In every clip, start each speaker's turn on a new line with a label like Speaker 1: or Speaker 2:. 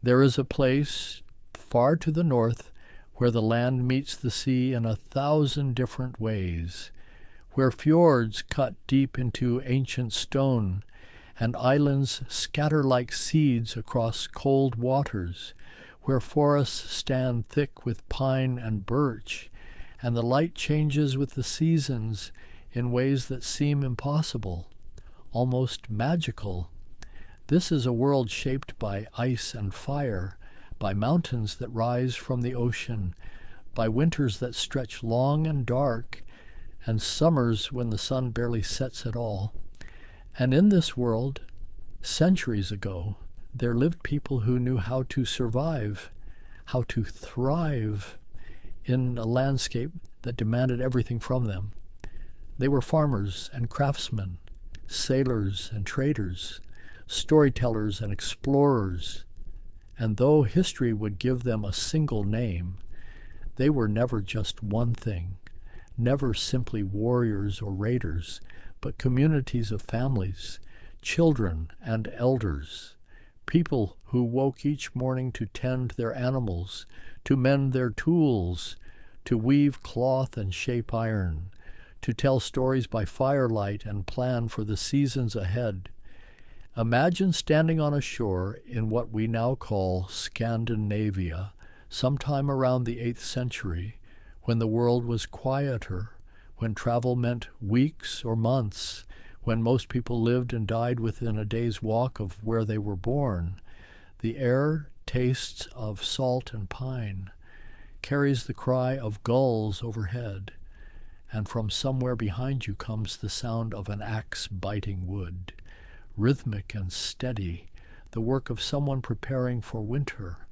Speaker 1: There is a place far to the north where the land meets the sea in 1,000 different ways, where fjords cut deep into ancient stone, and islands scatter like seeds across cold waters, where forests stand thick with pine and birch, and the light changes with the seasons in ways that seem impossible, almost magical. This is a world shaped by ice and fire, by mountains that rise from the ocean, by winters that stretch long and dark, and summers when the sun barely sets at all. And in this world, centuries ago, there lived people who knew how to survive, how to thrive in a landscape that demanded everything from them. They were farmers and craftsmen, sailors and traders, storytellers and explorers, and though history would give them a single name, they were never just one thing, never simply warriors or raiders, but communities of families, children and elders, people who woke each morning to tend their animals, to mend their tools, to weave cloth and shape iron, to tell stories by firelight and plan for the seasons ahead. Imagine standing on a shore in what we now call Scandinavia, sometime around the 8th century, when the world was quieter, when travel meant weeks or months, when most people lived and died within a day's walk of where they were born. The air tastes of salt and pine, carries the cry of gulls overhead, and from somewhere behind you comes the sound of an axe biting wood, rhythmic and steady, the work of someone preparing for winter,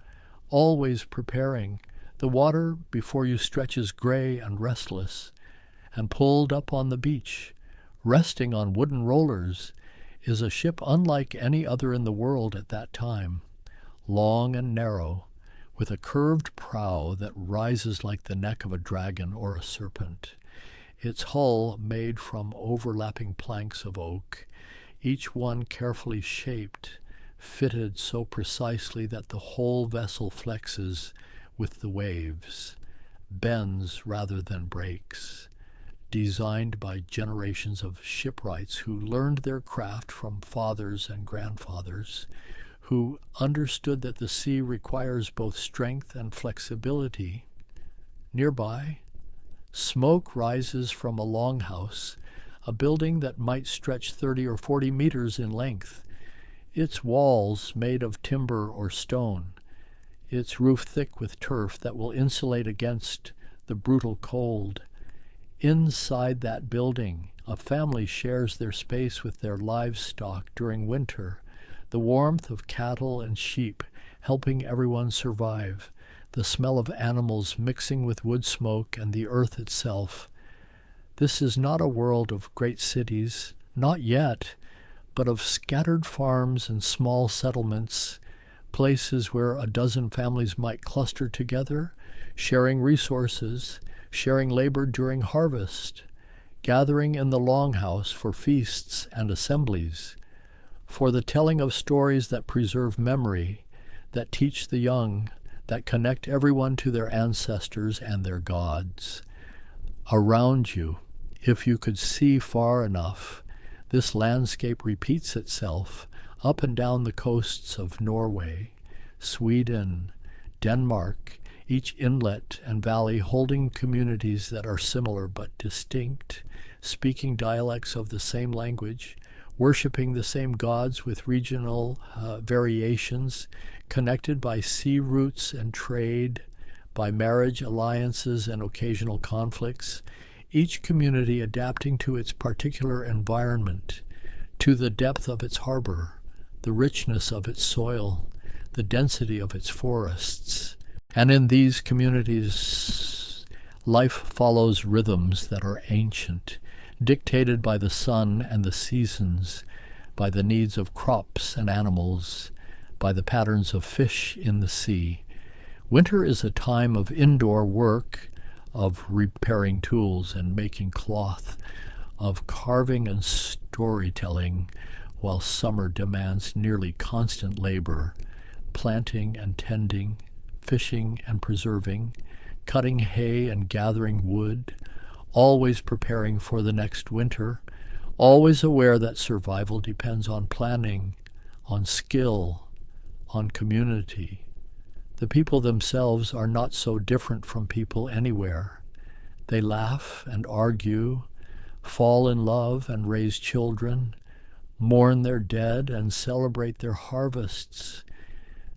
Speaker 1: always preparing. The water before you stretches gray and restless, and pulled up on the beach, resting on wooden rollers, is a ship unlike any other in the world at that time, long and narrow, with a curved prow that rises like the neck of a dragon or a serpent, its hull made from overlapping planks of oak, each one carefully shaped, fitted so precisely that the whole vessel flexes with the waves, bends rather than breaks, designed by generations of shipwrights who learned their craft from fathers and grandfathers, who understood that the sea requires both strength and flexibility. Nearby, smoke rises from a longhouse, a building that might stretch 30 or 40 meters in length, its walls made of timber or stone, its roof thick with turf that will insulate against the brutal cold. Inside that building, a family shares their space with their livestock during winter, the warmth of cattle and sheep helping everyone survive, the smell of animals mixing with wood smoke and the earth itself. This is not a world of great cities, not yet, but of scattered farms and small settlements, places where a dozen families might cluster together, sharing resources, sharing labor during harvest, gathering in the longhouse for feasts and assemblies, for the telling of stories that preserve memory, that teach the young, that connect everyone to their ancestors and their gods. Around you, if you could see far enough, this landscape repeats itself up and down the coasts of Norway, Sweden, Denmark, each inlet and valley holding communities that are similar but distinct, speaking dialects of the same language, worshiping the same gods with regional variations, connected by sea routes and trade, by marriage alliances and occasional conflicts, each community adapting to its particular environment, to the depth of its harbor, the richness of its soil, the density of its forests. And in these communities, life follows rhythms that are ancient, dictated by the sun and the seasons, by the needs of crops and animals, by the patterns of fish in the sea. Winter is a time of indoor work, of repairing tools and making cloth, of carving and storytelling, while summer demands nearly constant labor, planting and tending, fishing and preserving, cutting hay and gathering wood, always preparing for the next winter, always aware that survival depends on planning, on skill, on community. The people themselves are not so different from people anywhere. They laugh and argue, fall in love and raise children, mourn their dead and celebrate their harvests.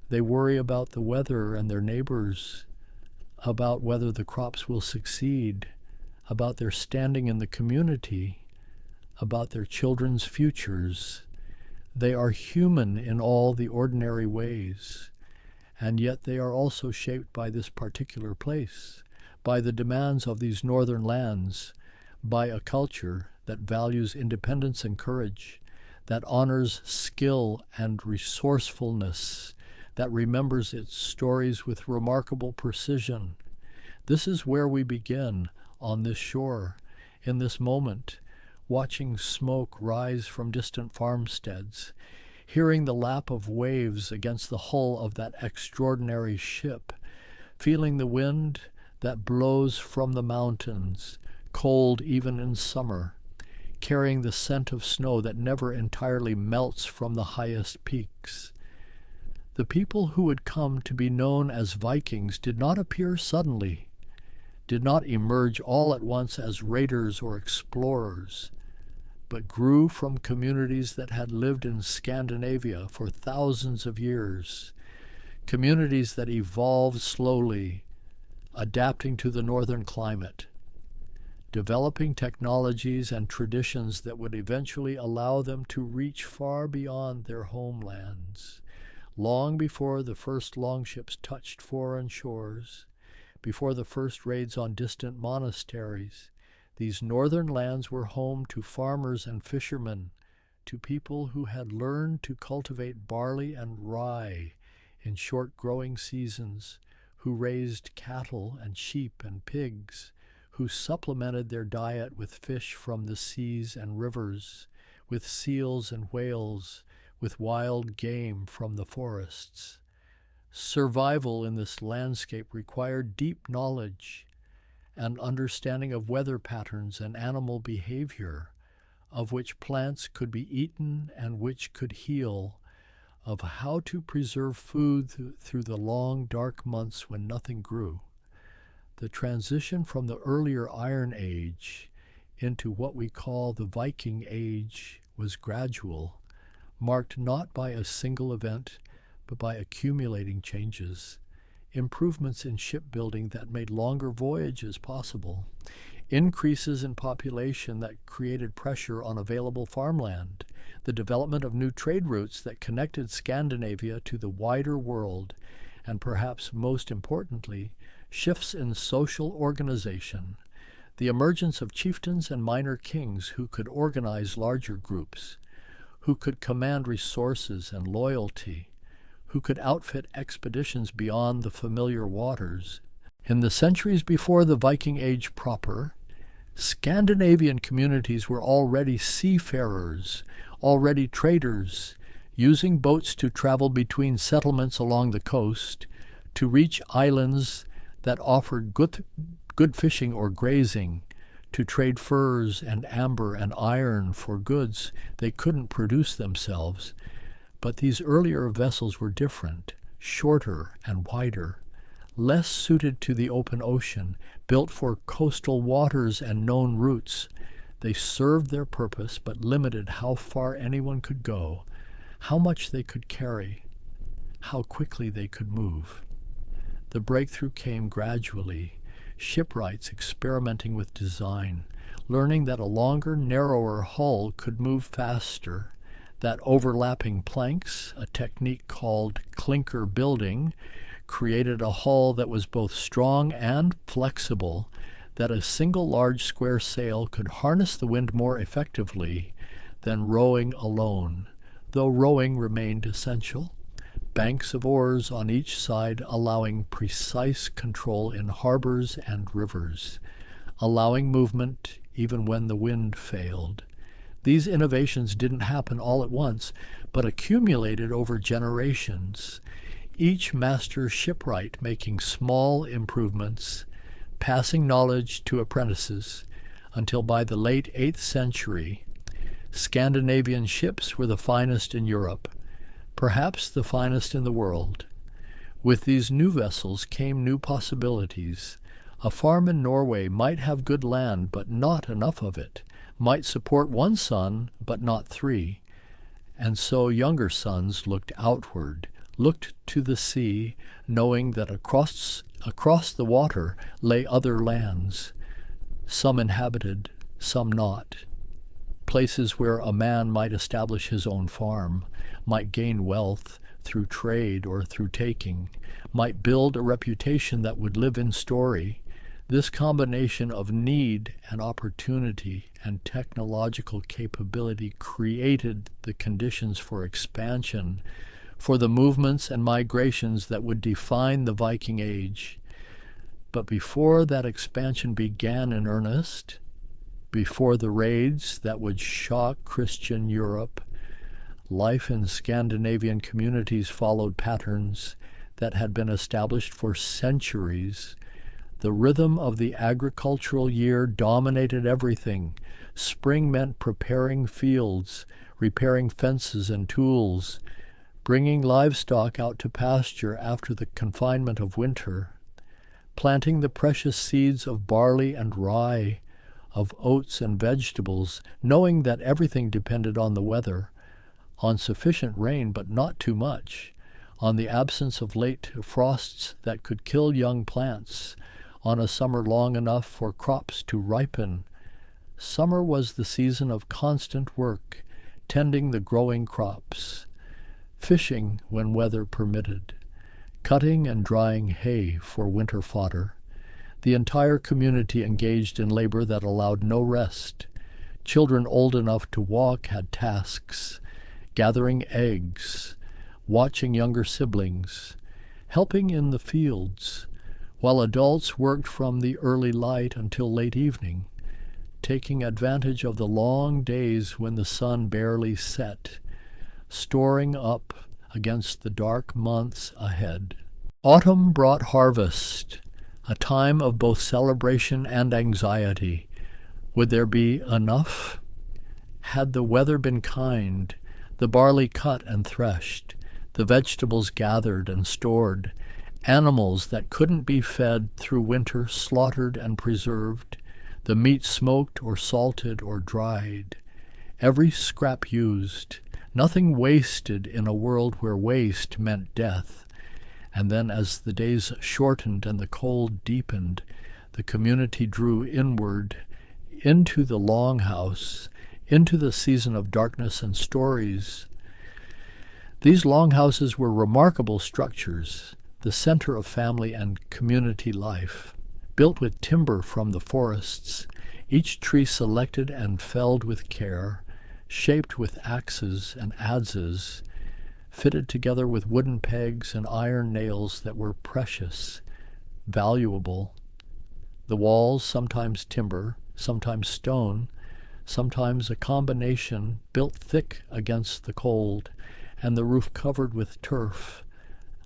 Speaker 1: They worry about the weather and their neighbors, about whether the crops will succeed, about their standing in the community, about their children's futures. They are human in all the ordinary ways, and yet they are also shaped by this particular place, by the demands of these northern lands, by a culture that values independence and courage, that honors skill and resourcefulness, that remembers its stories with remarkable precision. This is where we begin, on this shore, in this moment, watching smoke rise from distant farmsteads, hearing the lap of waves against the hull of that extraordinary ship, feeling the wind that blows from the mountains, cold even in summer, carrying the scent of snow that never entirely melts from the highest peaks. The people who would come to be known as Vikings did not appear suddenly, did not emerge all at once as raiders or explorers, but grew from communities that had lived in Scandinavia for thousands of years, communities that evolved slowly, adapting to the northern climate, developing technologies and traditions that would eventually allow them to reach far beyond their homelands, long before the first longships touched foreign shores, before the first raids on distant monasteries. These northern lands were home to farmers and fishermen, to people who had learned to cultivate barley and rye in short growing seasons, who raised cattle and sheep and pigs, who supplemented their diet with fish from the seas and rivers, with seals and whales, with wild game from the forests. Survival in this landscape required deep knowledge and understanding of weather patterns and animal behavior, of which plants could be eaten and which could heal, of how to preserve food through the long, dark months when nothing grew. The transition from the earlier Iron Age into what we call the Viking Age was gradual, marked not by a single event, but by accumulating changes, improvements in shipbuilding that made longer voyages possible, increases in population that created pressure on available farmland, the development of new trade routes that connected Scandinavia to the wider world, and perhaps most importantly, shifts in social organization, the emergence of chieftains and minor kings who could organize larger groups, who could command resources and loyalty, who could outfit expeditions beyond the familiar waters. In the centuries before the Viking Age proper, Scandinavian communities were already seafarers, already traders, using boats to travel between settlements along the coast, to reach islands that offered good fishing or grazing, to trade furs and amber and iron for goods they couldn't produce themselves. But these earlier vessels were different, shorter and wider, less suited to the open ocean, built for coastal waters and known routes. They served their purpose, but limited how far anyone could go, how much they could carry, how quickly they could move. The breakthrough came gradually, shipwrights experimenting with design, learning that a longer, narrower hull could move faster, that overlapping planks, a technique called clinker building, created a hull that was both strong and flexible, that a single large square sail could harness the wind more effectively than rowing alone, though rowing remained essential. Banks of oars on each side allowing precise control in harbors and rivers, allowing movement even when the wind failed. These innovations didn't happen all at once, but accumulated over generations. each master shipwright making small improvements, passing knowledge to apprentices, until by the late 8th century, Scandinavian ships were the finest in Europe, perhaps the finest in the world. With these new vessels came new possibilities. A farm in Norway might have good land, but not enough of it, might support one son, but not three. And so younger sons looked outward, looked to the sea, knowing that across the water lay other lands, some inhabited, some not, places where a man might establish his own farm, might gain wealth through trade or through taking, might build a reputation that would live in story. This combination of need and opportunity and technological capability created the conditions for expansion, for the movements and migrations that would define the Viking Age. But before that expansion began in earnest, before the raids that would shock Christian Europe, life in Scandinavian communities followed patterns that had been established for centuries. The rhythm of the agricultural year dominated everything. Spring meant preparing fields, repairing fences and tools, bringing livestock out to pasture after the confinement of winter, planting the precious seeds of barley and rye, of oats and vegetables, knowing that everything depended on the weather, on sufficient rain but not too much, on the absence of late frosts that could kill young plants, on a summer long enough for crops to ripen. Summer was the season of constant work, tending the growing crops, fishing when weather permitted, cutting and drying hay for winter fodder. The entire community engaged in labor that allowed no rest. Children old enough to walk had tasks, gathering eggs, watching younger siblings, helping in the fields, while adults worked from the early light until late evening, taking advantage of the long days when the sun barely set, storing up against the dark months ahead. Autumn brought harvest, a time of both celebration and anxiety. Would there be enough? Had the weather been kind, the barley cut and threshed, the vegetables gathered and stored, animals that couldn't be fed through winter slaughtered and preserved, the meat smoked or salted or dried, every scrap used, nothing wasted in a world where waste meant death. And then as the days shortened and the cold deepened, the community drew inward, into the longhouse, into the season of darkness and stories. These longhouses were remarkable structures, the center of family and community life, built with timber from the forests, each tree selected and felled with care, shaped with axes and adzes, fitted together with wooden pegs and iron nails that were precious, valuable. The walls, sometimes timber, sometimes stone, sometimes a combination built thick against the cold, and the roof covered with turf,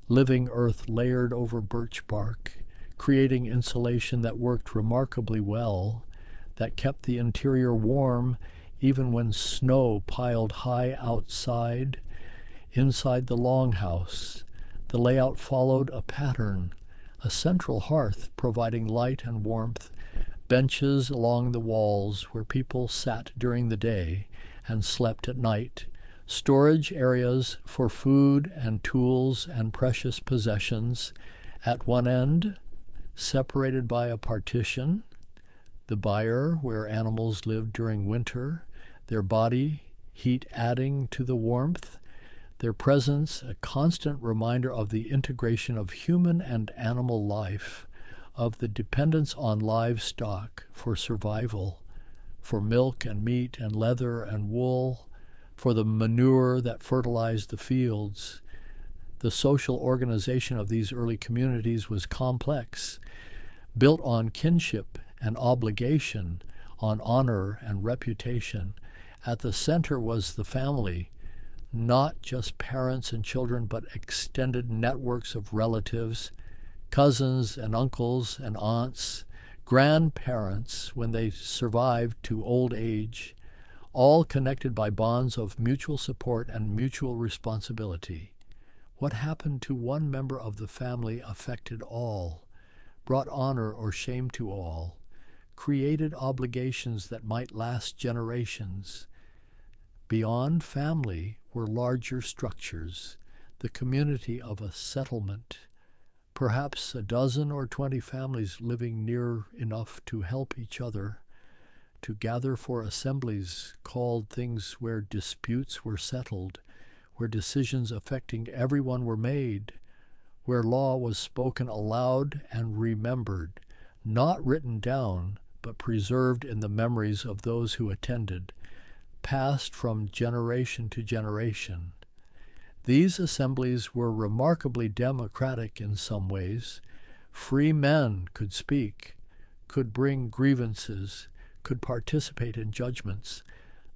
Speaker 1: living earth layered over birch bark, creating insulation that worked remarkably well, that kept the interior warm even when snow piled high outside. Inside the longhouse, the layout followed a pattern, a central hearth providing light and warmth, benches along the walls where people sat during the day and slept at night, storage areas for food and tools and precious possessions. At one end, separated by a partition, the byre where animals lived during winter, their body heat adding to the warmth, their presence a constant reminder of the integration of human and animal life, of the dependence on livestock for survival, for milk and meat and leather and wool, for the manure that fertilized the fields. The social organization of these early communities was complex, built on kinship and obligation, on honor and reputation. At the center was the family, not just parents and children, but extended networks of relatives, cousins and uncles and aunts, grandparents when they survived to old age, all connected by bonds of mutual support and mutual responsibility. What happened to one member of the family affected all, brought honor or shame to all, created obligations that might last generations. Beyond family were larger structures, the community of a settlement, perhaps a dozen or 20 families living near enough to help each other, to gather for assemblies called things where disputes were settled, where decisions affecting everyone were made, where law was spoken aloud and remembered, not written down, but preserved in the memories of those who attended, passed from generation to generation. These assemblies were remarkably democratic in some ways. Free men could speak, could bring grievances, could participate in judgments,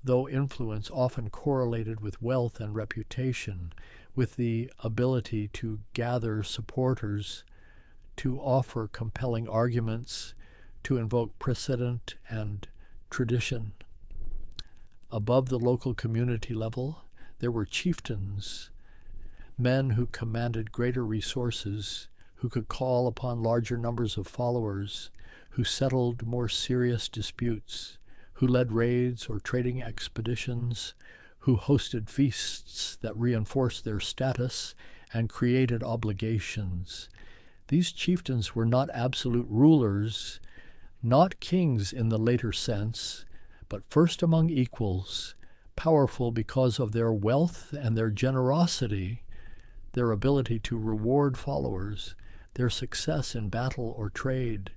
Speaker 1: though influence often correlated with wealth and reputation, with the ability to gather supporters, to offer compelling arguments, to invoke precedent and tradition. Above the local community level, there were chieftains, men who commanded greater resources, who could call upon larger numbers of followers, who settled more serious disputes, who led raids or trading expeditions, who hosted feasts that reinforced their status and created obligations. These chieftains were not absolute rulers, not kings in the later sense, but first among equals, powerful because of their wealth and their generosity, their ability to reward followers, their success in battle or trade,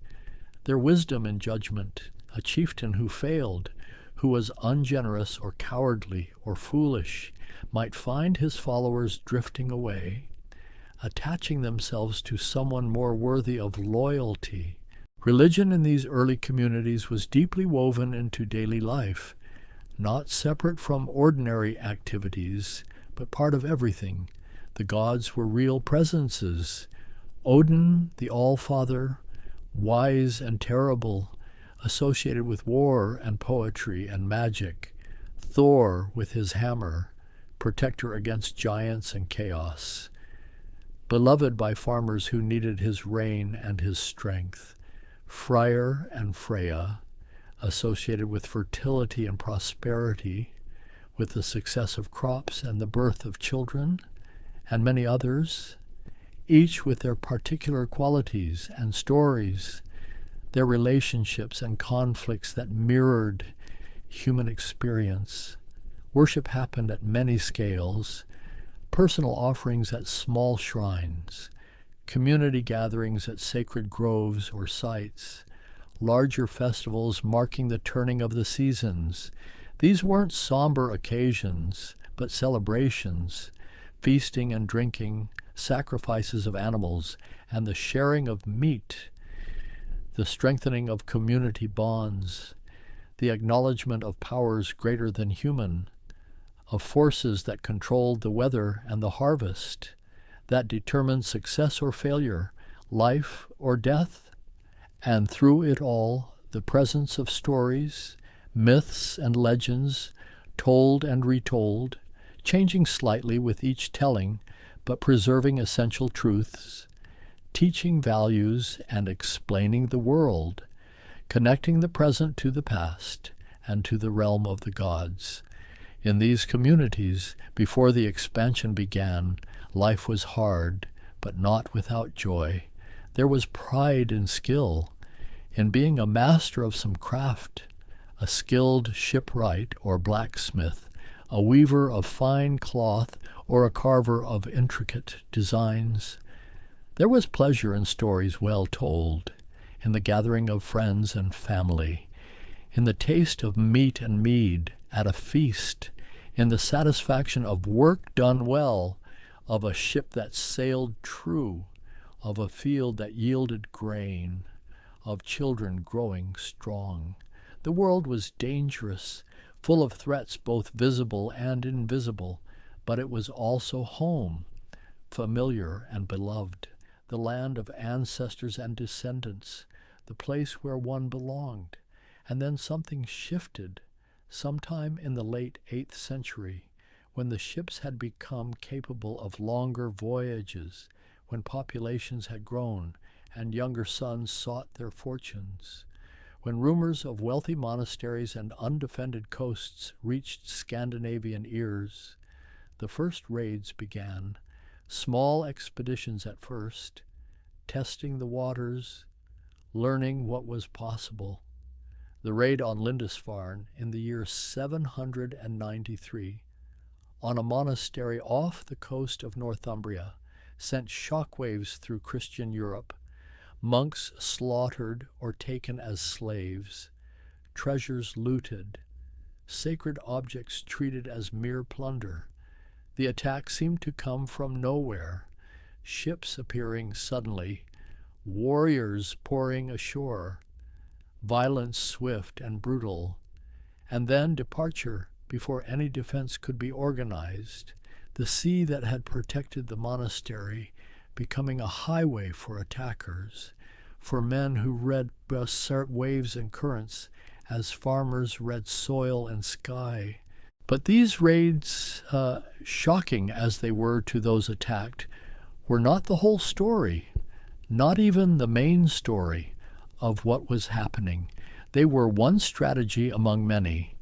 Speaker 1: their wisdom in judgment. A chieftain who failed, who was ungenerous or cowardly or foolish, might find his followers drifting away, attaching themselves to someone more worthy of loyalty. Religion in these early communities was deeply woven into daily life, not separate from ordinary activities, but part of everything. The gods were real presences. Odin, the All-Father, wise and terrible, associated with war and poetry and magic. Thor with his hammer, protector against giants and chaos. Beloved by farmers who needed his rain and his strength. Freyr and Freya, associated with fertility and prosperity, with the success of crops and the birth of children, and many others, each with their particular qualities and stories, their relationships and conflicts that mirrored human experience. Worship happened at many scales, personal offerings at small shrines, community gatherings at sacred groves or sites, larger festivals marking the turning of the seasons. These weren't somber occasions, but celebrations, feasting and drinking, sacrifices of animals, and the sharing of meat, the strengthening of community bonds, the acknowledgement of powers greater than human, of forces that controlled the weather and the harvest, that determined success or failure, life or death, and through it all, the presence of stories, myths and legends, told and retold, changing slightly with each telling, but preserving essential truths, teaching values and explaining the world, connecting the present to the past and to the realm of the gods. In these communities, before the expansion began, life was hard, but not without joy. There was pride in skill, in being a master of some craft, a skilled shipwright or blacksmith, a weaver of fine cloth, or a carver of intricate designs. There was pleasure in stories well told, in the gathering of friends and family, in the taste of meat and mead at a feast, in the satisfaction of work done well, of a ship that sailed true, of a field that yielded grain, of children growing strong. The world was dangerous, full of threats both visible and invisible, but it was also home, familiar and beloved, the land of ancestors and descendants, the place where one belonged. And then something shifted, sometime in the late 8th century, when the ships had become capable of longer voyages, when populations had grown and younger sons sought their fortunes, when rumors of wealthy monasteries and undefended coasts reached Scandinavian ears. The first raids began, small expeditions at first, testing the waters, learning what was possible. The raid on Lindisfarne in the year 793, on a monastery off the coast of Northumbria, sent shockwaves through Christian Europe. Monks slaughtered or taken as slaves, treasures looted, sacred objects treated as mere plunder. The attack seemed to come from nowhere, ships appearing suddenly, warriors pouring ashore, violence swift and brutal, and then departure before any defense could be organized, the sea that had protected the monastery becoming a highway for attackers, for men who read waves and currents as farmers read soil and sky. But these raids, shocking as they were to those attacked, were not the whole story, not even the main story of what was happening. They were one strategy among many,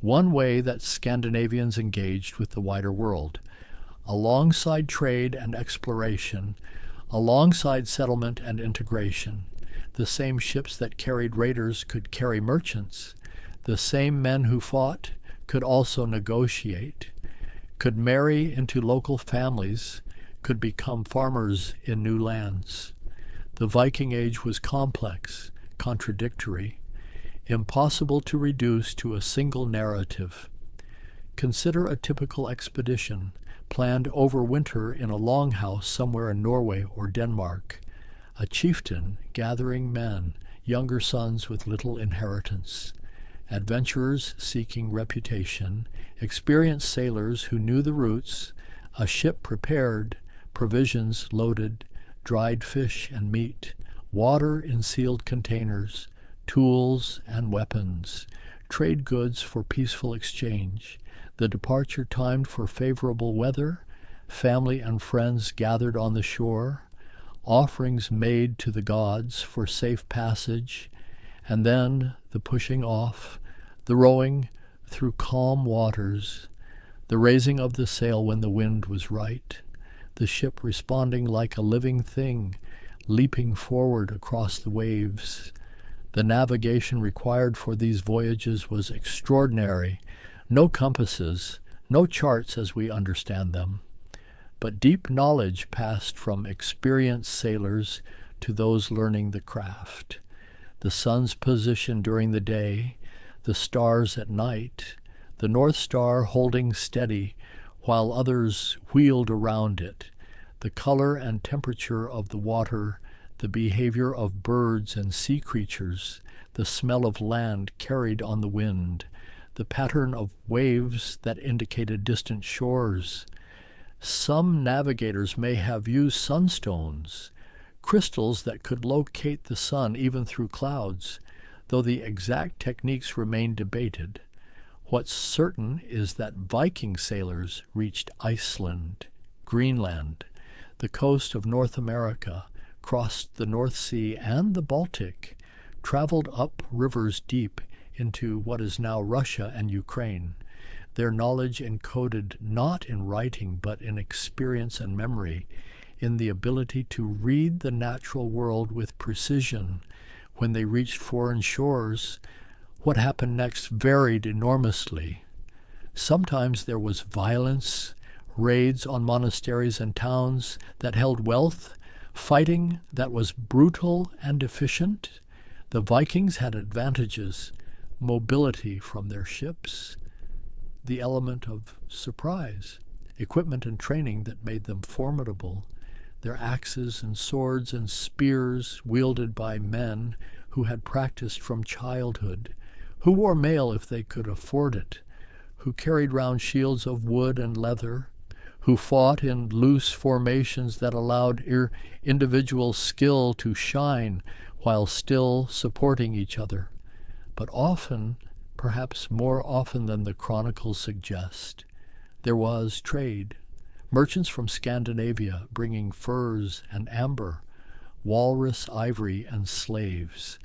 Speaker 1: one way that Scandinavians engaged with the wider world. Alongside trade and exploration, alongside settlement and integration, the same ships that carried raiders could carry merchants. The same men who fought could also negotiate, could marry into local families, could become farmers in new lands. The Viking Age was complex, contradictory, impossible to reduce to a single narrative. Consider a typical expedition planned over winter in a longhouse somewhere in Norway or Denmark. A chieftain gathering men, younger sons with little inheritance, adventurers seeking reputation, experienced sailors who knew the routes, a ship prepared, provisions loaded, dried fish and meat, water in sealed containers, tools and weapons, trade goods for peaceful exchange, the departure timed for favorable weather, family and friends gathered on the shore, offerings made to the gods for safe passage, and then the pushing off, the rowing through calm waters, the raising of the sail when the wind was right, the ship responding like a living thing, leaping forward across the waves. The navigation required for these voyages was extraordinary. No compasses, no charts as we understand them, but deep knowledge passed from experienced sailors to those learning the craft. The sun's position during the day, the stars at night, the North Star holding steady while others wheeled around it, the color and temperature of the water, the behavior of birds and sea creatures, the smell of land carried on the wind, the pattern of waves that indicated distant shores. Some navigators may have used sunstones, crystals that could locate the sun even through clouds, though the exact techniques remain debated. What's certain is that Viking sailors reached Iceland, Greenland, the coast of North America, crossed the North Sea and the Baltic, traveled up rivers deep into what is now Russia and Ukraine, their knowledge encoded not in writing but in experience and memory, in the ability to read the natural world with precision. When they reached foreign shores, what happened next varied enormously. Sometimes there was violence, raids on monasteries and towns that held wealth, fighting that was brutal and efficient. The Vikings had advantages, mobility from their ships, the element of surprise, equipment and training that made them formidable, their axes and swords and spears wielded by men who had practiced from childhood, who wore mail if they could afford it, who carried round shields of wood and leather, who fought in loose formations that allowed individual skill to shine while still supporting each other. But often, perhaps more often than the chronicles suggest, there was trade. Merchants from Scandinavia bringing furs and amber, walrus ivory and slaves,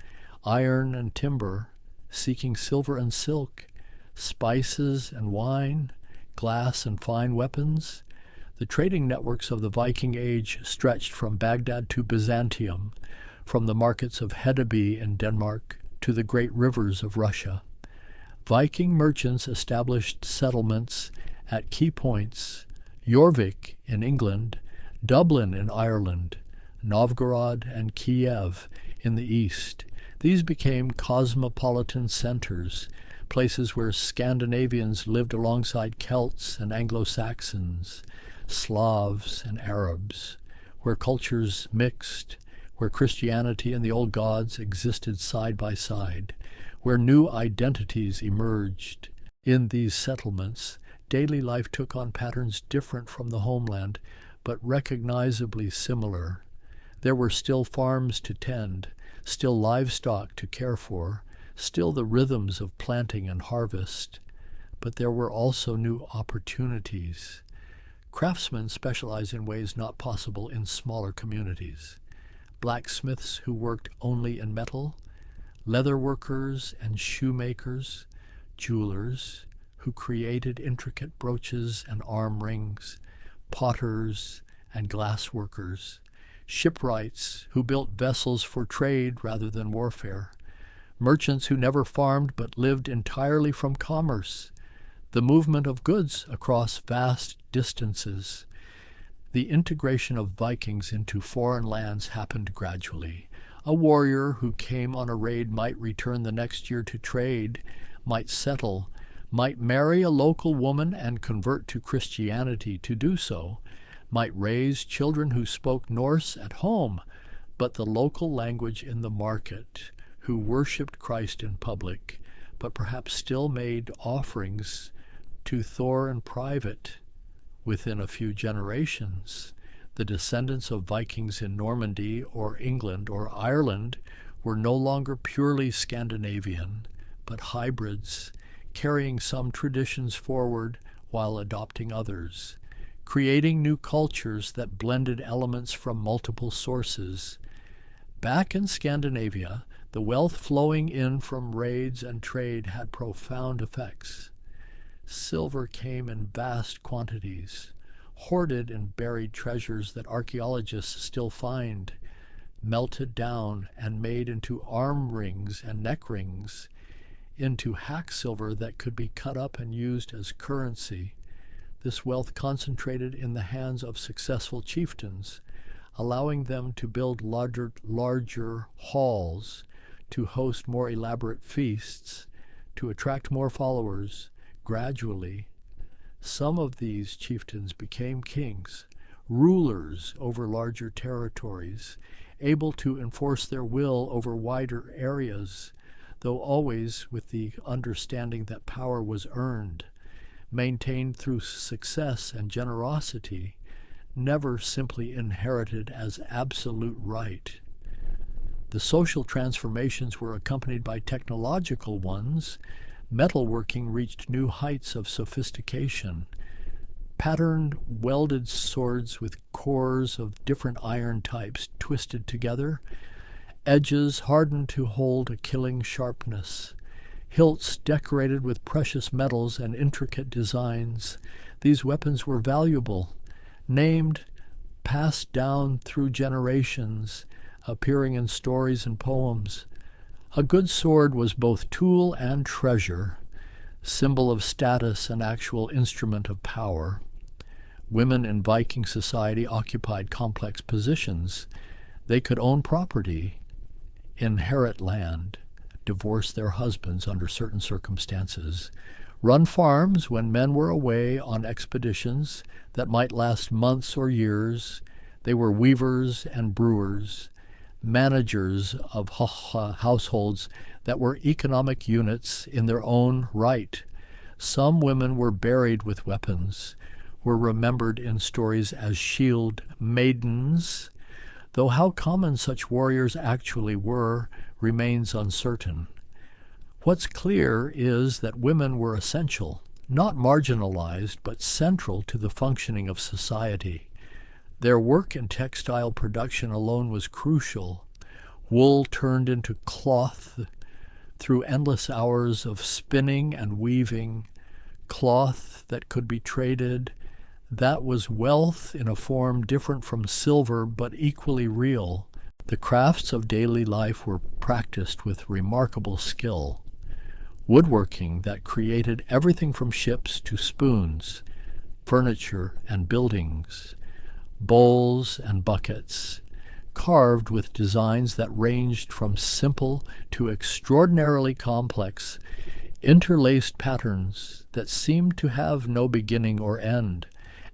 Speaker 1: iron and timber, seeking silver and silk, spices and wine, glass and fine weapons. The trading networks of the Viking Age stretched from Baghdad to Byzantium, from the markets of Hedeby in Denmark to the great rivers of Russia. Viking merchants established settlements at key points: Jorvik in England, Dublin in Ireland, Novgorod and Kiev in the east. These became cosmopolitan centers, places where Scandinavians lived alongside Celts and Anglo-Saxons, Slavs and Arabs, where cultures mixed, where Christianity and the old gods existed side by side, where new identities emerged. In these settlements, daily life took on patterns different from the homeland, but recognizably similar. There were still farms to tend, still livestock to care for, still the rhythms of planting and harvest. But there were also new opportunities. Craftsmen specialized in ways not possible in smaller communities. Blacksmiths who worked only in metal, leather workers and shoemakers, jewelers who created intricate brooches and arm rings, potters and glass workers, shipwrights who built vessels for trade rather than warfare, merchants who never farmed but lived entirely from commerce, the movement of goods across vast distances. The integration of Vikings into foreign lands happened gradually. A warrior who came on a raid might return the next year to trade, might settle, might marry a local woman and convert to Christianity to do so, might raise children who spoke Norse at home, but the local language in the market, who worshipped Christ in public, but perhaps still made offerings to Thor in private. Within a few generations, the descendants of Vikings in Normandy or England or Ireland were no longer purely Scandinavian, but hybrids, carrying some traditions forward while adopting others, creating new cultures that blended elements from multiple sources. Back in Scandinavia, the wealth flowing in from raids and trade had profound effects. Silver came in vast quantities, hoarded in buried treasures that archaeologists still find, melted down and made into arm rings and neck rings, into hack silver that could be cut up and used as currency. This wealth concentrated in the hands of successful chieftains, allowing them to build larger halls, to host more elaborate feasts, to attract more followers. Gradually, some of these chieftains became kings, rulers over larger territories, able to enforce their will over wider areas, though always with the understanding that power was earned, maintained through success and generosity, never simply inherited as absolute right. The social transformations were accompanied by technological ones. Metalworking reached new heights of sophistication. Patterned welded swords with cores of different iron types twisted together, edges hardened to hold a killing sharpness, hilts decorated with precious metals and intricate designs. These weapons were valuable, named, passed down through generations, appearing in stories and poems. A good sword was both tool and treasure, symbol of status and actual instrument of power. Women in Viking society occupied complex positions. They could own property, inherit land, divorce their husbands under certain circumstances, run farms when men were away on expeditions that might last months or years. They were weavers and brewers, managers of households that were economic units in their own right. Some women were buried with weapons, were remembered in stories as shield maidens, though how common such warriors actually were remains uncertain. What's clear is that women were essential, not marginalized, but central to the functioning of society. Their work in textile production alone was crucial. Wool turned into cloth through endless hours of spinning and weaving, cloth that could be traded. That was wealth in a form different from silver, but equally real. The crafts of daily life were practiced with remarkable skill. Woodworking that created everything from ships to spoons, furniture and buildings, bowls and buckets, carved with designs that ranged from simple to extraordinarily complex, interlaced patterns that seemed to have no beginning or end,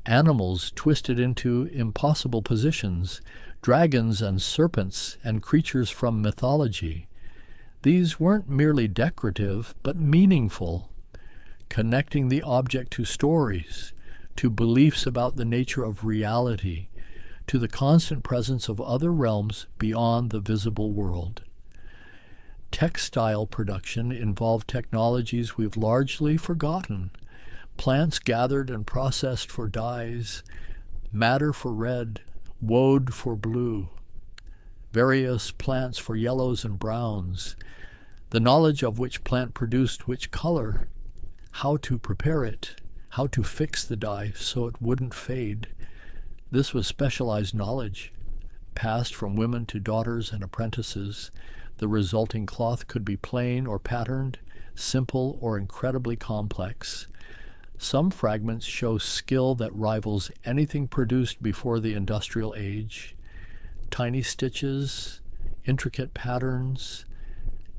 Speaker 1: animals twisted into impossible positions, dragons and serpents and creatures from mythology. These weren't merely decorative, but meaningful, connecting the object to stories, to beliefs about the nature of reality, to the constant presence of other realms beyond the visible world. Textile production involved technologies we've largely forgotten. Plants gathered and processed for dyes, madder for red, woad for blue, various plants for yellows and browns, the knowledge of which plant produced which color, how to prepare it, how to fix the dye so it wouldn't fade. This was specialized knowledge, passed from women to daughters and apprentices. The resulting cloth could be plain or patterned, simple or incredibly complex. Some fragments show skill that rivals anything produced before the industrial age. Tiny stitches, intricate patterns,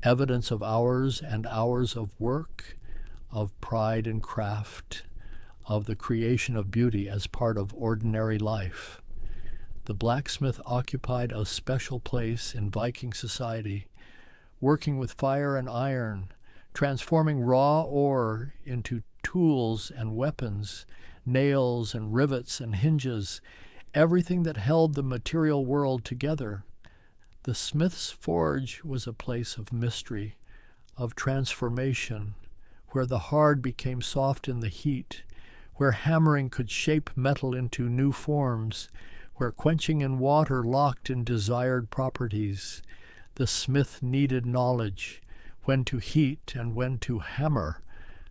Speaker 1: evidence of hours and hours of work, of pride and craft, of the creation of beauty as part of ordinary life. The blacksmith occupied a special place in Viking society, working with fire and iron, transforming raw ore into tools and weapons, nails and rivets and hinges, everything that held the material world together. The smith's forge was a place of mystery, of transformation, where the hard became soft in the heat, where hammering could shape metal into new forms, where quenching in water locked in desired properties. The smith needed knowledge, when to heat and when to hammer,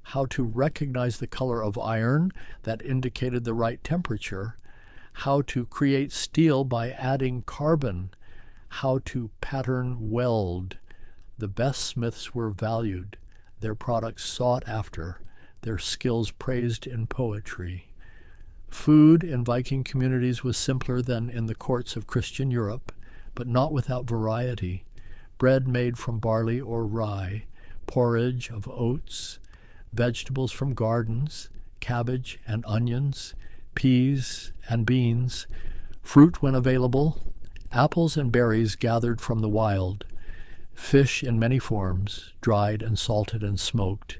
Speaker 1: how to recognize the color of iron that indicated the right temperature, how to create steel by adding carbon, how to pattern weld. The best smiths were valued, their products sought after, their skills praised in poetry. Food in Viking communities was simpler than in the courts of Christian Europe, but not without variety. Bread made from barley or rye, porridge of oats, vegetables from gardens, cabbage and onions, peas and beans, fruit when available, apples and berries gathered from the wild, fish in many forms, dried and salted and smoked,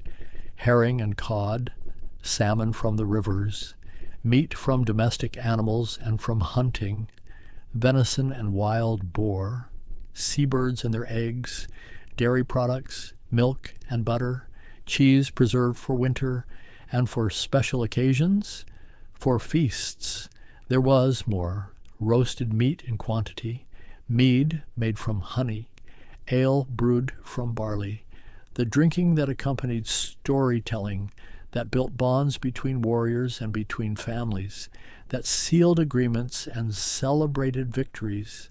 Speaker 1: herring and cod, salmon from the rivers, meat from domestic animals and from hunting, venison and wild boar, seabirds and their eggs, dairy products, milk and butter, cheese preserved for winter and for special occasions. For feasts there was more, roasted meat in quantity, mead made from honey, ale brewed from barley, the drinking that accompanied storytelling, that built bonds between warriors and between families, that sealed agreements and celebrated victories.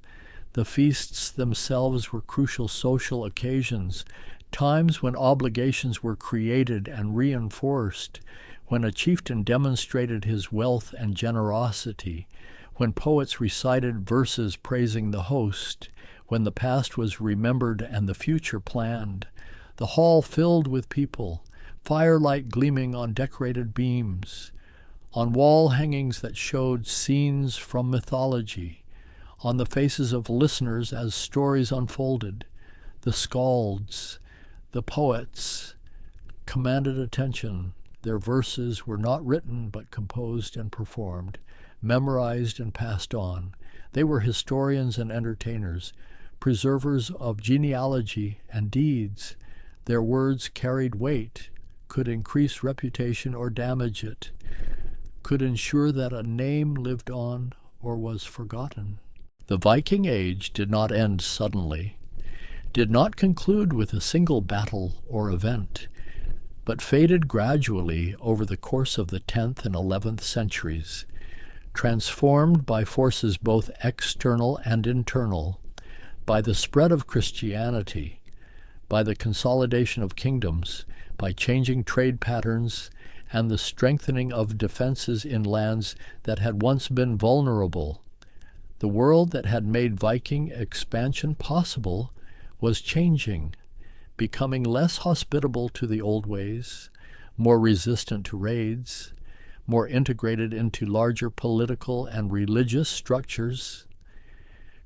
Speaker 1: The feasts themselves were crucial social occasions, times when obligations were created and reinforced, when a chieftain demonstrated his wealth and generosity, when poets recited verses praising the host, when the past was remembered and the future planned. The hall filled with people, firelight gleaming on decorated beams, on wall hangings that showed scenes from mythology, on the faces of listeners as stories unfolded. The skalds, the poets, commanded attention. Their verses were not written but composed and performed, memorized and passed on. They were historians and entertainers, preservers of genealogy and deeds. Their words carried weight, could increase reputation or damage it, could ensure that a name lived on or was forgotten. The Viking Age did not end suddenly, did not conclude with a single battle or event, but faded gradually over the course of the 10th and 11th centuries, transformed by forces both external and internal, by the spread of Christianity, by the consolidation of kingdoms, by changing trade patterns, and the strengthening of defenses in lands that had once been vulnerable. The world that had made Viking expansion possible was changing, becoming less hospitable to the old ways, more resistant to raids, more integrated into larger political and religious structures.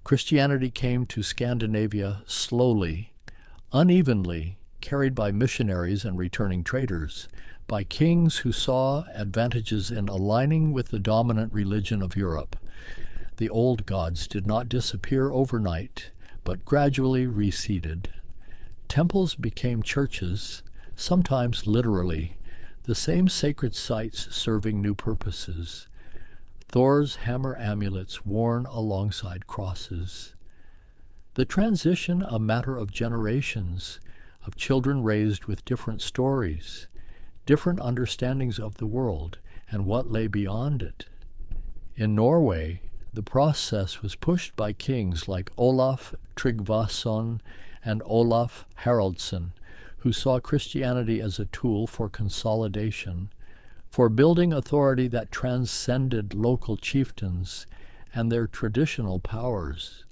Speaker 1: Christianity came to Scandinavia slowly, unevenly, carried by missionaries and returning traders, by kings who saw advantages in aligning with the dominant religion of Europe. The old gods did not disappear overnight, but gradually receded. Temples became churches, sometimes literally, the same sacred sites serving new purposes. Thor's hammer amulets worn alongside crosses. The transition a matter of generations, of children raised with different stories, different understandings of the world and what lay beyond it. In Norway, the process was pushed by kings like Olaf Tryggvason and Olaf Haraldsson, who saw Christianity as a tool for consolidation, for building authority that transcended local chieftains and their traditional powers.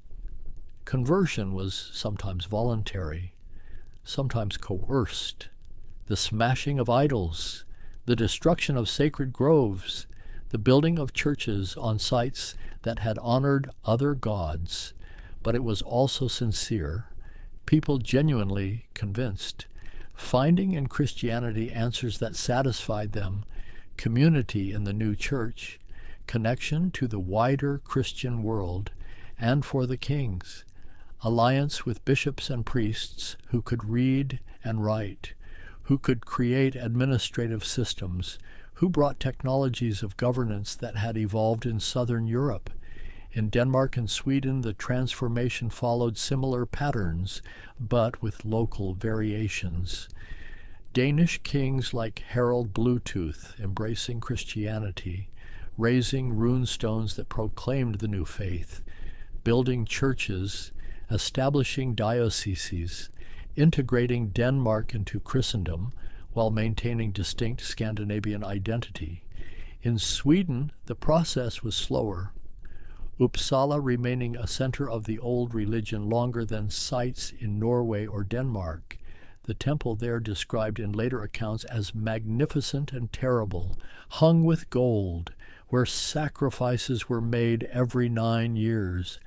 Speaker 1: Conversion was sometimes voluntary, sometimes coerced. The smashing of idols, the destruction of sacred groves, the building of churches on sites that had honored other gods, but it was also sincere, people genuinely convinced, finding in Christianity answers that satisfied them, community in the new church, connection to the wider Christian world, and for the kings, alliance with bishops and priests who could read and write, who could create administrative systems, who brought technologies of governance that had evolved in southern Europe. In Denmark and Sweden, the transformation followed similar patterns, but with local variations. Danish kings like Harald Bluetooth embracing Christianity, raising rune stones that proclaimed the new faith, building churches, establishing dioceses, integrating Denmark into Christendom while maintaining distinct Scandinavian identity. In Sweden, the process was slower, Uppsala remaining a center of the old religion longer than sites in Norway or Denmark. The temple there described in later accounts as magnificent and terrible, hung with gold, where sacrifices were made every 9 years.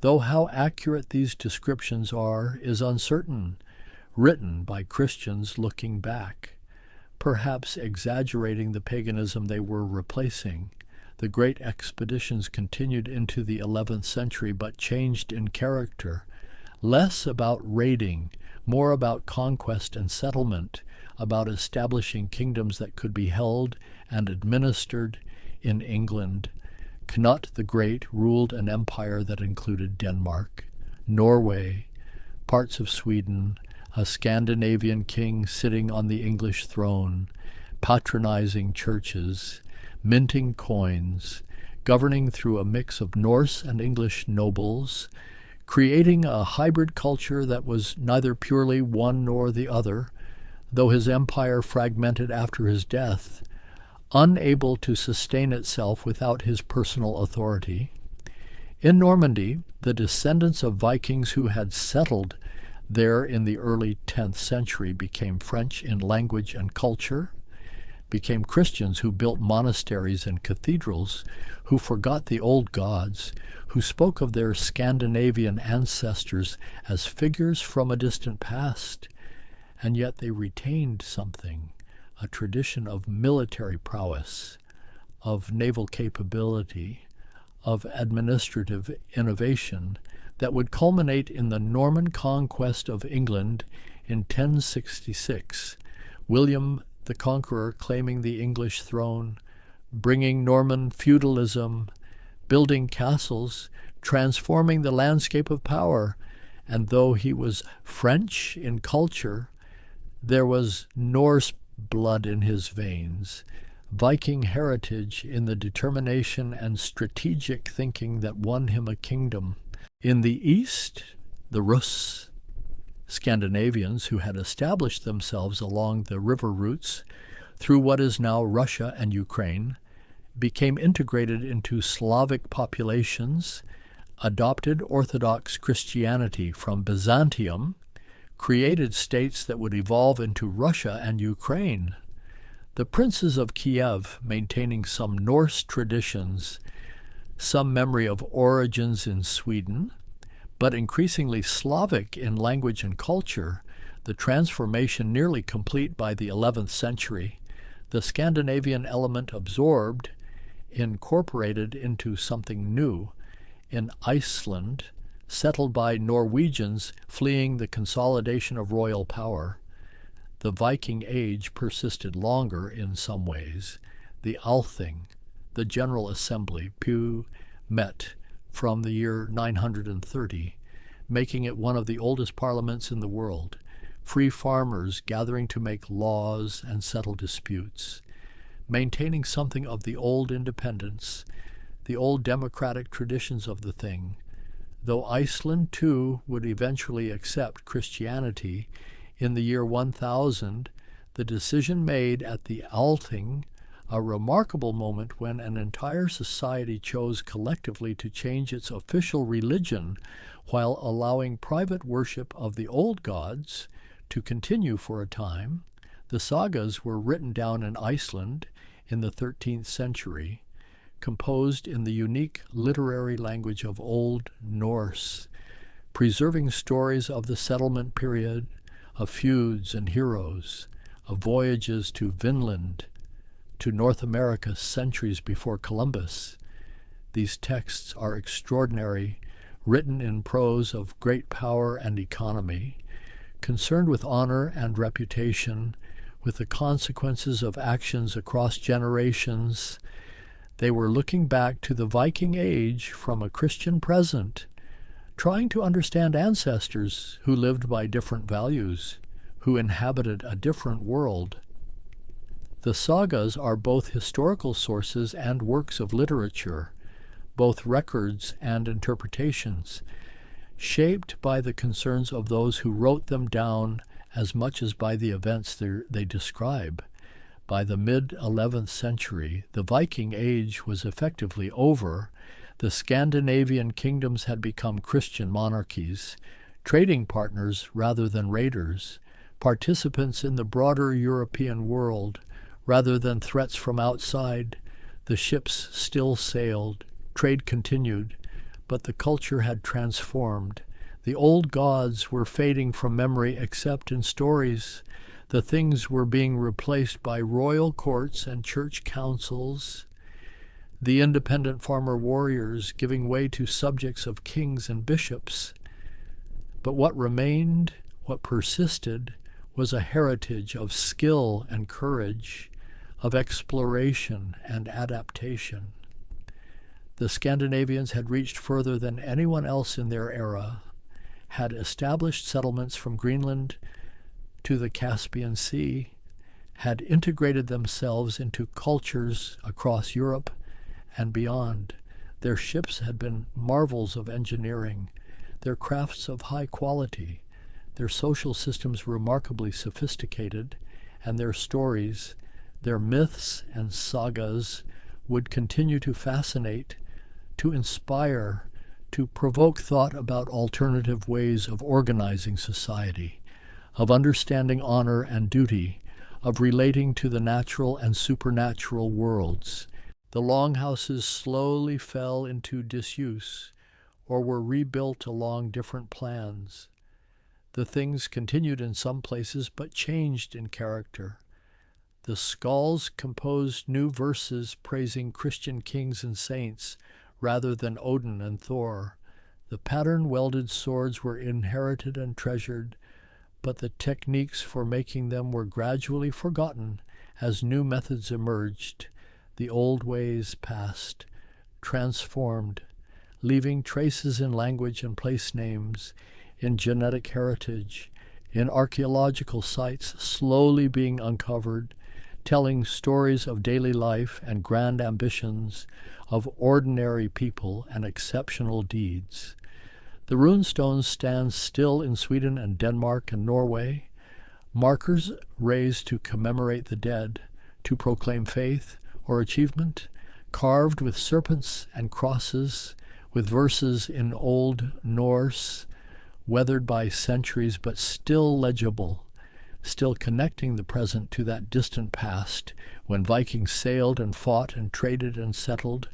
Speaker 1: Though how accurate these descriptions are is uncertain, written by Christians looking back, perhaps exaggerating the paganism they were replacing. The great expeditions continued into the 11th century but changed in character, less about raiding, more about conquest and settlement, about establishing kingdoms that could be held and administered in England. Knut the Great ruled an empire that included Denmark, Norway, parts of Sweden, a Scandinavian king sitting on the English throne, patronizing churches, minting coins, governing through a mix of Norse and English nobles, creating a hybrid culture that was neither purely one nor the other, though his empire fragmented after his death, unable to sustain itself without his personal authority. In Normandy, the descendants of Vikings who had settled there in the early 10th century became French in language and culture, became Christians who built monasteries and cathedrals, who forgot the old gods, who spoke of their Scandinavian ancestors as figures from a distant past, and yet they retained something, a tradition of military prowess, of naval capability, of administrative innovation that would culminate in the Norman conquest of England in 1066, William the Conqueror claiming the English throne, bringing Norman feudalism, building castles, transforming the landscape of power. And though he was French in culture, there was Norse blood in his veins, Viking heritage in the determination and strategic thinking that won him a kingdom. In the east, the Rus, Scandinavians who had established themselves along the river routes through what is now Russia and Ukraine, became integrated into Slavic populations, adopted Orthodox Christianity from Byzantium, created states that would evolve into Russia and Ukraine. The princes of Kiev, maintaining some Norse traditions, some memory of origins in Sweden, but increasingly Slavic in language and culture, the transformation nearly complete by the 11th century, the Scandinavian element absorbed, incorporated into something new. In Iceland, settled by Norwegians fleeing the consolidation of royal power. The Viking Age persisted longer in some ways. The Althing, the General Assembly, met from the year 930, making it one of the oldest parliaments in the world. Free farmers gathering to make laws and settle disputes, maintaining something of the old independence, the old democratic traditions of the thing. Though Iceland, too, would eventually accept Christianity, in the year 1000, the decision made at the Althing, a remarkable moment when an entire society chose collectively to change its official religion while allowing private worship of the old gods to continue for a time. The sagas were written down in Iceland in the 13th century, composed in the unique literary language of Old Norse, preserving stories of the settlement period, of feuds and heroes, of voyages to Vinland, to North America centuries before Columbus. These texts are extraordinary, written in prose of great power and economy, concerned with honor and reputation, with the consequences of actions across generations. They were looking back to the Viking Age from a Christian present, trying to understand ancestors who lived by different values, who inhabited a different world. The sagas are both historical sources and works of literature, both records and interpretations, shaped by the concerns of those who wrote them down as much as by the events they describe. By the mid-11th century, the Viking Age was effectively over. The Scandinavian kingdoms had become Christian monarchies, trading partners rather than raiders, participants in the broader European world rather than threats from outside. The ships still sailed, trade continued, but the culture had transformed. The old gods were fading from memory except in stories. The things were being replaced by royal courts and church councils, the independent farmer warriors giving way to subjects of kings and bishops. But what remained, what persisted, was a heritage of skill and courage, of exploration and adaptation. The Scandinavians had reached further than anyone else in their era, had established settlements from Greenland to the Caspian Sea, had integrated themselves into cultures across Europe and beyond. Their ships had been marvels of engineering, their crafts of high quality, their social systems remarkably sophisticated, and their stories, their myths and sagas, would continue to fascinate, to inspire, to provoke thought about alternative ways of organizing society, of understanding honor and duty, of relating to the natural and supernatural worlds. The longhouses slowly fell into disuse or were rebuilt along different plans. The things continued in some places but changed in character. The skalds composed new verses praising Christian kings and saints rather than Odin and Thor. The pattern-welded swords were inherited and treasured, but the techniques for making them were gradually forgotten as new methods emerged. The old ways passed, transformed, leaving traces in language and place names, in genetic heritage, in archaeological sites slowly being uncovered, telling stories of daily life and grand ambitions, of ordinary people and exceptional deeds. The runestones stand still in Sweden and Denmark and Norway, markers raised to commemorate the dead, to proclaim faith or achievement, carved with serpents and crosses, with verses in Old Norse, weathered by centuries but still legible, still connecting the present to that distant past when Vikings sailed and fought and traded and settled,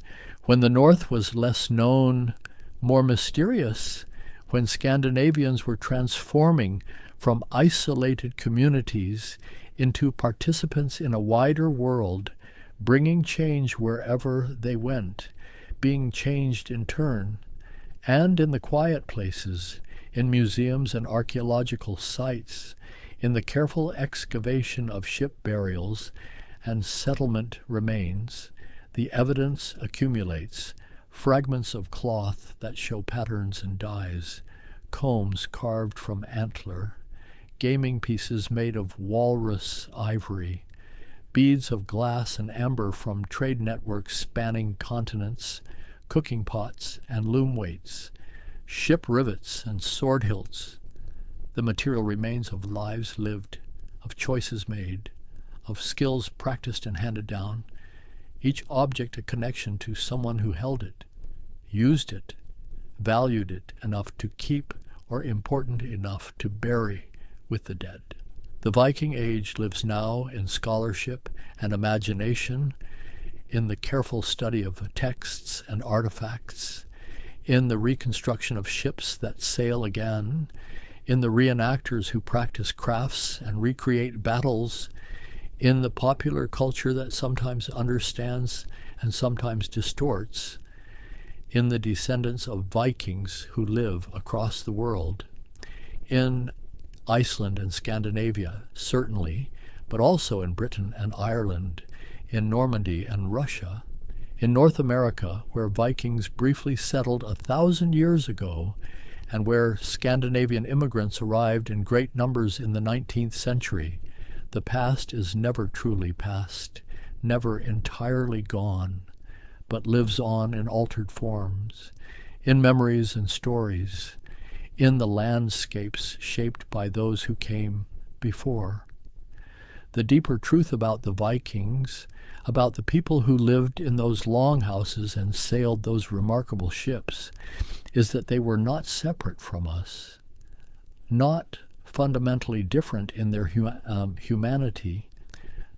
Speaker 1: when the North was less known, more mysterious, when Scandinavians were transforming from isolated communities into participants in a wider world, bringing change wherever they went, being changed in turn, and in the quiet places, in museums and archaeological sites, in the careful excavation of ship burials and settlement remains, the evidence accumulates, fragments of cloth that show patterns and dyes, combs carved from antler, gaming pieces made of walrus ivory, beads of glass and amber from trade networks spanning continents, cooking pots and loom weights, ship rivets and sword hilts, the material remains of lives lived, of choices made, of skills practiced and handed down, each object a connection to someone who held it, used it, valued it enough to keep or important enough to bury with the dead. The Viking Age lives now in scholarship and imagination, in the careful study of texts and artifacts, in the reconstruction of ships that sail again, in the reenactors who practice crafts and recreate battles, in the popular culture that sometimes understands and sometimes distorts, in the descendants of Vikings who live across the world, in Iceland and Scandinavia, certainly, but also in Britain and Ireland, in Normandy and Russia, in North America, where Vikings briefly settled 1,000 years ago, and where Scandinavian immigrants arrived in great numbers in the 19th century, the past is never truly past, never entirely gone, but lives on in altered forms, in memories and stories, in the landscapes shaped by those who came before. The deeper truth about the Vikings, about the people who lived in those longhouses and sailed those remarkable ships, is that they were not separate from us, not fundamentally different in their humanity,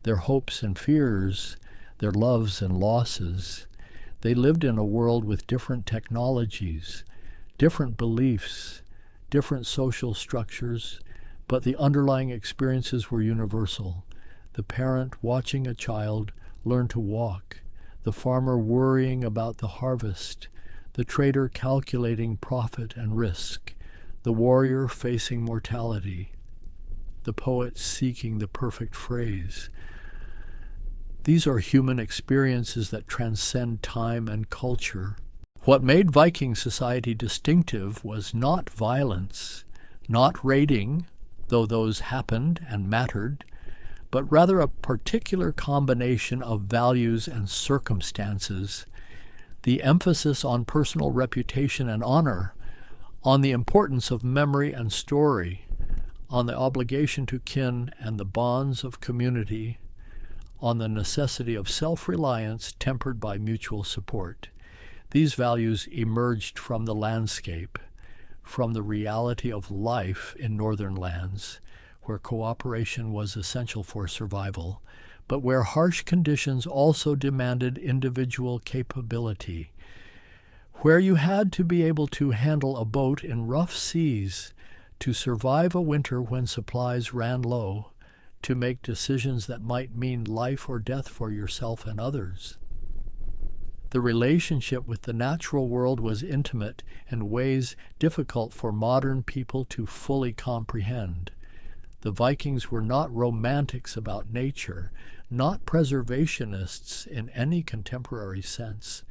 Speaker 1: their hopes and fears, their loves and losses. They lived in a world with different technologies, different beliefs, different social structures, but the underlying experiences were universal. The parent watching a child learn to walk, the farmer worrying about the harvest, the trader calculating profit and risk, the warrior facing mortality, the poet seeking the perfect phrase. These are human experiences that transcend time and culture. What made Viking society distinctive was not violence, not raiding, though those happened and mattered, but rather a particular combination of values and circumstances, the emphasis on personal reputation and honor, on the importance of memory and story, on the obligation to kin and the bonds of community, on the necessity of self-reliance tempered by mutual support. These values emerged from the landscape, from the reality of life in northern lands, where cooperation was essential for survival, but where harsh conditions also demanded individual capability, where you had to be able to handle a boat in rough seas, to survive a winter when supplies ran low, to make decisions that might mean life or death for yourself and others. The relationship with the natural world was intimate in ways difficult for modern people to fully comprehend. The Vikings were not romantics about nature, not preservationists in any contemporary sense,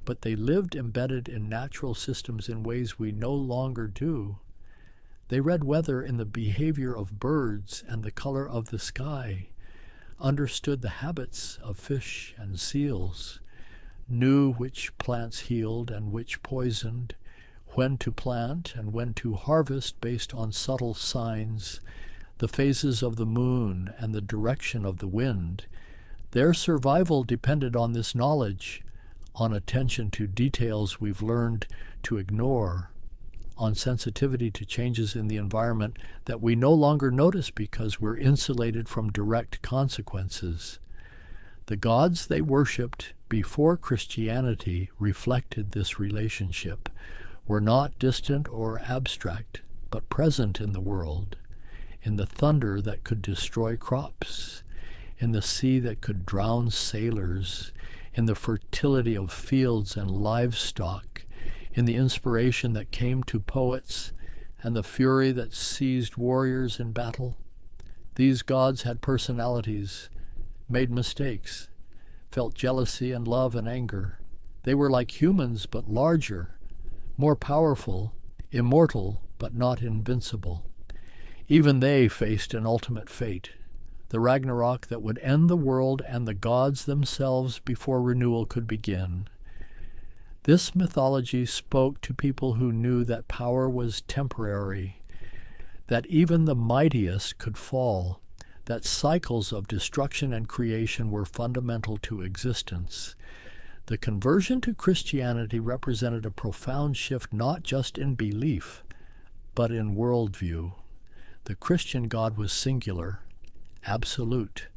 Speaker 1: but they lived embedded in natural systems in ways we no longer do. They read weather in the behavior of birds and the color of the sky, understood the habits of fish and seals, knew which plants healed and which poisoned, when to plant and when to harvest based on subtle signs, the phases of the moon and the direction of the wind. Their survival depended on this knowledge, on attention to details we've learned to ignore, on sensitivity to changes in the environment that we no longer notice because we're insulated from direct consequences. The gods they worshipped before Christianity reflected this relationship, were not distant or abstract, but present in the world, in the thunder that could destroy crops, in the sea that could drown sailors, in the fertility of fields and livestock, in the inspiration that came to poets and the fury that seized warriors in battle. These gods had personalities, made mistakes, felt jealousy and love and anger. They were like humans, but larger, more powerful, immortal, but not invincible. Even they faced an ultimate fate, the Ragnarok that would end the world and the gods themselves before renewal could begin. This mythology spoke to people who knew that power was temporary, that even the mightiest could fall, that cycles of destruction and creation were fundamental to existence. The conversion to Christianity represented a profound shift not just in belief, but in worldview. The Christian God was singular, absolute,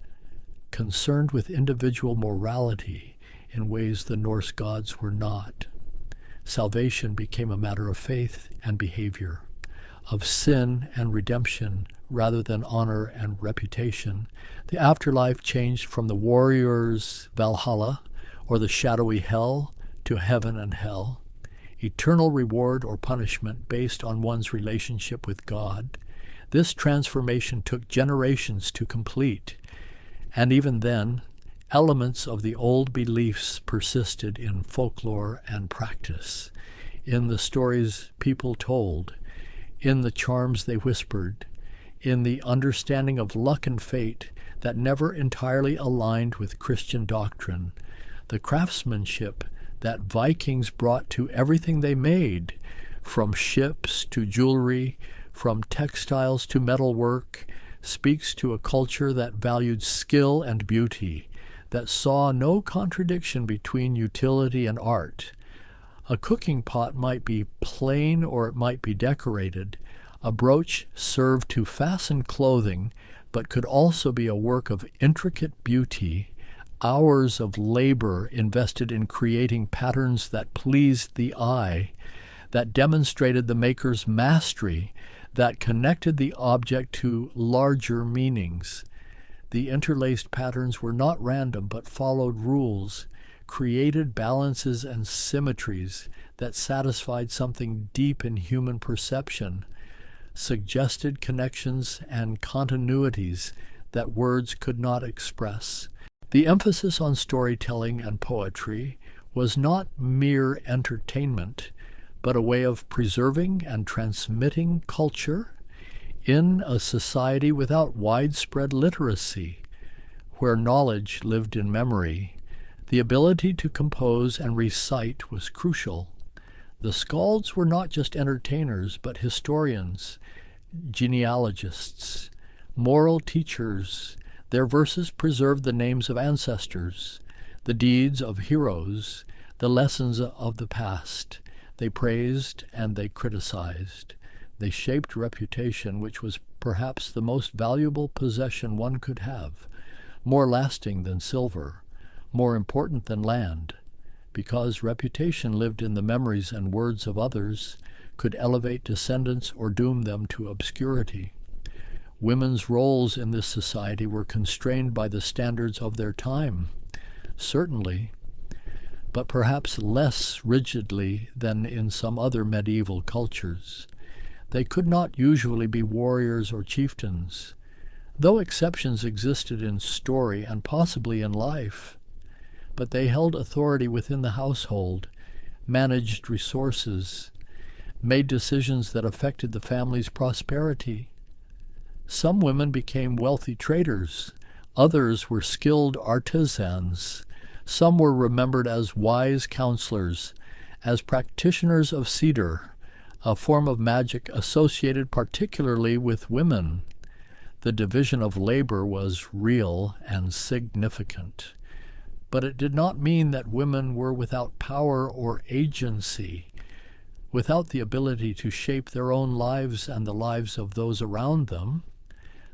Speaker 1: concerned with individual morality in ways the Norse gods were not. Salvation became a matter of faith and behavior, of sin and redemption rather than honor and reputation. The afterlife changed from the warrior's Valhalla or the shadowy hell to heaven and hell, eternal reward or punishment based on one's relationship with God. This transformation took generations to complete, and even then, elements of the old beliefs persisted in folklore and practice, in the stories people told, in the charms they whispered, in the understanding of luck and fate that never entirely aligned with Christian doctrine, the craftsmanship that Vikings brought to everything they made, from ships to jewelry, from textiles to metalwork, speaks to a culture that valued skill and beauty, that saw no contradiction between utility and art. A cooking pot might be plain or it might be decorated. A brooch served to fasten clothing, but could also be a work of intricate beauty, hours of labor invested in creating patterns that pleased the eye, that demonstrated the maker's mastery, that connected the object to larger meanings. The interlaced patterns were not random, but followed rules, created balances and symmetries that satisfied something deep in human perception, suggested connections and continuities that words could not express. The emphasis on storytelling and poetry was not mere entertainment, but a way of preserving and transmitting culture in a society without widespread literacy, where knowledge lived in memory. The ability to compose and recite was crucial. The skalds were not just entertainers, but historians, genealogists, moral teachers. Their verses preserved the names of ancestors, the deeds of heroes, the lessons of the past. They praised and they criticized. They shaped reputation, which was perhaps the most valuable possession one could have, more lasting than silver, more important than land, because reputation lived in the memories and words of others, could elevate descendants or doom them to obscurity. Women's roles in this society were constrained by the standards of their time, certainly, but perhaps less rigidly than in some other medieval cultures. They could not usually be warriors or chieftains, though exceptions existed in story and possibly in life. But they held authority within the household, managed resources, made decisions that affected the family's prosperity. Some women became wealthy traders. Others were skilled artisans. Some were remembered as wise counselors, as practitioners of cedar, a form of magic associated particularly with women. The division of labor was real and significant. But it did not mean that women were without power or agency, without the ability to shape their own lives and the lives of those around them.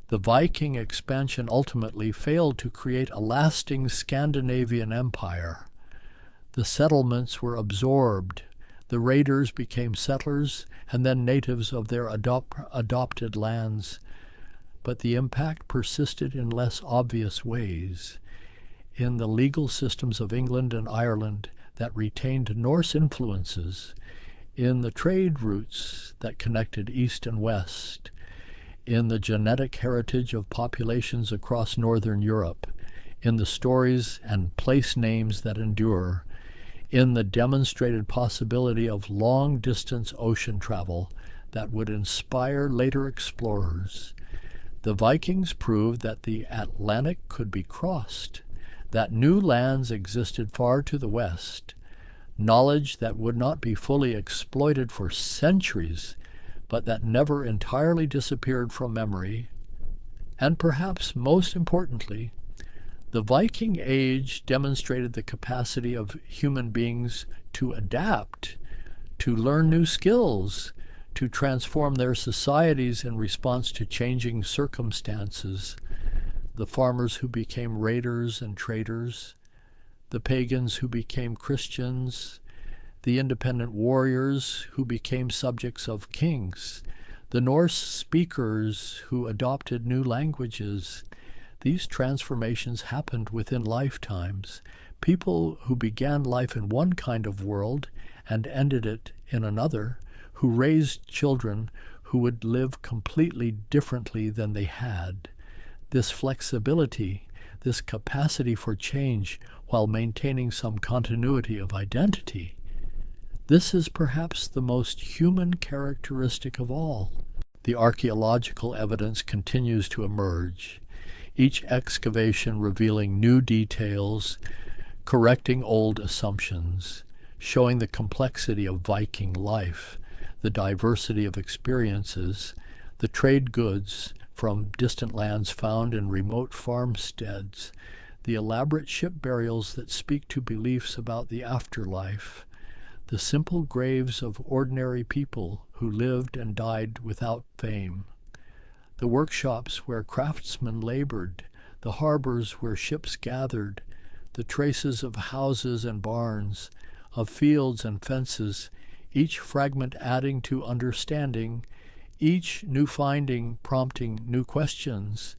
Speaker 1: The Viking expansion ultimately failed to create a lasting Scandinavian empire. The settlements were absorbed. The raiders became settlers and then natives of their adopted lands. But the impact persisted in less obvious ways. In the legal systems of England and Ireland that retained Norse influences, in the trade routes that connected East and West, in the genetic heritage of populations across Northern Europe, in the stories and place names that endure, in the demonstrated possibility of long-distance ocean travel that would inspire later explorers. The Vikings proved that the Atlantic could be crossed, that new lands existed far to the west, knowledge that would not be fully exploited for centuries, but that never entirely disappeared from memory. And perhaps most importantly, the Viking Age demonstrated the capacity of human beings to adapt, to learn new skills, to transform their societies in response to changing circumstances. The farmers who became raiders and traders, the pagans who became Christians, the independent warriors who became subjects of kings, the Norse speakers who adopted new languages. These transformations happened within lifetimes. People who began life in one kind of world and ended it in another, who raised children who would live completely differently than they had. This flexibility, this capacity for change while maintaining some continuity of identity, this is perhaps the most human characteristic of all. The archaeological evidence continues to emerge, each excavation revealing new details, correcting old assumptions, showing the complexity of Viking life, the diversity of experiences, the trade goods from distant lands found in remote farmsteads, the elaborate ship burials that speak to beliefs about the afterlife, the simple graves of ordinary people who lived and died without fame, the workshops where craftsmen labored, the harbors where ships gathered, the traces of houses and barns, of fields and fences, each fragment adding to understanding, each new finding prompting new questions.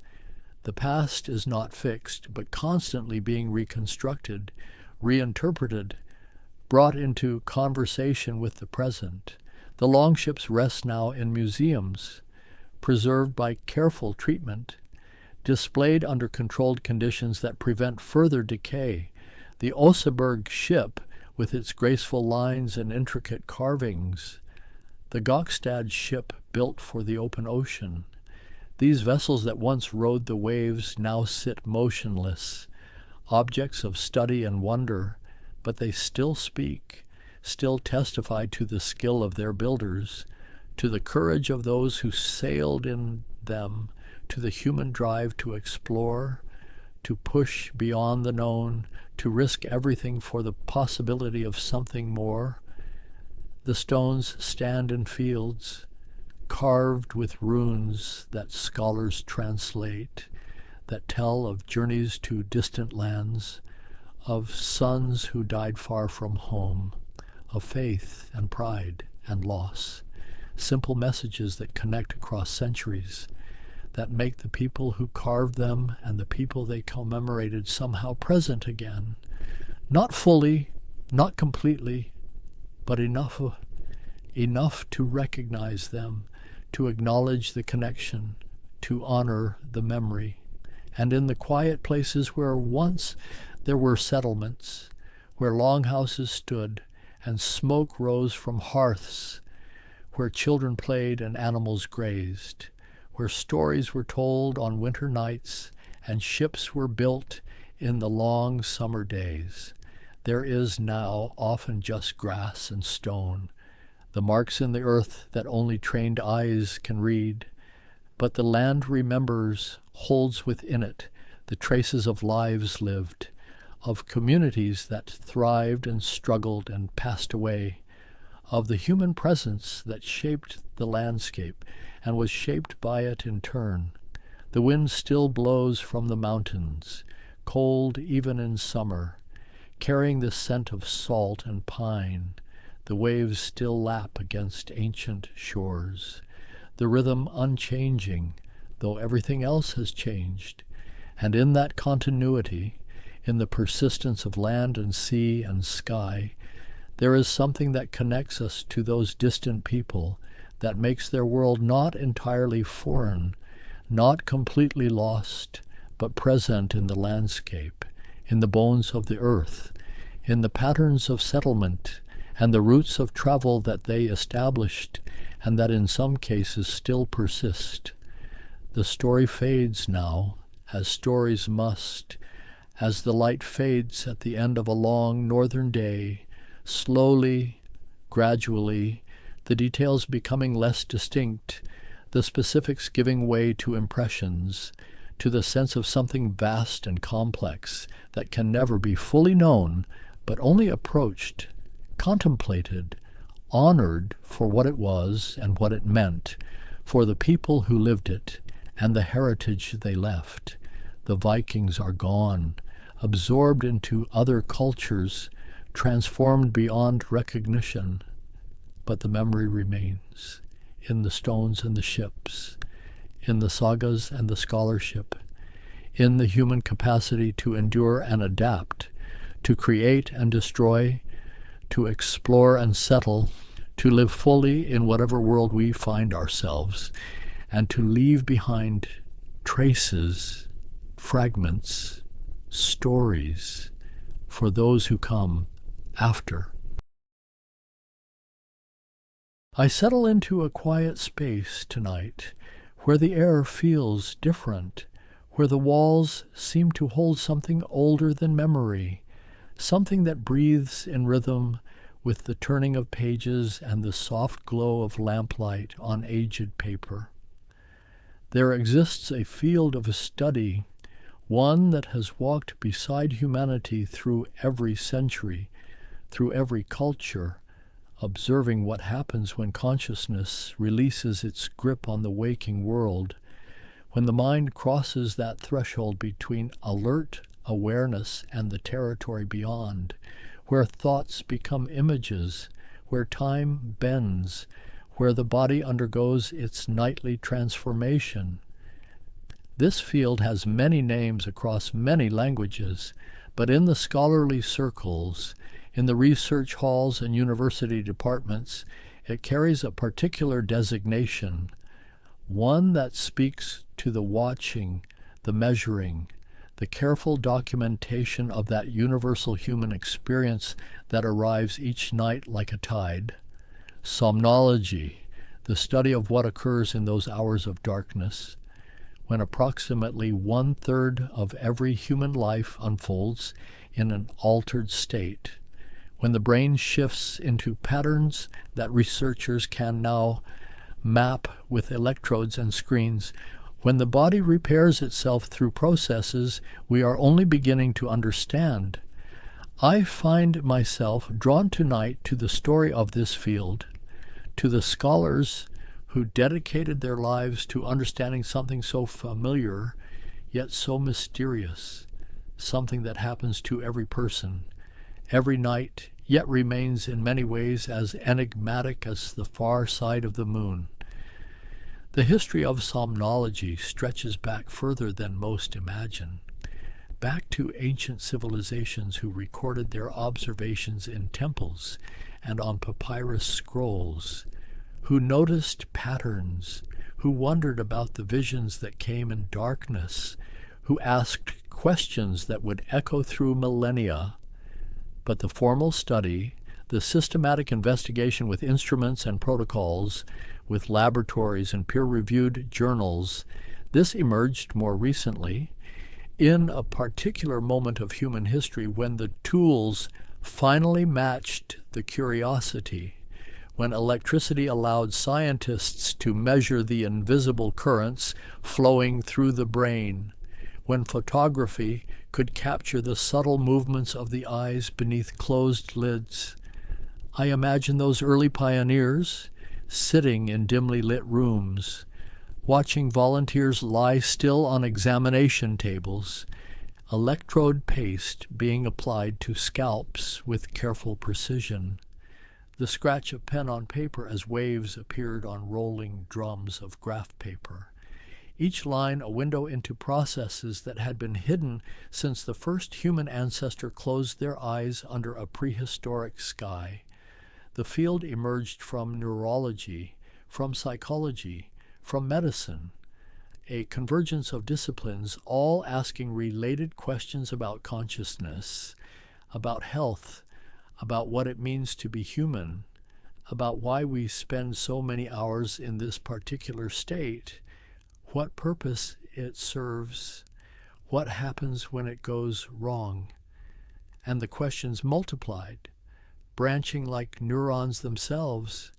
Speaker 1: The past is not fixed, but constantly being reconstructed, reinterpreted, brought into conversation with the present. The longships rest now in museums, preserved by careful treatment, displayed under controlled conditions that prevent further decay. The Oseberg ship, with its graceful lines and intricate carvings, the Gokstad ship built for the open ocean. These vessels that once rode the waves now sit motionless, objects of study and wonder, but they still speak, still testify to the skill of their builders, to the courage of those who sailed in them, to the human drive to explore, to push beyond the known, to risk everything for the possibility of something more. The stones stand in fields, carved with runes that scholars translate, that tell of journeys to distant lands, of sons who died far from home, of faith and pride and loss, simple messages that connect across centuries. that make the people who carved them and the people they commemorated somehow present again. Not fully, not completely, but enough to recognize them, to acknowledge the connection, to honor the memory. And in the quiet places where once there were settlements, where longhouses stood and smoke rose from hearths, where children played and animals grazed, where stories were told on winter nights and ships were built in the long summer days, there is now often just grass and stone, the marks in the earth that only trained eyes can read. But the land remembers, holds within it the traces of lives lived, of communities that thrived and struggled and passed away, of the human presence that shaped the landscape and was shaped by it in turn. The wind still blows from the mountains, cold even in summer, carrying the scent of salt and pine. The waves still lap against ancient shores, the rhythm unchanging, though everything else has changed. And in that continuity, in the persistence of land and sea and sky, there is something that connects us to those distant people, that makes their world not entirely foreign, not completely lost, but present in the landscape, in the bones of the earth, in the patterns of settlement, and the routes of travel that they established, and that in some cases still persist. The story fades now, as stories must, as the light fades at the end of a long northern day, slowly, gradually, the details becoming less distinct, the specifics giving way to impressions, to the sense of something vast and complex that can never be fully known, but only approached, contemplated, honored for what it was and what it meant, for the people who lived it and the heritage they left. The Vikings are gone, absorbed into other cultures, transformed beyond recognition, but the memory remains in the stones and the ships, in the sagas and the scholarship, in the human capacity to endure and adapt, to create and destroy, to explore and settle, to live fully in whatever world we find ourselves, and to leave behind traces, fragments, stories for those who come after. I settle into a quiet space tonight, where the air feels different, where the walls seem to hold something older than memory, something that breathes in rhythm with the turning of pages and the soft glow of lamplight on aged paper. There exists a field of study, one that has walked beside humanity through every century, through every culture, observing what happens when consciousness releases its grip on the waking world, when the mind crosses that threshold between alert awareness and the territory beyond, where thoughts become images, where time bends, where the body undergoes its nightly transformation. This field has many names across many languages, but in the scholarly circles, in the research halls and university departments, it carries a particular designation, one that speaks to the watching, the measuring, the careful documentation of that universal human experience that arrives each night like a tide. Somnology, the study of what occurs in those hours of darkness, when approximately 1/3 of every human life unfolds in an altered state, when the brain shifts into patterns that researchers can now map with electrodes and screens, when the body repairs itself through processes we are only beginning to understand. I find myself drawn tonight to the story of this field, to the scholars who dedicated their lives to understanding something so familiar, yet so mysterious, something that happens to every person, every night, yet remains in many ways as enigmatic as the far side of the moon. The history of somnology stretches back further than most imagine, back to ancient civilizations who recorded their observations in temples and on papyrus scrolls, who noticed patterns, who wondered about the visions that came in darkness, who asked questions that would echo through millennia. But the formal study, the systematic investigation with instruments and protocols, with laboratories and peer-reviewed journals, this emerged more recently in a particular moment of human history when the tools finally matched the curiosity, when electricity allowed scientists to measure the invisible currents flowing through the brain, when photography could capture the subtle movements of the eyes beneath closed lids. I imagine those early pioneers sitting in dimly lit rooms, watching volunteers lie still on examination tables, electrode paste being applied to scalps with careful precision, the scratch of pen on paper as waves appeared on rolling drums of graph paper, each line a window into processes that had been hidden since the first human ancestor closed their eyes under a prehistoric sky. The field emerged from neurology, from psychology, from medicine, a convergence of disciplines, all asking related questions about consciousness, about health, about what it means to be human, about why we spend so many hours in this particular state, what purpose it serves, what happens when it goes wrong. And the questions multiplied, branching like neurons themselves,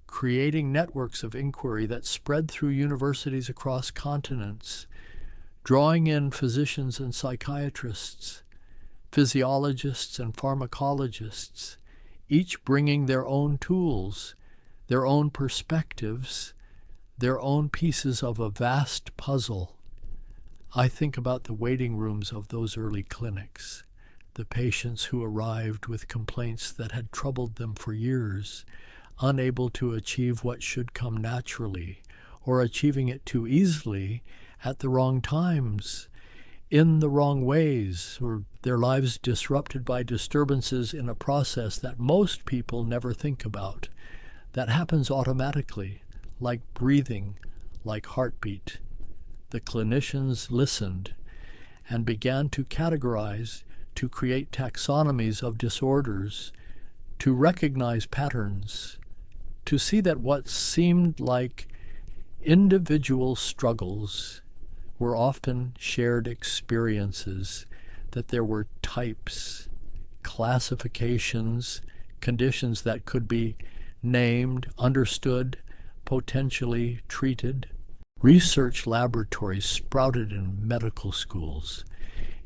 Speaker 1: creating networks of inquiry that spread through universities across continents, drawing in physicians and psychiatrists, physiologists and pharmacologists, each bringing their own tools, their own perspectives, their own pieces of a vast puzzle. I think about the waiting rooms of those early clinics, the patients who arrived with complaints that had troubled them for years, unable to achieve what should come naturally, or achieving it too easily at the wrong times, in the wrong ways, or their lives disrupted by disturbances in a process that most people never think about, that happens automatically, like breathing, like heartbeat. The clinicians listened and began to categorize, to create taxonomies of disorders, to recognize patterns, to see that what seemed like individual struggles were often shared experiences, that there were types, classifications, conditions that could be named, understood, potentially treated. Research laboratories sprouted in medical schools,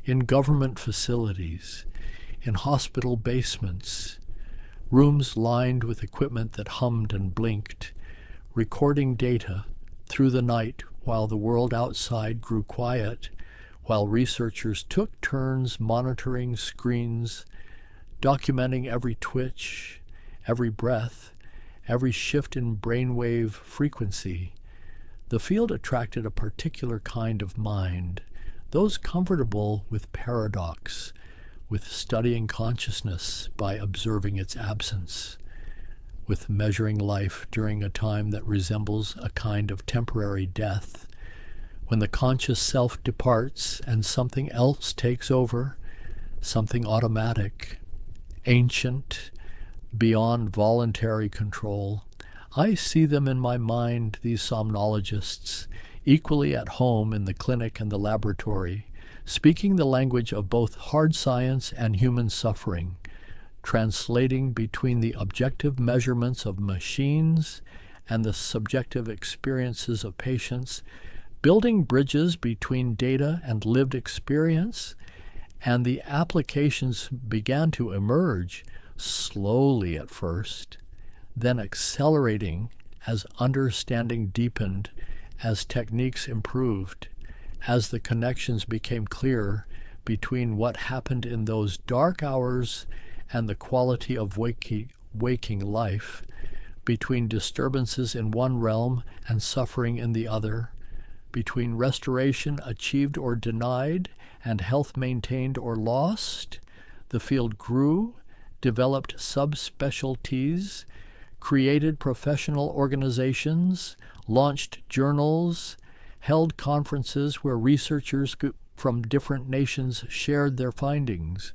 Speaker 1: in government facilities, in hospital basements, rooms lined with equipment that hummed and blinked, recording data through the night while the world outside grew quiet, while researchers took turns monitoring screens, documenting every twitch, every breath, every shift in brainwave frequency. The field attracted a particular kind of mind, those comfortable with paradox, with studying consciousness by observing its absence, with measuring life during a time that resembles a kind of temporary death, when the conscious self departs and something else takes over, something automatic, ancient, beyond voluntary control. I see them in my mind, these somnologists, equally at home in the clinic and the laboratory, speaking the language of both hard science and human suffering, translating between the objective measurements of machines and the subjective experiences of patients, building bridges between data and lived experience, and the applications began to emerge, slowly at first, then accelerating as understanding deepened, as techniques improved, as the connections became clear between what happened in those dark hours and the quality of waking life, between disturbances in one realm and suffering in the other, between restoration achieved or denied and health maintained or lost. The field grew, developed subspecialties, created professional organizations, launched journals, held conferences where researchers from different nations shared their findings,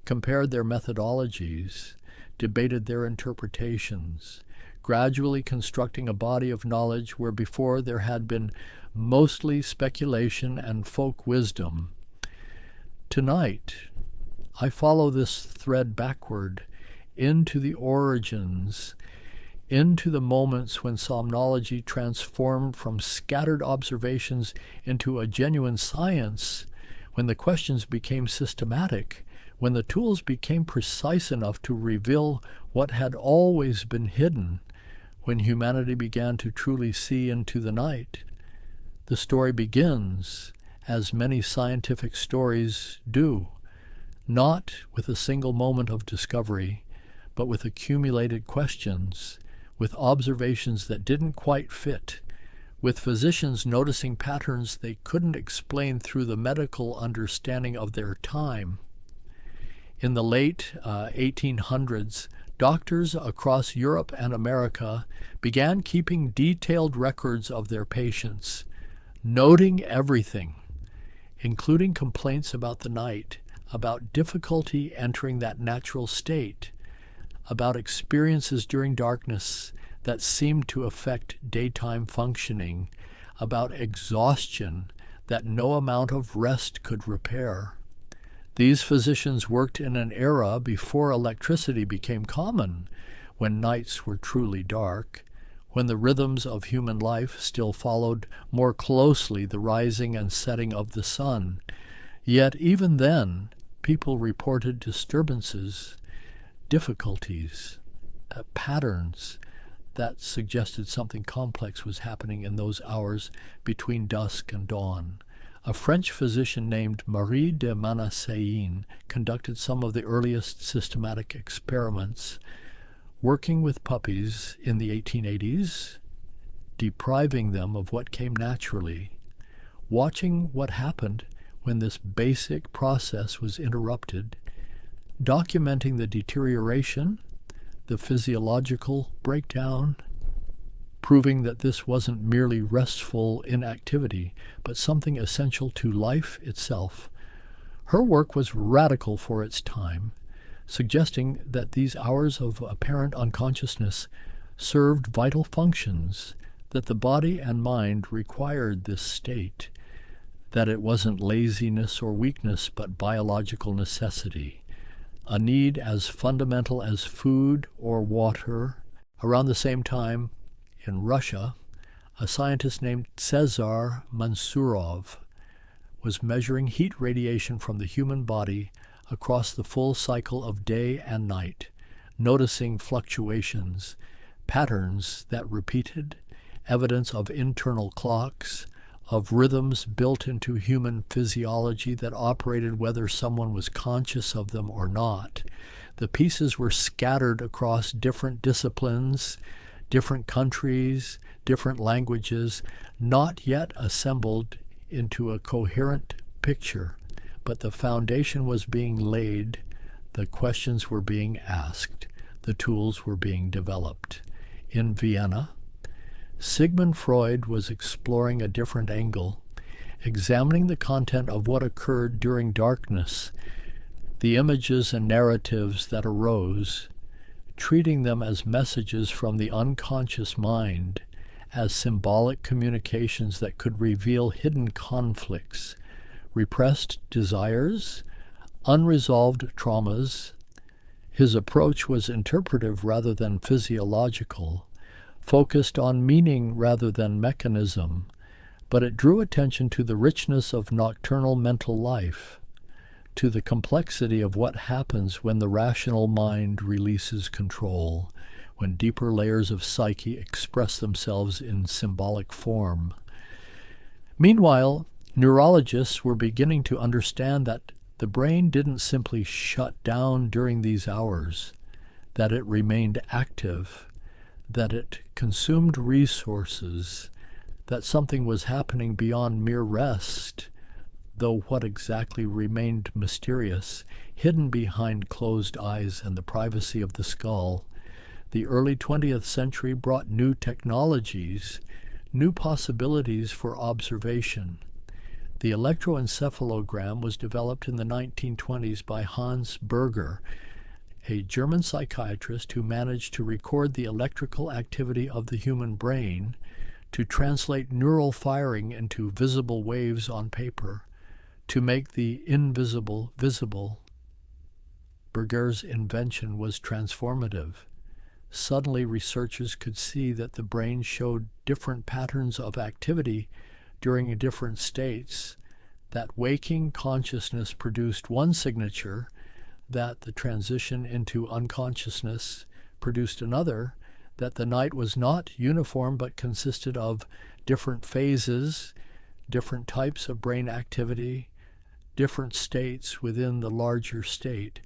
Speaker 1: compared their methodologies, debated their interpretations, gradually constructing a body of knowledge where before there had been mostly speculation and folk wisdom. Tonight, I follow this thread backward into the origins, into the moments when somnology transformed from scattered observations into a genuine science, when the questions became systematic, when the tools became precise enough to reveal what had always been hidden, when humanity began to truly see into the night. The story begins, as many scientific stories do, not with a single moment of discovery, but with accumulated questions, with observations that didn't quite fit, with physicians noticing patterns they couldn't explain through the medical understanding of their time. In the late 1800s, doctors across Europe and America began keeping detailed records of their patients, noting everything, including complaints about the night, about difficulty entering that natural state, about experiences during darkness that seemed to affect daytime functioning, about exhaustion that no amount of rest could repair. These physicians worked in an era before electricity became common, when nights were truly dark, when the rhythms of human life still followed more closely the rising and setting of the sun. Yet even then, people reported disturbances, difficulties, patterns that suggested something complex was happening in those hours between dusk and dawn. A French physician named Marie de Manassein conducted some of the earliest systematic experiments, working with puppies in the 1880s, depriving them of what came naturally, watching what happened when this basic process was interrupted, documenting the deterioration, the physiological breakdown, proving that this wasn't merely restful inactivity, but something essential to life itself. Her work was radical for its time, suggesting that these hours of apparent unconsciousness served vital functions, that the body and mind required this state, that it wasn't laziness or weakness, but biological necessity, a need as fundamental as food or water. Around the same time, in Russia, a scientist named Cesar Mansurov was measuring heat radiation from the human body across the full cycle of day and night, noticing fluctuations, patterns that repeated, evidence of internal clocks, of rhythms built into human physiology that operated whether someone was conscious of them or not. The pieces were scattered across different disciplines, different countries, different languages, not yet assembled into a coherent picture, but the foundation was being laid, the questions were being asked, the tools were being developed. In Vienna, Sigmund Freud was exploring a different angle, examining the content of what occurred during darkness, the images and narratives that arose, treating them as messages from the unconscious mind, as symbolic communications that could reveal hidden conflicts, repressed desires, unresolved traumas. His approach was interpretive rather than physiological, focused on meaning rather than mechanism, but it drew attention to the richness of nocturnal mental life, to the complexity of what happens when the rational mind releases control, when deeper layers of psyche express themselves in symbolic form. Meanwhile, neurologists were beginning to understand that the brain didn't simply shut down during these hours, that it remained active, that it consumed resources, that something was happening beyond mere rest, though what exactly remained mysterious, hidden behind closed eyes and the privacy of the skull. The early 20th century brought new technologies, new possibilities for observation. The electroencephalogram was developed in the 1920s by Hans Berger, a German psychiatrist who managed to record the electrical activity of the human brain, to translate neural firing into visible waves on paper, to make the invisible visible. Berger's invention was transformative. Suddenly, researchers could see that the brain showed different patterns of activity during different states, that waking consciousness produced one signature, that the transition into unconsciousness produced another, that the night was not uniform but consisted of different phases, different types of brain activity, different states within the larger state.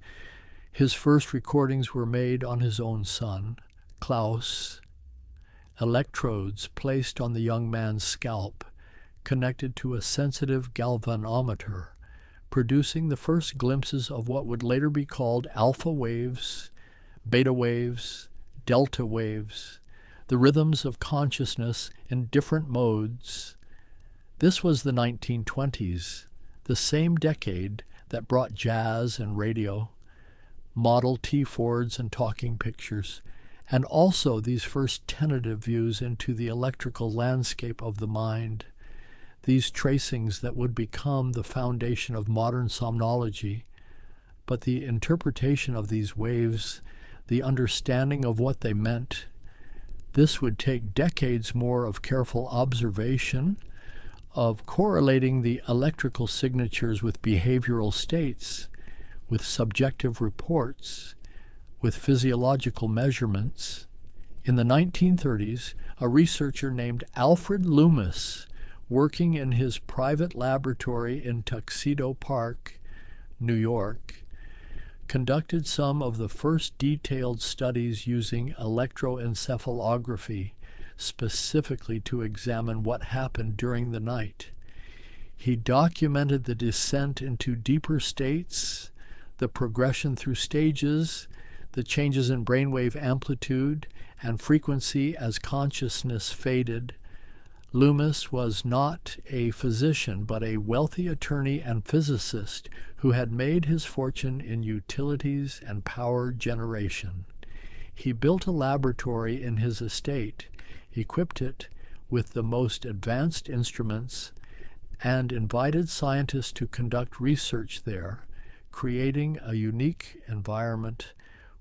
Speaker 1: His first recordings were made on his own son, Klaus. Electrodes placed on the young man's scalp, connected to a sensitive galvanometer, producing the first glimpses of what would later be called alpha waves, beta waves, delta waves, the rhythms of consciousness in different modes. This was the 1920s, the same decade that brought jazz and radio, Model T Fords and talking pictures, and also these first tentative views into the electrical landscape of the mind, these tracings that would become the foundation of modern somnology. But the interpretation of these waves, the understanding of what they meant, this would take decades more of careful observation, of correlating the electrical signatures with behavioral states, with subjective reports, with physiological measurements. In the 1930s, a researcher named Alfred Loomis, working in his private laboratory in Tuxedo Park, New York, conducted some of the first detailed studies using electroencephalography, specifically to examine what happened during the night. He documented the descent into deeper states, the progression through stages, the changes in brainwave amplitude and frequency as consciousness faded. Loomis was not a physician, but a wealthy attorney and physicist who had made his fortune in utilities and power generation. He built a laboratory in his estate, equipped it with the most advanced instruments, and invited scientists to conduct research there, creating a unique environment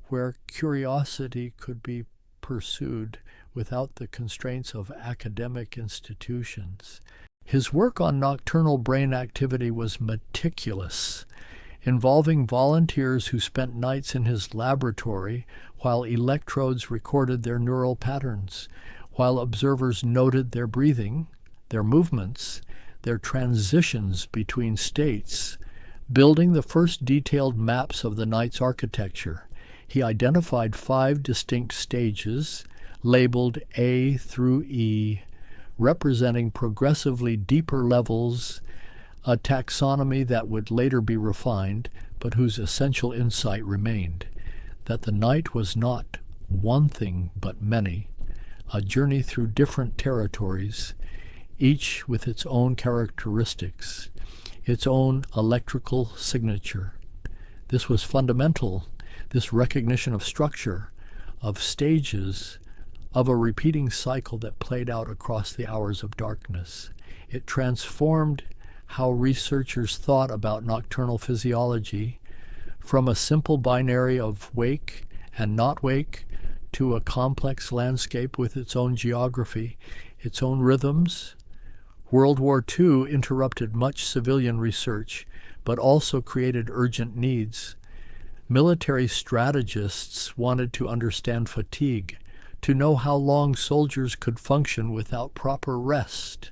Speaker 1: where curiosity could be pursued without the constraints of academic institutions. His work on nocturnal brain activity was meticulous, involving volunteers who spent nights in his laboratory while electrodes recorded their neural patterns, while observers noted their breathing, their movements, their transitions between states. Building the first detailed maps of the night's architecture, he identified 5 distinct stages, labeled A through E, representing progressively deeper levels, a taxonomy that would later be refined, but whose essential insight remained, that the night was not one thing but many, a journey through different territories, each with its own characteristics, its own electrical signature. This was fundamental, this recognition of structure, of stages, of a repeating cycle that played out across the hours of darkness. It transformed how researchers thought about nocturnal physiology, from a simple binary of wake and not wake to a complex landscape with its own geography, its own rhythms. World War II interrupted much civilian research, but also created urgent needs. Military strategists wanted to understand fatigue, to know how long soldiers could function without proper rest,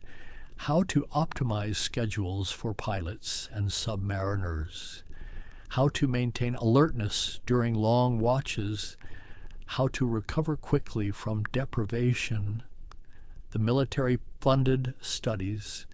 Speaker 1: how to optimize schedules for pilots and submariners, how to maintain alertness during long watches, how to recover quickly from deprivation. The military-funded studies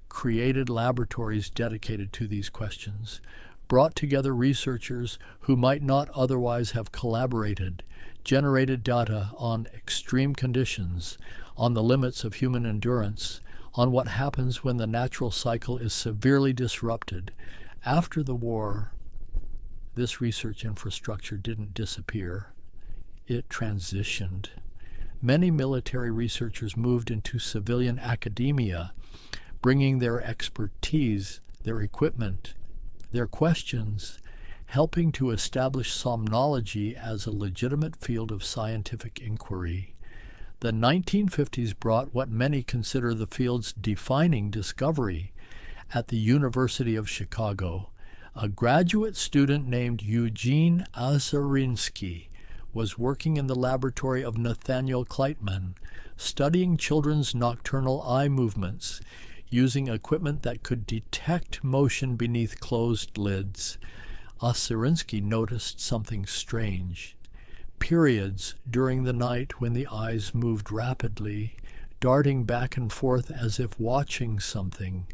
Speaker 1: created laboratories dedicated to these questions, brought together researchers who might not otherwise have collaborated, generated data on extreme conditions, on the limits of human endurance, on what happens when the natural cycle is severely disrupted. After the war, this research infrastructure didn't disappear. It transitioned. Many military researchers moved into civilian academia, bringing their expertise, their equipment, their questions, helping to establish somnology as a legitimate field of scientific inquiry. The 1950s brought what many consider the field's defining discovery. At the University of Chicago, a graduate student named Eugene Ozarinsky was working in the laboratory of Nathaniel Kleitman, studying children's nocturnal eye movements, using equipment that could detect motion beneath closed lids. Ozarinsky noticed something strange. Periods during the night when the eyes moved rapidly, darting back and forth as if watching something,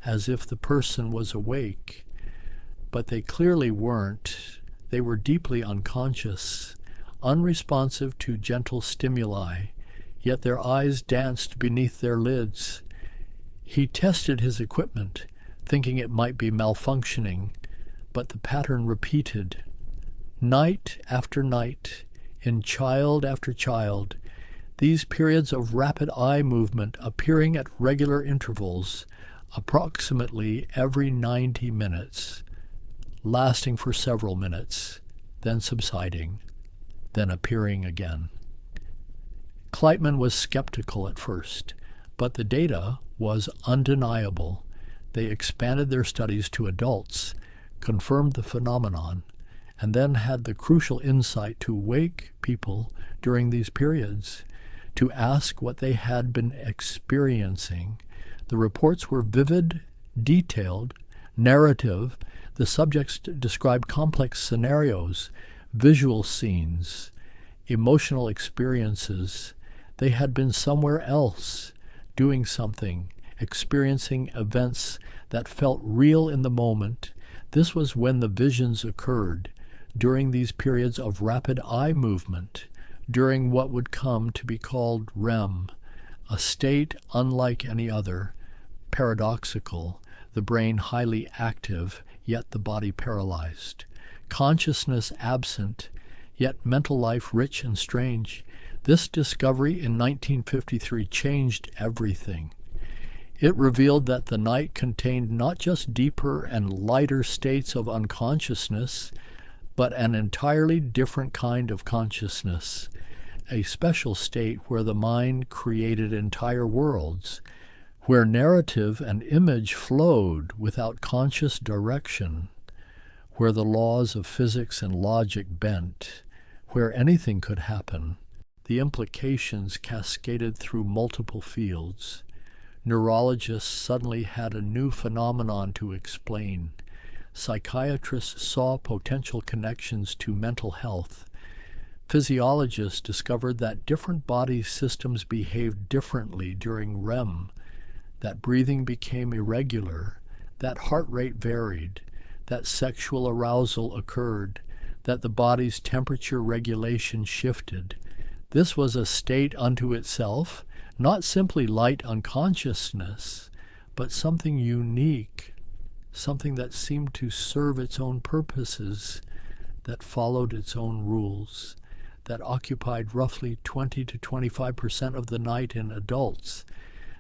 Speaker 1: as if the person was awake. But they clearly weren't. They were deeply unconscious, unresponsive to gentle stimuli, yet their eyes danced beneath their lids. He tested his equipment, thinking it might be malfunctioning, but the pattern repeated. Night after night, in child after child, these periods of rapid eye movement appearing at regular intervals, approximately every 90 minutes, lasting for several minutes, then subsiding, then appearing again. Kleitman was skeptical at first, but the data was undeniable. They expanded their studies to adults, confirmed the phenomenon, and then had the crucial insight to wake people during these periods, to ask what they had been experiencing. The reports were vivid, detailed, narrative. The subjects described complex scenarios, visual scenes, emotional experiences. They had been somewhere else, doing something, experiencing events that felt real in the moment. This was when the visions occurred, during these periods of rapid eye movement, during what would come to be called REM, a state unlike any other, paradoxical, the brain highly active, yet the body paralyzed, consciousness absent, yet mental life rich and strange. This discovery in 1953 changed everything. It revealed that the night contained not just deeper and lighter states of unconsciousness, but an entirely different kind of consciousness, a special state where the mind created entire worlds, where narrative and image flowed without conscious direction, where the laws of physics and logic bent, where anything could happen. The implications cascaded through multiple fields. Neurologists suddenly had a new phenomenon to explain. Psychiatrists saw potential connections to mental health. Physiologists discovered that different body systems behaved differently during REM, that breathing became irregular, that heart rate varied, that sexual arousal occurred, that the body's temperature regulation shifted. This was a state unto itself, not simply light unconsciousness, but something unique, something that seemed to serve its own purposes, that followed its own rules, that occupied roughly 20 to 25% of the night in adults,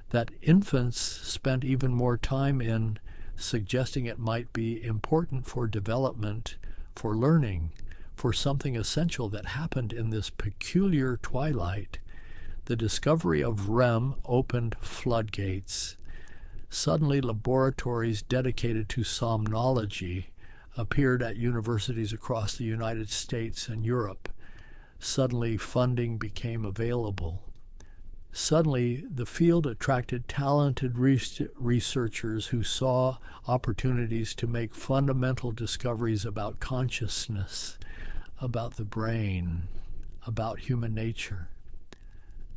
Speaker 1: that infants spent even more time in, suggesting it might be important for development, for learning, for something essential that happened in this peculiar twilight. The discovery of REM opened floodgates. Suddenly, laboratories dedicated to somnology appeared at universities across the United States and Europe. Suddenly, funding became available. Suddenly, the field attracted talented researchers who saw opportunities to make fundamental discoveries about consciousness, about the brain, about human nature.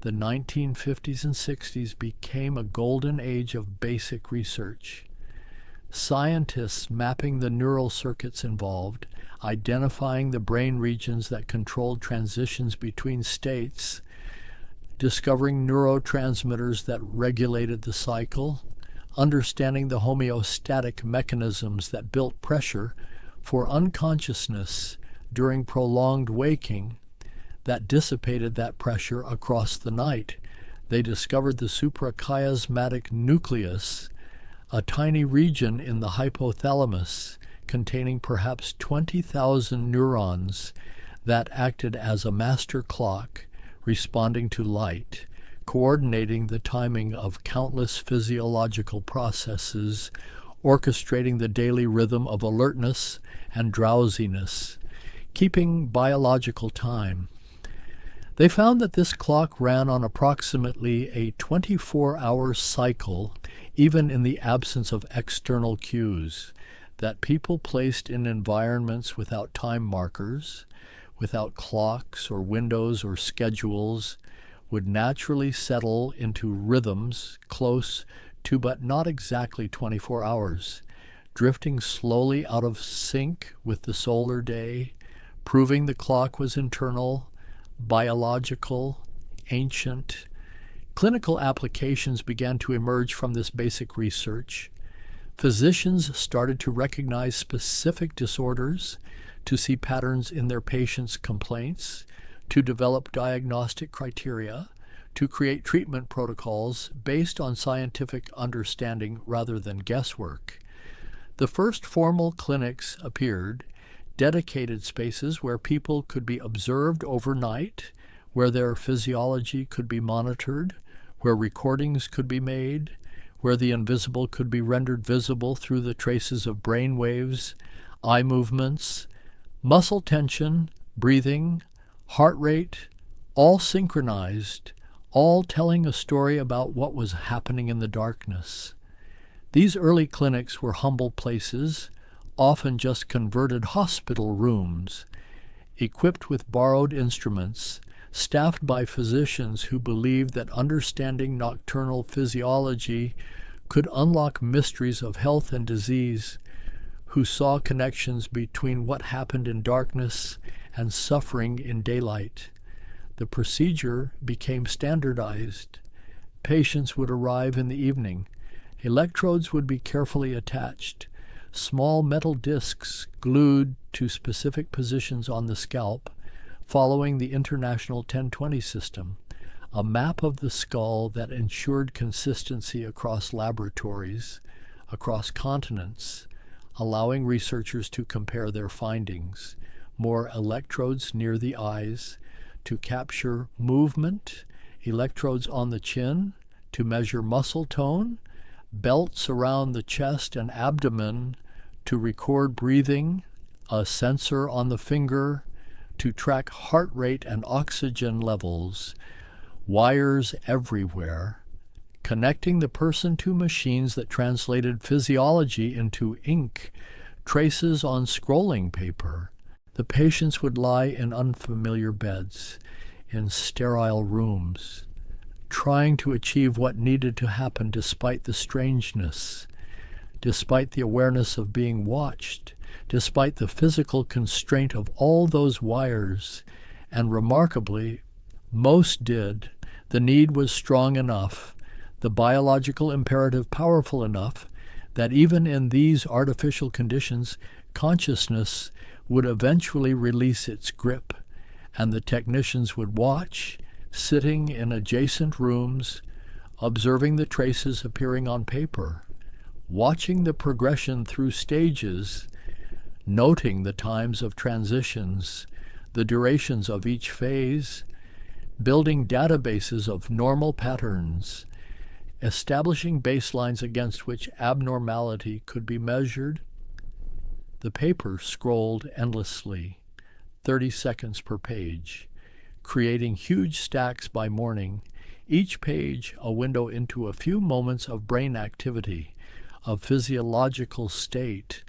Speaker 1: The 1950s and 60s became a golden age of basic research. Scientists mapping the neural circuits involved, identifying the brain regions that controlled transitions between states, discovering neurotransmitters that regulated the cycle, understanding the homeostatic mechanisms that built pressure for unconsciousness during prolonged waking that dissipated that pressure across the night. They discovered the suprachiasmatic nucleus, a tiny region in the hypothalamus containing perhaps 20,000 neurons that acted as a master clock responding to light, coordinating the timing of countless physiological processes, orchestrating the daily rhythm of alertness and drowsiness, keeping biological time. They found that this clock ran on approximately a 24-hour cycle, even in the absence of external cues, that people placed in environments without time markers, without clocks or windows or schedules, would naturally settle into rhythms close to but not exactly 24 hours, drifting slowly out of sync with the solar day, proving the clock was internal, biological, ancient. Clinical applications began to emerge from this basic research. Physicians started to recognize specific disorders, to see patterns in their patients' complaints, to develop diagnostic criteria, to create treatment protocols based on scientific understanding rather than guesswork. The first formal clinics appeared, dedicated spaces where people could be observed overnight, where their physiology could be monitored, where recordings could be made, where the invisible could be rendered visible through the traces of brain waves, eye movements, muscle tension, breathing, heart rate, all synchronized, all telling a story about what was happening in the darkness. These early clinics were humble places, often just converted hospital rooms, equipped with borrowed instruments, staffed by physicians who believed that understanding nocturnal physiology could unlock mysteries of health and disease, who saw connections between what happened in darkness and suffering in daylight. The procedure became standardized. Patients would arrive in the evening. Electrodes would be carefully attached. Small metal discs glued to specific positions on the scalp, following the International 1020 system, a map of the skull that ensured consistency across laboratories, across continents, allowing researchers to compare their findings. More electrodes near the eyes to capture movement, electrodes on the chin to measure muscle tone, belts around the chest and abdomen to record breathing, a sensor on the finger to track heart rate and oxygen levels, wires everywhere, connecting the person to machines that translated physiology into ink, traces on scrolling paper. The patients would lie in unfamiliar beds, in sterile rooms, trying to achieve what needed to happen despite the strangeness, despite the awareness of being watched, despite the physical constraint of all those wires, and remarkably, most did. The need was strong enough, the biological imperative powerful enough, that even in these artificial conditions, consciousness would eventually release its grip, and the technicians would watch, sitting in adjacent rooms, observing the traces appearing on paper, watching the progression through stages, noting the times of transitions, the durations of each phase, building databases of normal patterns, establishing baselines against which abnormality could be measured. The paper scrolled endlessly, 30 seconds per page, creating huge stacks by morning, each page a window into a few moments of brain activity, of physiological state,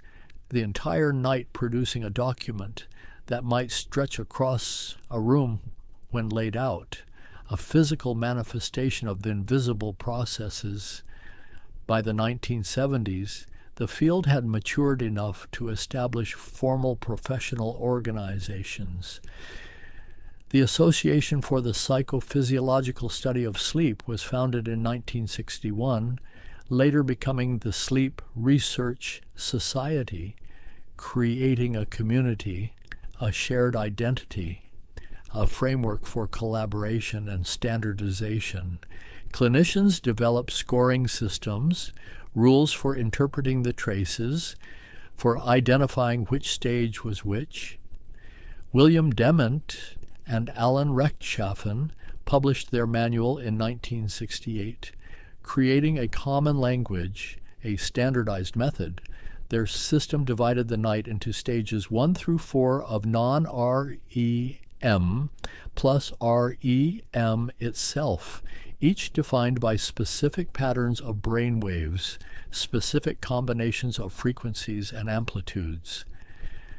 Speaker 1: the entire night producing a document that might stretch across a room when laid out, a physical manifestation of the invisible processes. By the 1970s, the field had matured enough to establish formal professional organizations. The Association for the Psychophysiological Study of Sleep was founded in 1961, later becoming the Sleep Research Society, creating a community, a shared identity, a framework for collaboration and standardization. Clinicians developed scoring systems, rules for interpreting the traces, for identifying which stage was which. William Dement and Alan Rechtschaffen published their manual in 1968, creating a common language, a standardized method. Their system divided the night into stages 1 through 4 of non-REM plus REM itself, each defined by specific patterns of brain waves, specific combinations of frequencies and amplitudes.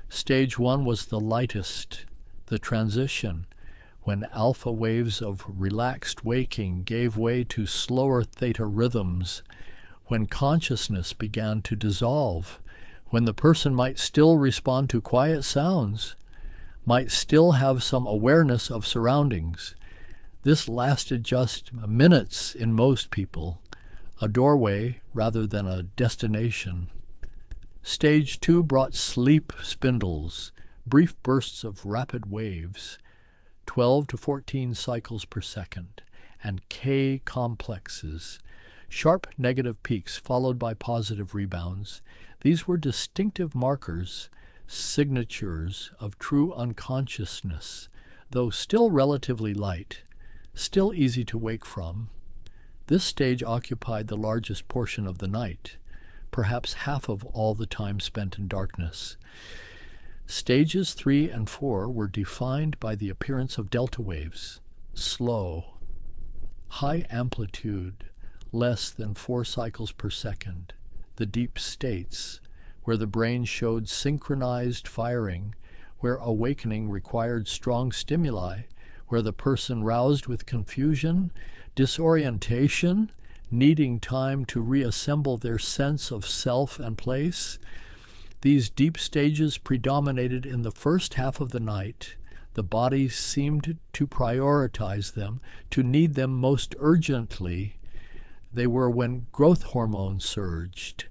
Speaker 1: Stage 1 was the lightest, the transition, when alpha waves of relaxed waking gave way to slower theta rhythms, when consciousness began to dissolve, when the person might still respond to quiet sounds, might still have some awareness of surroundings. This lasted just minutes in most people, a doorway rather than a destination. Stage 2 brought sleep spindles, brief bursts of rapid waves, 12 to 14 cycles per second, and K complexes, sharp negative peaks followed by positive rebounds. These were distinctive markers, signatures of true unconsciousness, though still relatively light, still easy to wake from. This stage occupied the largest portion of the night, perhaps half of all the time spent in darkness. Stages 3 and 4 were defined by the appearance of delta waves, slow, high amplitude, less than 4 cycles per second, the deep states, where the brain showed synchronized firing, where awakening required strong stimuli, where the person roused with confusion, disorientation, needing time to reassemble their sense of self and place. These deep stages predominated in the first half of the night. The body seemed to prioritize them, to need them most urgently. They were when growth hormones surged,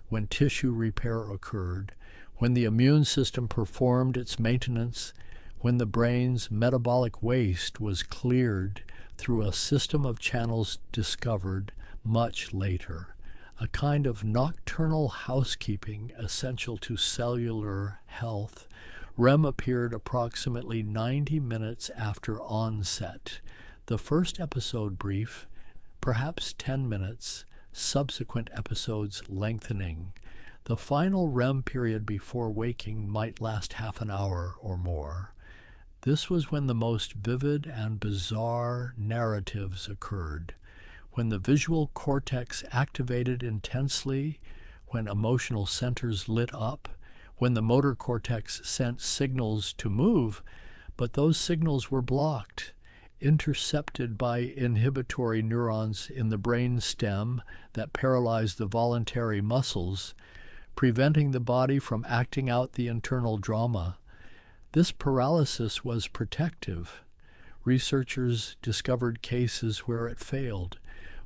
Speaker 1: when tissue repair occurred, when the immune system performed its maintenance, when the brain's metabolic waste was cleared through a system of channels discovered much later, a kind of nocturnal housekeeping essential to cellular health. REM appeared approximately 90 minutes after onset. The first episode brief, perhaps 10 minutes, subsequent episodes lengthening. The final REM period before waking might last half an hour or more. This was when the most vivid and bizarre narratives occurred, when the visual cortex activated intensely, when emotional centers lit up, when the motor cortex sent signals to move, but those signals were blocked, intercepted by inhibitory neurons in the brain stem that paralyzed the voluntary muscles, preventing the body from acting out the internal drama. This paralysis was protective. Researchers discovered cases where it failed,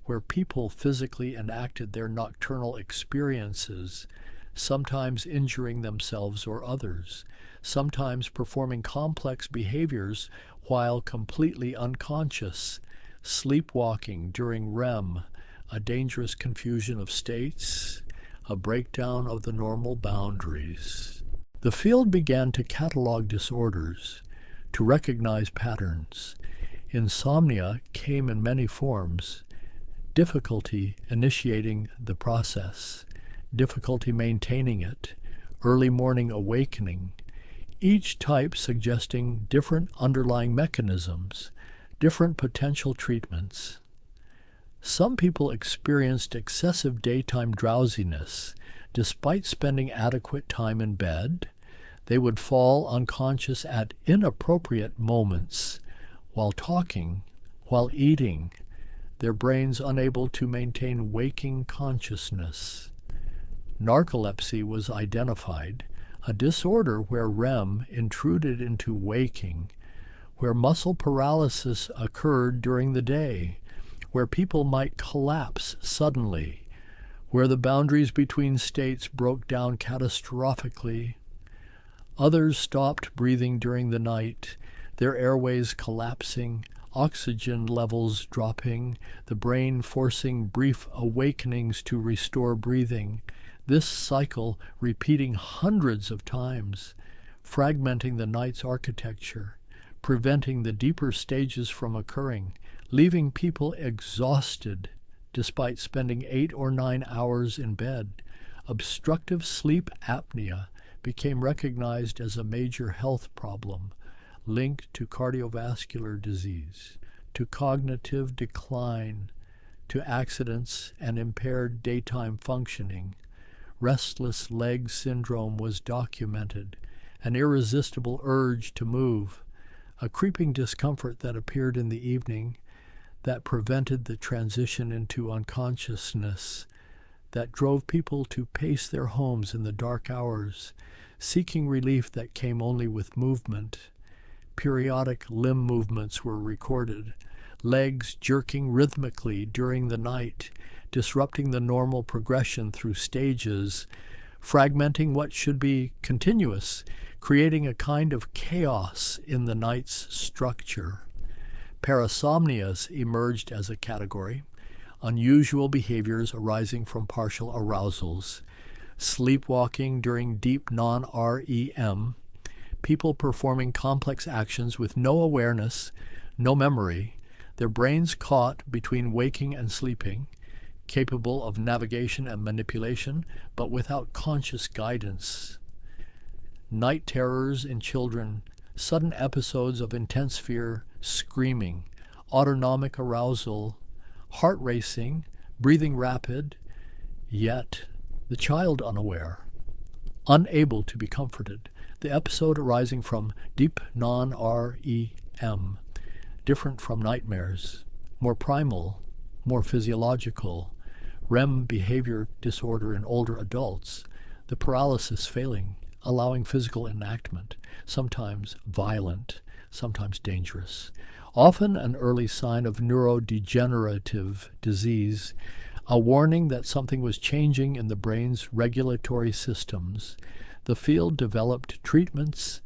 Speaker 1: where people physically enacted their nocturnal experiences, sometimes injuring themselves or others, sometimes performing complex behaviors while completely unconscious, sleepwalking during REM, a dangerous confusion of states, a breakdown of the normal boundaries. The field began to catalog disorders, to recognize patterns. Insomnia came in many forms: difficulty initiating the process, difficulty maintaining it, early morning awakening, each type suggesting different underlying mechanisms, different potential treatments. Some people experienced excessive daytime drowsiness. Despite spending adequate time in bed, they would fall unconscious at inappropriate moments, while talking, while eating, their brains unable to maintain waking consciousness. Narcolepsy was identified, a disorder where REM intruded into waking, where muscle paralysis occurred during the day, where people might collapse suddenly, where the boundaries between states broke down catastrophically. Others stopped breathing during the night, their airways collapsing, oxygen levels dropping, the brain forcing brief awakenings to restore breathing, this cycle repeating hundreds of times, fragmenting the night's architecture, preventing the deeper stages from occurring, leaving people exhausted despite spending 8 or 9 hours in bed. Obstructive sleep apnea became recognized as a major health problem, linked to cardiovascular disease, to cognitive decline, to accidents and impaired daytime functioning. Restless leg syndrome was documented, an irresistible urge to move, a creeping discomfort that appeared in the evening that prevented the transition into unconsciousness, that drove people to pace their homes in the dark hours, seeking relief that came only with movement. Periodic limb movements were recorded, legs jerking rhythmically during the night, disrupting the normal progression through stages, fragmenting what should be continuous, creating a kind of chaos in the night's structure. Parasomnias emerged as a category, unusual behaviors arising from partial arousals, sleepwalking during deep non-REM, people performing complex actions with no awareness, no memory, their brains caught between waking and sleeping, capable of navigation and manipulation, but without conscious guidance. Night terrors in children, sudden episodes of intense fear, screaming, autonomic arousal, heart racing, breathing rapid, yet the child unaware, unable to be comforted. The episode arising from deep non-REM, different from nightmares, more primal, more physiological, REM behavior disorder in older adults, the paralysis failing, allowing physical enactment, sometimes violent, sometimes dangerous, often an early sign of neurodegenerative disease, a warning that something was changing in the brain's regulatory systems. The field developed treatments,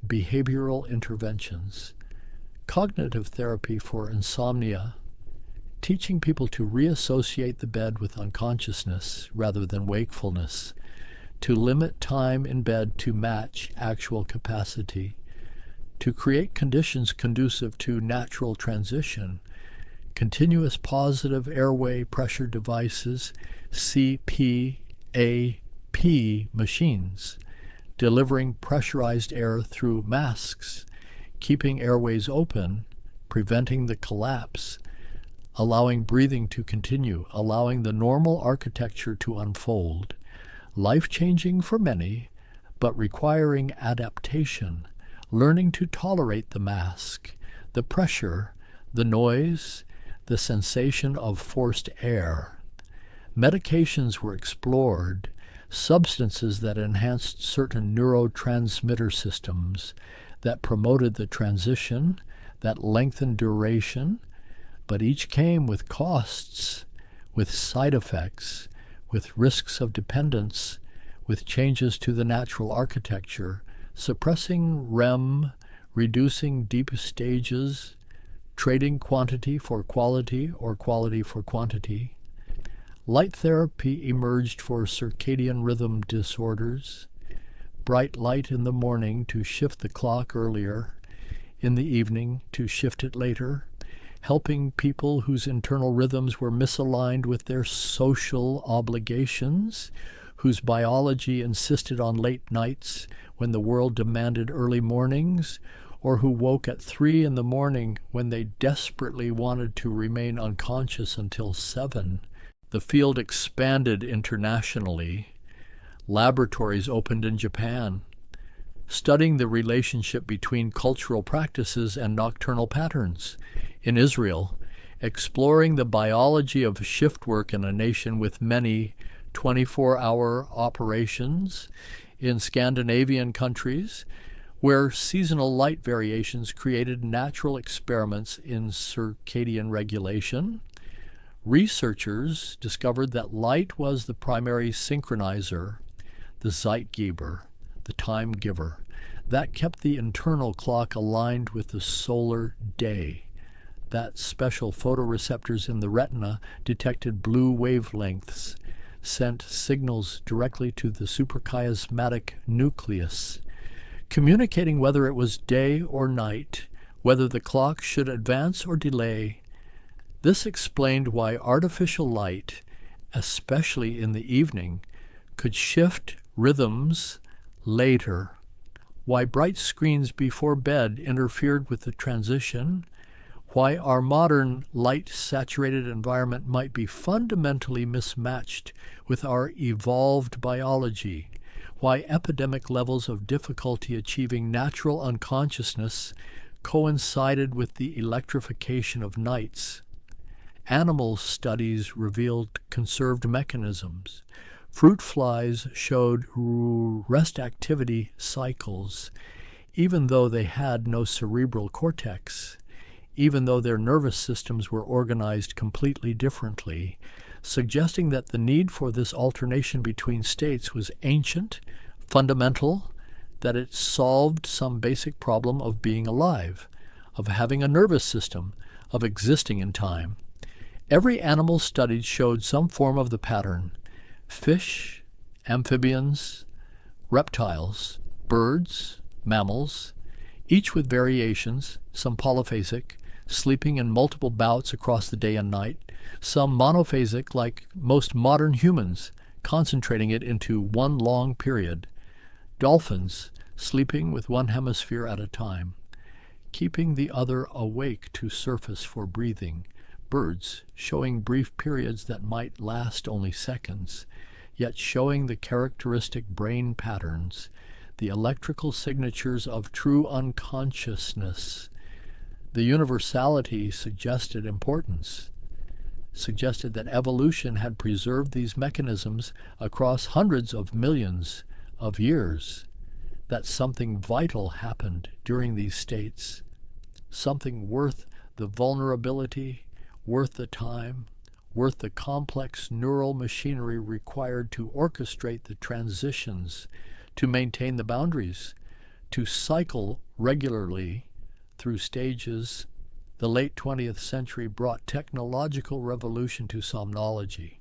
Speaker 1: behavioral interventions, cognitive therapy for insomnia, teaching people to reassociate the bed with unconsciousness rather than wakefulness, to limit time in bed to match actual capacity, to create conditions conducive to natural transition, continuous positive airway pressure devices, CPAP machines, delivering pressurized air through masks, keeping airways open, preventing the collapse, allowing breathing to continue, allowing the normal architecture to unfold, life-changing for many, but requiring adaptation, learning to tolerate the mask, the pressure, the noise, the sensation of forced air. Medications were explored, substances that enhanced certain neurotransmitter systems, that promoted the transition, that lengthened duration, but each came with costs, with side effects, with risks of dependence, with changes to the natural architecture, suppressing REM, reducing deep stages, trading quantity for quality or quality for quantity. Light therapy emerged for circadian rhythm disorders, bright light in the morning to shift the clock earlier, in the evening to shift it later, helping people whose internal rhythms were misaligned with their social obligations, whose biology insisted on late nights when the world demanded early mornings, or who woke at 3 a.m. when they desperately wanted to remain unconscious until 7. The field expanded internationally. Laboratories opened in Japan. studying the relationship between cultural practices and nocturnal patterns. In Israel, exploring the biology of shift work in a nation with many 24-hour operations. In Scandinavian countries, where seasonal light variations created natural experiments in circadian regulation, researchers discovered that light was the primary synchronizer, the Zeitgeber, the time giver, that kept the internal clock aligned with the solar day. That special photoreceptors in the retina detected blue wavelengths, sent signals directly to the suprachiasmatic nucleus, communicating whether it was day or night, whether the clock should advance or delay. This explained why artificial light, especially in the evening, could shift rhythms later, why bright screens before bed interfered with the transition, why our modern light-saturated environment might be fundamentally mismatched with our evolved biology, why epidemic levels of difficulty achieving natural unconsciousness coincided with the electrification of nights. Animal studies revealed conserved mechanisms. Fruit flies showed rest activity cycles, even though they had no cerebral cortex, even though their nervous systems were organized completely differently, suggesting that the need for this alternation between states was ancient, fundamental, that it solved some basic problem of being alive, of having a nervous system, of existing in time. Every animal studied showed some form of the pattern. Fish, amphibians, reptiles, birds, mammals, each with variations, some polyphasic, sleeping in multiple bouts across the day and night, some monophasic like most modern humans, concentrating it into one long period. Dolphins, sleeping with one hemisphere at a time, keeping the other awake to surface for breathing. Birds, showing brief periods that might last only seconds, yet showing the characteristic brain patterns, the electrical signatures of true unconsciousness. The universality suggested importance, suggested that evolution had preserved these mechanisms across hundreds of millions of years, that something vital happened during these states, something worth the vulnerability, worth the time, worth the complex neural machinery required to orchestrate the transitions, to maintain the boundaries, to cycle regularly through stages. The late 20th century brought technological revolution to somnology.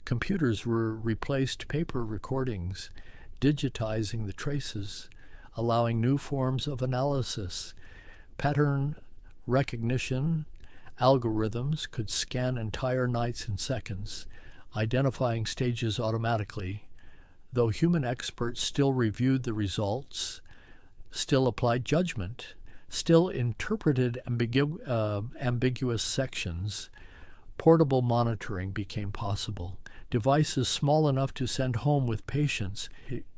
Speaker 1: Computers replaced paper recordings, digitizing the traces, allowing new forms of analysis. Pattern recognition algorithms could scan entire nights in seconds, identifying stages automatically, though human experts still reviewed the results, still applied judgment, still interpreted ambiguous sections. Portable monitoring became possible. Devices small enough to send home with patients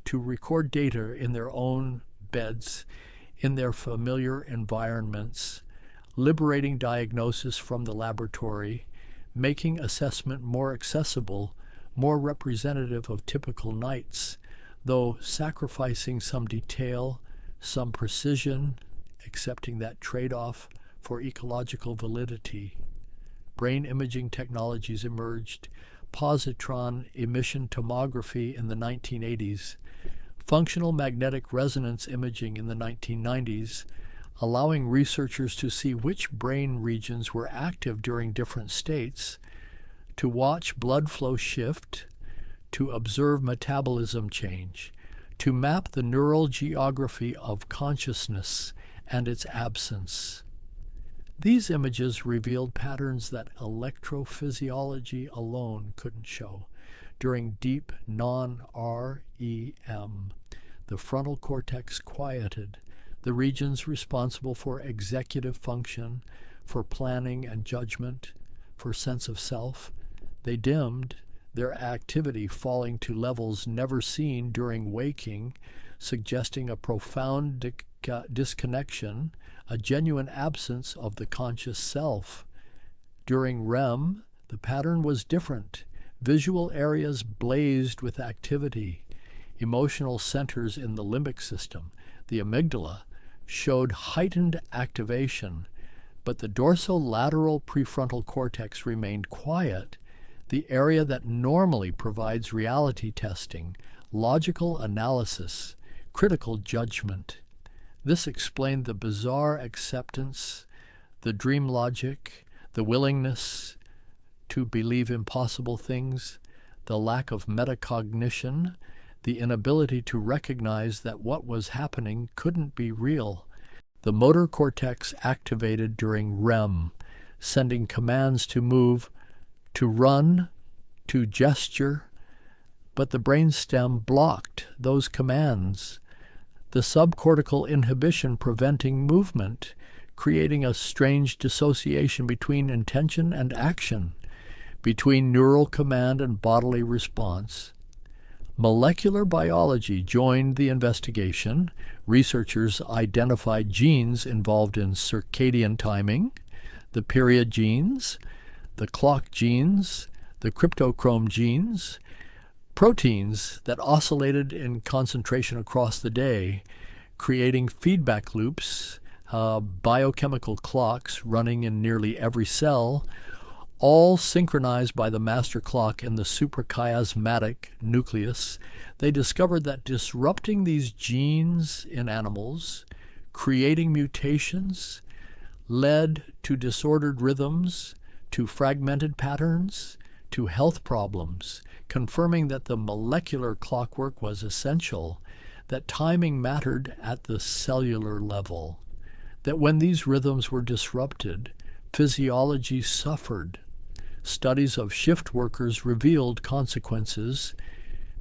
Speaker 1: to record data in their own beds, in their familiar environments, liberating diagnosis from the laboratory, making assessment more accessible, more representative of typical nights, though sacrificing some detail, some precision, accepting that trade-off for ecological validity. Brain imaging technologies emerged, positron emission tomography in the 1980s, functional magnetic resonance imaging in the 1990s, allowing researchers to see which brain regions were active during different states, to watch blood flow shift, to observe metabolism change, to map the neural geography of consciousness and its absence. These images revealed patterns that electrophysiology alone couldn't show. During deep non-REM, the frontal cortex quieted, the regions responsible for executive function, for planning and judgment, for sense of self, they dimmed, their activity falling to levels never seen during waking, suggesting a profound disconnection, a genuine absence of the conscious self. During REM, the pattern was different. Visual areas blazed with activity. Emotional centers in the limbic system, the amygdala, showed heightened activation, but the dorsolateral prefrontal cortex remained quiet, the area that normally provides reality testing, logical analysis, critical judgment. This explained the bizarre acceptance, the dream logic, the willingness to believe impossible things, the lack of metacognition, the inability to recognize that what was happening couldn't be real. The motor cortex activated during REM, sending commands to move, to run, to gesture, but the brainstem blocked those commands, the subcortical inhibition preventing movement, creating a strange dissociation between intention and action, between neural command and bodily response. Molecular biology joined the investigation. Researchers identified genes involved in circadian timing, the period genes, the clock genes, the cryptochrome genes, proteins that oscillated in concentration across the day, creating feedback loops, biochemical clocks running in nearly every cell, all synchronized by the master clock in the suprachiasmatic nucleus. They discovered that disrupting these genes in animals, creating mutations, led to disordered rhythms, to fragmented patterns, to health problems, confirming that the molecular clockwork was essential, that timing mattered at the cellular level, that when these rhythms were disrupted, physiology suffered. Studies of shift workers revealed consequences.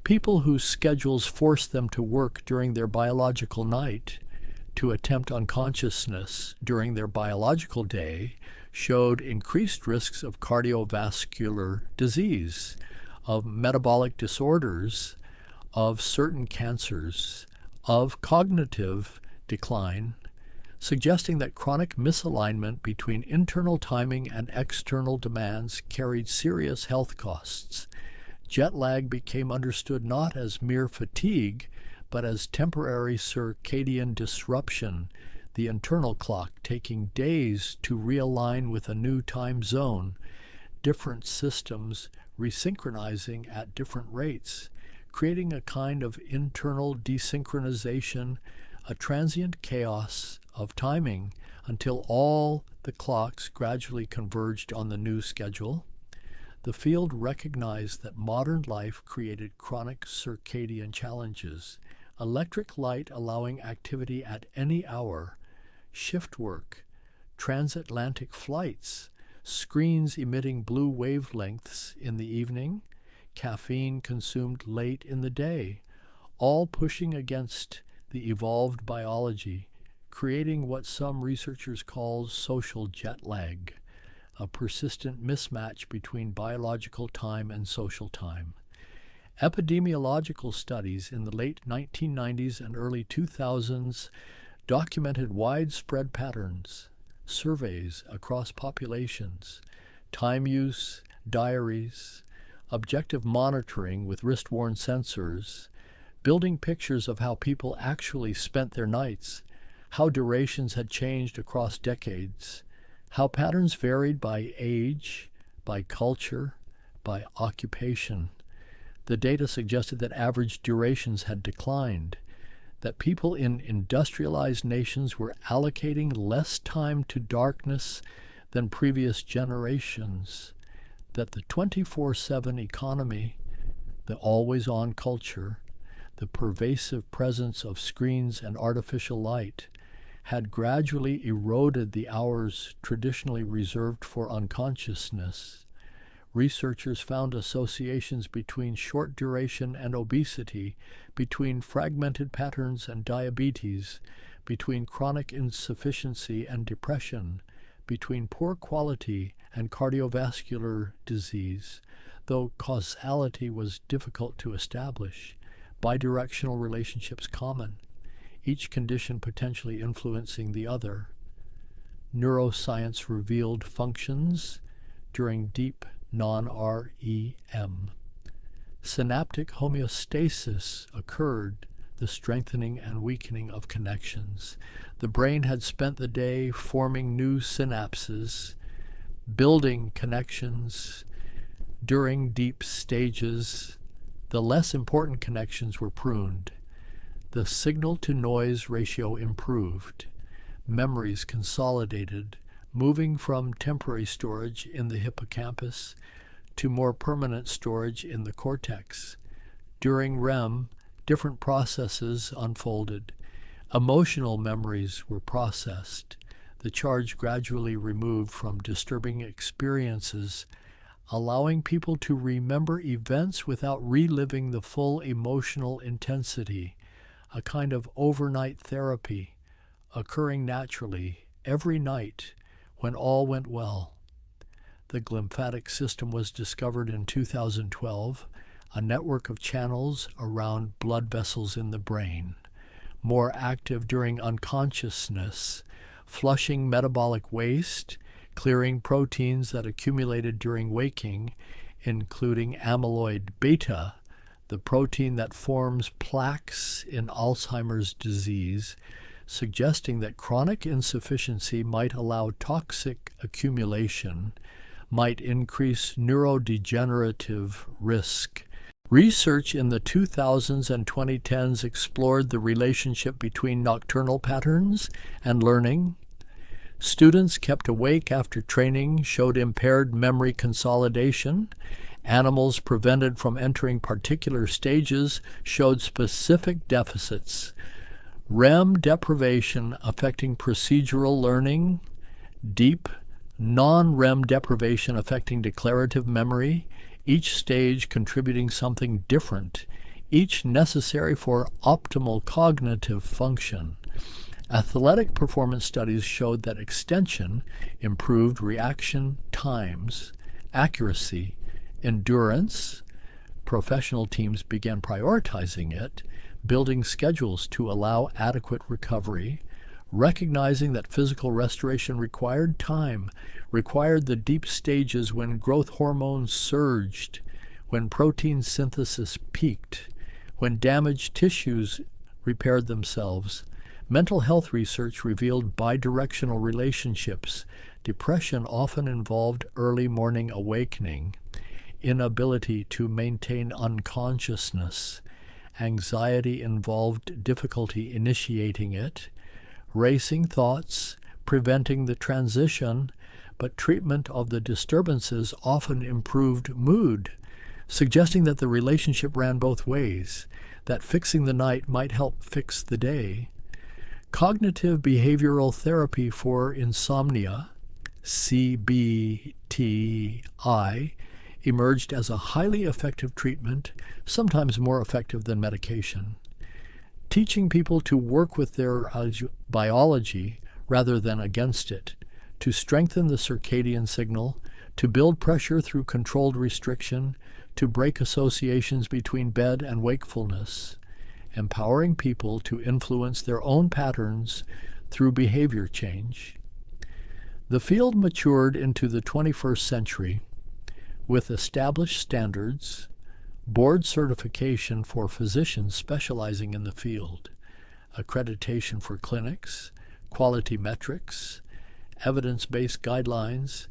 Speaker 1: People whose schedules forced them to work during their biological night, to attempt unconsciousness during their biological day, showed increased risks of cardiovascular disease, of metabolic disorders, of certain cancers, of cognitive decline, suggesting that chronic misalignment between internal timing and external demands carried serious health costs. Jet lag became understood not as mere fatigue, but as temporary circadian disruption, the internal clock taking days to realign with a new time zone, different systems resynchronizing at different rates, creating a kind of internal desynchronization, a transient chaos of timing until all the clocks gradually converged on the new schedule. The field recognized that modern life created chronic circadian challenges, electric light allowing activity at any hour, shift work, transatlantic flights, screens emitting blue wavelengths in the evening, caffeine consumed late in the day, all pushing against the evolved biology, creating what some researchers call social jet lag, a persistent mismatch between biological time and social time. Epidemiological studies in the late 1990s and early 2000s documented widespread patterns, surveys across populations, time use, diaries, objective monitoring with wrist-worn sensors, building pictures of how people actually spent their nights, how durations had changed across decades, how patterns varied by age, by culture, by occupation. The data suggested that average durations had declined, that people in industrialized nations were allocating less time to darkness than previous generations, that the 24/7 economy, the always-on culture, the pervasive presence of screens and artificial light had gradually eroded the hours traditionally reserved for unconsciousness. Researchers found associations between short duration and obesity, between fragmented patterns and diabetes, between chronic insufficiency and depression, between poor quality and cardiovascular disease, though causality was difficult to establish. bidirectional relationships common, each condition potentially influencing the other. Neuroscience revealed functions during deep non-REM. Synaptic homeostasis occurred, the strengthening and weakening of connections. The brain had spent the day forming new synapses, building connections. During deep stages, the less important connections were pruned. The signal-to-noise ratio improved. Memories consolidated, moving from temporary storage in the hippocampus to more permanent storage in the cortex. During REM, different processes unfolded. Emotional memories were processed, the charge gradually removed from disturbing experiences, allowing people to remember events without reliving the full emotional intensity, a kind of overnight therapy occurring naturally every night when all went well. The glymphatic system was discovered in 2012, a network of channels around blood vessels in the brain, more active during unconsciousness, flushing metabolic waste, clearing proteins that accumulated during waking, including amyloid beta, the protein that forms plaques in Alzheimer's disease, suggesting that chronic insufficiency might allow toxic accumulation, might increase neurodegenerative risk. Research in the 2000s and 2010s explored the relationship between nocturnal patterns and learning. Students kept awake after training showed impaired memory consolidation. Animals prevented from entering particular stages showed specific deficits. REM deprivation affecting procedural learning, deep non-REM deprivation affecting declarative memory, each stage contributing something different, each necessary for optimal cognitive function. Athletic performance studies showed that extension improved reaction times, accuracy, endurance. Professional teams began prioritizing it, building schedules to allow adequate recovery, recognizing that physical restoration required time, required the deep stages when growth hormones surged, when protein synthesis peaked, when damaged tissues repaired themselves. Mental health research revealed bidirectional relationships. Depression often involved early morning awakening, inability to maintain unconsciousness. Anxiety involved difficulty initiating it, racing thoughts, preventing the transition, but treatment of the disturbances often improved mood, suggesting that the relationship ran both ways, that fixing the night might help fix the day. Cognitive behavioral therapy for insomnia, CBTI, emerged as a highly effective treatment, sometimes more effective than medication. Teaching people to work with their biology rather than against it, to strengthen the circadian signal, to build pressure through controlled restriction, to break associations between bed and wakefulness, empowering people to influence their own patterns through behavior change. The field matured into the 21st century with established standards, board certification for physicians specializing in the field, accreditation for clinics, quality metrics, evidence-based guidelines,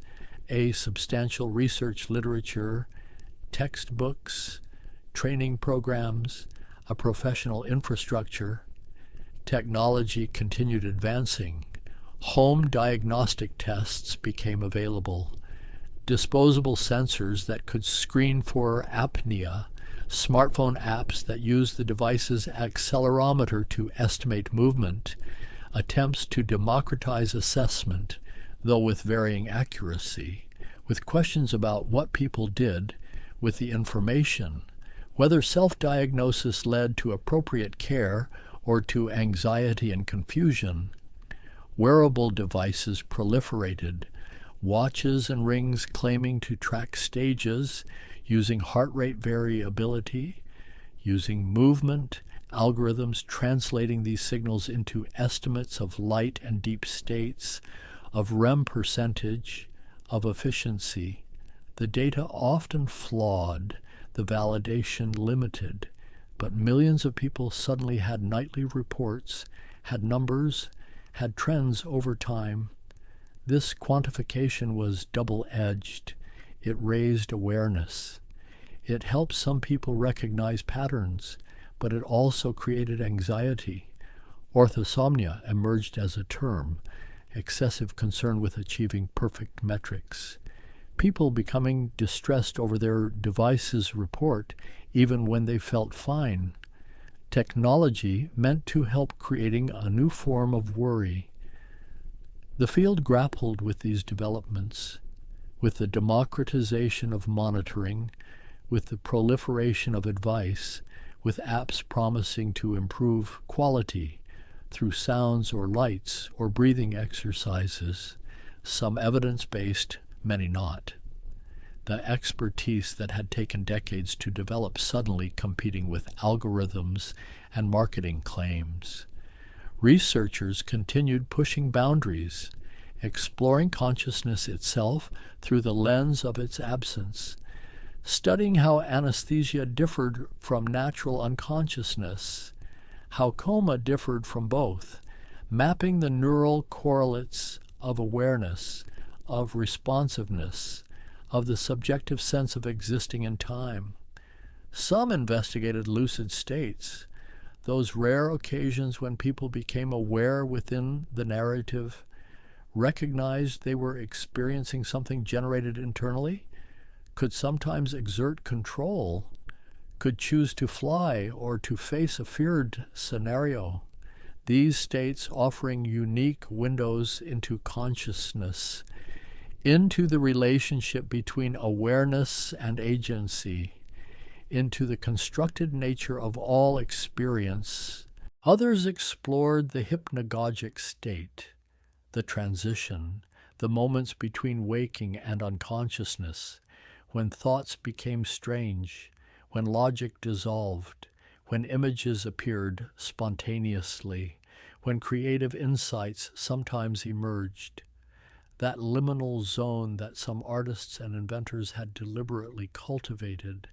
Speaker 1: a substantial research literature, textbooks, training programs, a professional infrastructure. Technology continued advancing. Home diagnostic tests became available. Disposable sensors that could screen for apnea, smartphone apps that use the device's accelerometer to estimate movement, attempts to democratize assessment, though with varying accuracy, with questions about what people did with the information, whether self-diagnosis led to appropriate care or to anxiety and confusion. Wearable devices proliferated, watches and rings claiming to track stages using heart rate variability, using movement, algorithms translating these signals into estimates of light and deep states, of REM percentage, of efficiency. The data often flawed, the validation limited, but millions of people suddenly had nightly reports, had numbers, had trends over time. This quantification was double-edged. It raised awareness. It helped some people recognize patterns, but it also created anxiety. Orthosomnia emerged as a term, excessive concern with achieving perfect metrics. People becoming distressed over their device's report even when they felt fine. Technology meant to help creating a new form of worry. The field grappled with these developments, with the democratization of monitoring, with the proliferation of advice, with apps promising to improve quality through sounds or lights or breathing exercises, some evidence-based, many not. The expertise that had taken decades to develop suddenly competing with algorithms and marketing claims. Researchers continued pushing boundaries, exploring consciousness itself through the lens of its absence, studying how anesthesia differed from natural unconsciousness, how coma differed from both, mapping the neural correlates of awareness, of responsiveness, of the subjective sense of existing in time. Some investigated lucid states, those rare occasions when people became aware within the narrative, recognized they were experiencing something generated internally, could sometimes exert control, could choose to fly or to face a feared scenario. These states offering unique windows into consciousness, into the relationship between awareness and agency, into the constructed nature of all experience. Others explored the hypnagogic state, the transition, the moments between waking and unconsciousness, when thoughts became strange, when logic dissolved, when images appeared spontaneously, when creative insights sometimes emerged. That liminal zone that some artists and inventors had deliberately cultivated,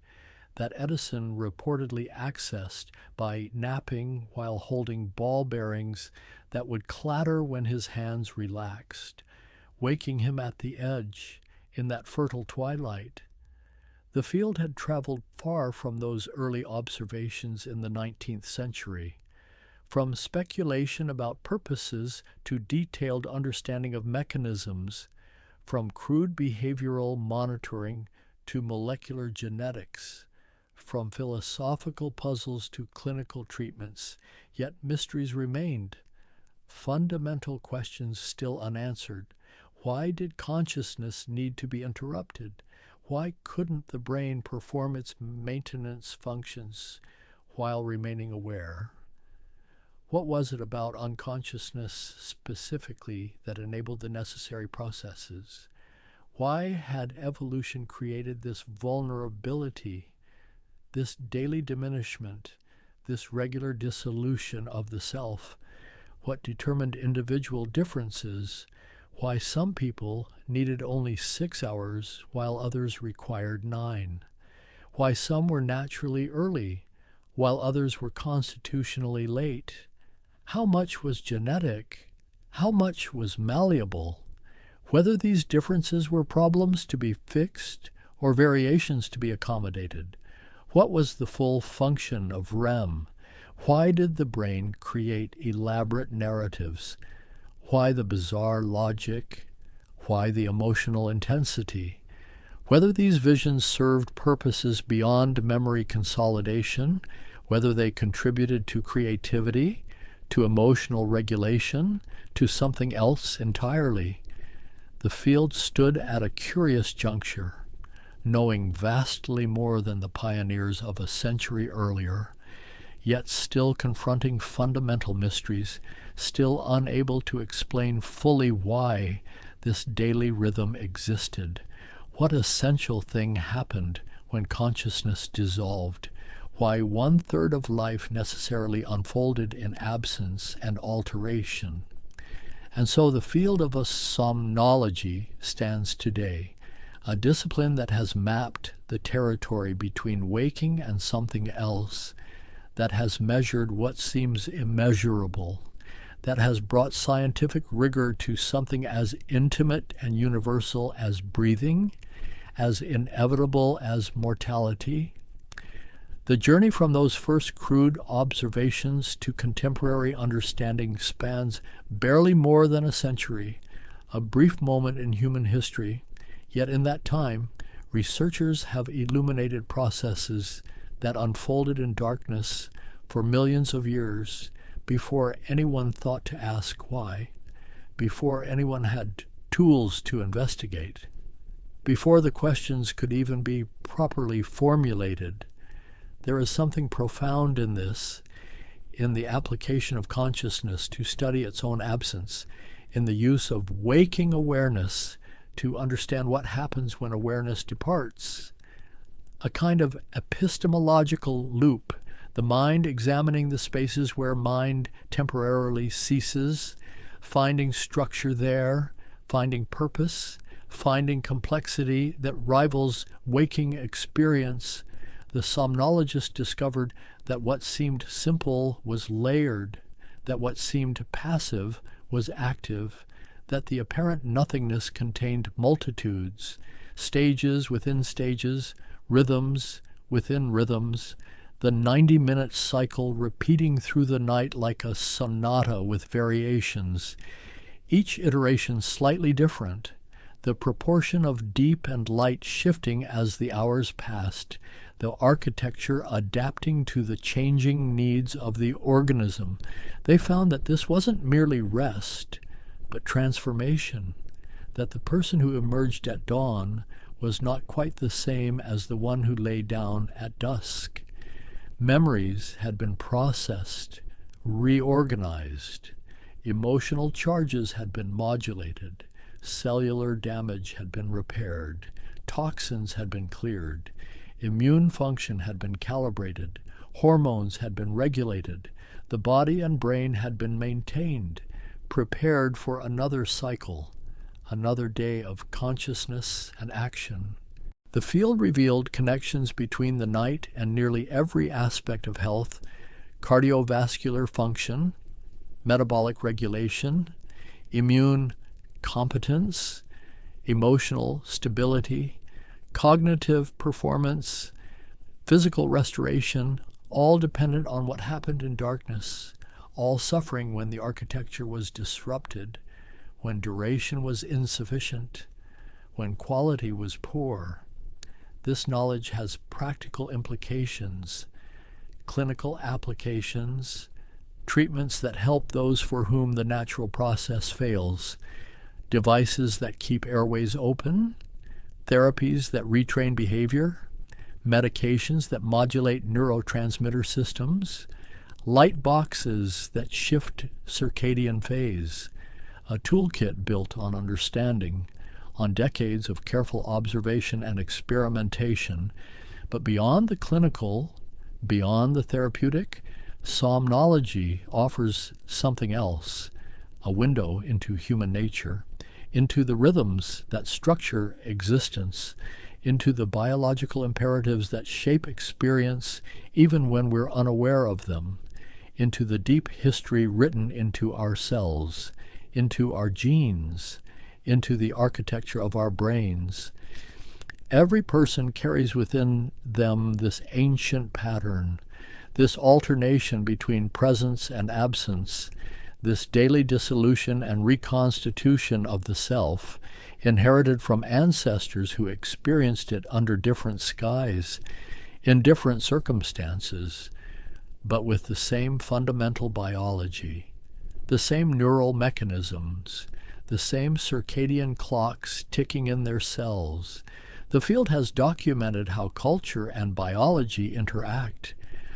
Speaker 1: that Edison reportedly accessed by napping while holding ball bearings that would clatter when his hands relaxed, waking him at the edge in that fertile twilight. The field had traveled far from those early observations in the 19th century, from speculation about purposes to detailed understanding of mechanisms, from crude behavioral monitoring to molecular genetics, from philosophical puzzles to clinical treatments, yet mysteries remained. Fundamental questions still unanswered. Why did consciousness need to be interrupted? Why couldn't the brain perform its maintenance functions while remaining aware? What was it about unconsciousness specifically that enabled the necessary processes? Why had evolution created this vulnerability, this daily diminishment, this regular dissolution of the self? What determined individual differences? Why some people needed only 6 hours while others required 9? Why some were naturally early while others were constitutionally late? How much was genetic? How much was malleable? Whether these differences were problems to be fixed or variations to be accommodated? What was the full function of REM? Why did the brain create elaborate narratives? Why the bizarre logic? Why the emotional intensity? Whether these visions served purposes beyond memory consolidation, whether they contributed to creativity, to emotional regulation, to something else entirely, the field stood at a curious juncture, knowing vastly more than the pioneers of a century earlier, yet still confronting fundamental mysteries, still unable to explain fully why this daily rhythm existed. What essential thing happened when consciousness dissolved? why 1/3 of life necessarily unfolded in absence and alteration. And so the field of a somnology stands today, a discipline that has mapped the territory between waking and something else, that has measured what seems immeasurable, that has brought scientific rigor to something as intimate and universal as breathing, as inevitable as mortality. The journey from those first crude observations to contemporary understanding spans barely more than a century, a brief moment in human history. Yet in that time, researchers have illuminated processes that unfolded in darkness for millions of years before anyone thought to ask why, before anyone had tools to investigate, before the questions could even be properly formulated. There is something profound in this, in the application of consciousness to study its own absence, in the use of waking awareness to understand what happens when awareness departs. A kind of epistemological loop, the mind examining the spaces where mind temporarily ceases, finding structure there, finding purpose, finding complexity that rivals waking experience. The somnologist discovered that what seemed simple was layered, that what seemed passive was active, that the apparent nothingness contained multitudes, stages within stages, rhythms within rhythms, the 90-minute cycle repeating through the night like a sonata with variations, each iteration slightly different, the proportion of deep and light shifting as the hours passed, the architecture adapting to the changing needs of the organism. They found that this wasn't merely rest, but transformation, that the person who emerged at dawn was not quite the same as the one who lay down at dusk. Memories had been processed, reorganized. Emotional charges had been modulated. Cellular damage had been repaired. Toxins had been cleared. Immune function had been calibrated. Hormones had been regulated. The body and brain had been maintained, prepared for another cycle, another day of consciousness and action. The field revealed connections between the night and nearly every aspect of health: cardiovascular function, metabolic regulation, immune competence, emotional stability, cognitive performance, physical restoration, all dependent on what happened in darkness, all suffering when the architecture was disrupted, when duration was insufficient, when quality was poor. This knowledge has practical implications, clinical applications, treatments that help those for whom the natural process fails, devices that keep airways open, therapies that retrain behavior, medications that modulate neurotransmitter systems, light boxes that shift circadian phase, a toolkit built on understanding, on decades of careful observation and experimentation. But beyond the clinical, beyond the therapeutic, Somnology offers something else, a window into human nature, into the rhythms that structure existence, into the biological imperatives that shape experience even when we're unaware of them, into the deep history written into our cells, into our genes, into the architecture of our brains. Every person carries within them this ancient pattern, this alternation between presence and absence, this daily dissolution and reconstitution of the self, inherited from ancestors who experienced it under different skies, in different circumstances, but with the same fundamental biology, the same neural mechanisms, the same circadian clocks ticking in their cells. The field has documented how culture and biology interact,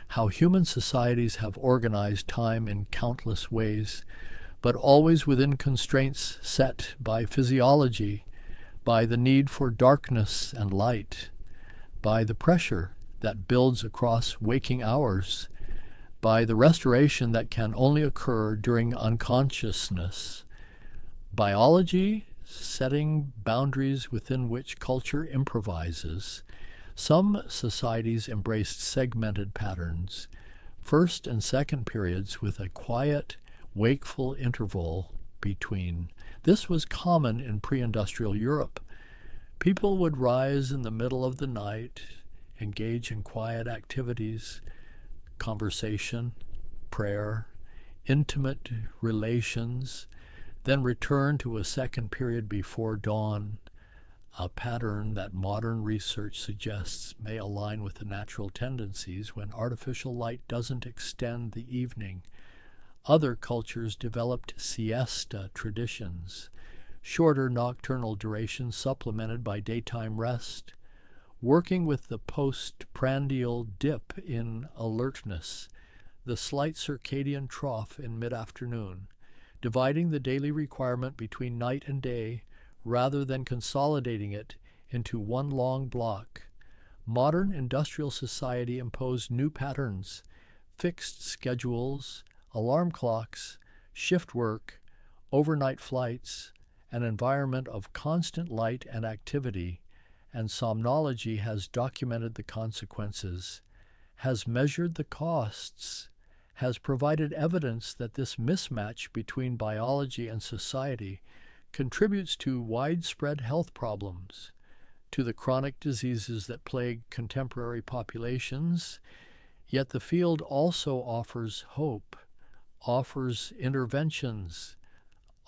Speaker 1: how human societies have organized time in countless ways, but always within constraints set by physiology, by the need for darkness and light, by the pressure that builds across waking hours, by the restoration that can only occur during unconsciousness. Biology, setting boundaries within which culture improvises. Some societies embraced segmented patterns, first and second periods with a quiet, wakeful interval between. This was common in pre-industrial Europe. People would rise in the middle of the night, engage in quiet activities, conversation, prayer, intimate relations, then return to a second period before dawn, a pattern that modern research suggests may align with the natural tendencies when artificial light doesn't extend the evening. Other cultures developed siesta traditions, shorter nocturnal durations supplemented by daytime rest, working with the postprandial dip in alertness, the slight circadian trough in mid-afternoon, dividing the daily requirement between night and day rather than consolidating it into one long block. Modern industrial society imposed new patterns, fixed schedules, alarm clocks, shift work, overnight flights, an environment of constant light and activity, and Somnology has documented the consequences, has measured the costs, has provided evidence that this mismatch between biology and society contributes to widespread health problems, to the chronic diseases that plague contemporary populations, yet the field also offers hope, offers interventions,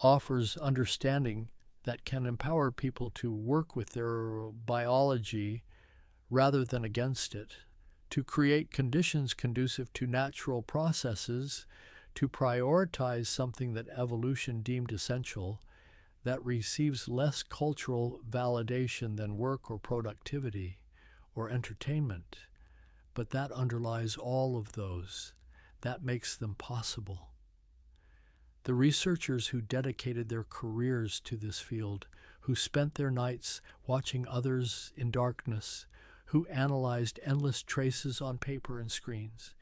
Speaker 1: offers understanding that can empower people to work with their biology rather than against it, to create conditions conducive to natural processes, to prioritize something that evolution deemed essential, that receives less cultural validation than work or productivity or entertainment. But that underlies all of those. That makes them possible. The researchers who dedicated their careers to this field, who spent their nights watching others in darkness, who analyzed endless traces on paper and screens,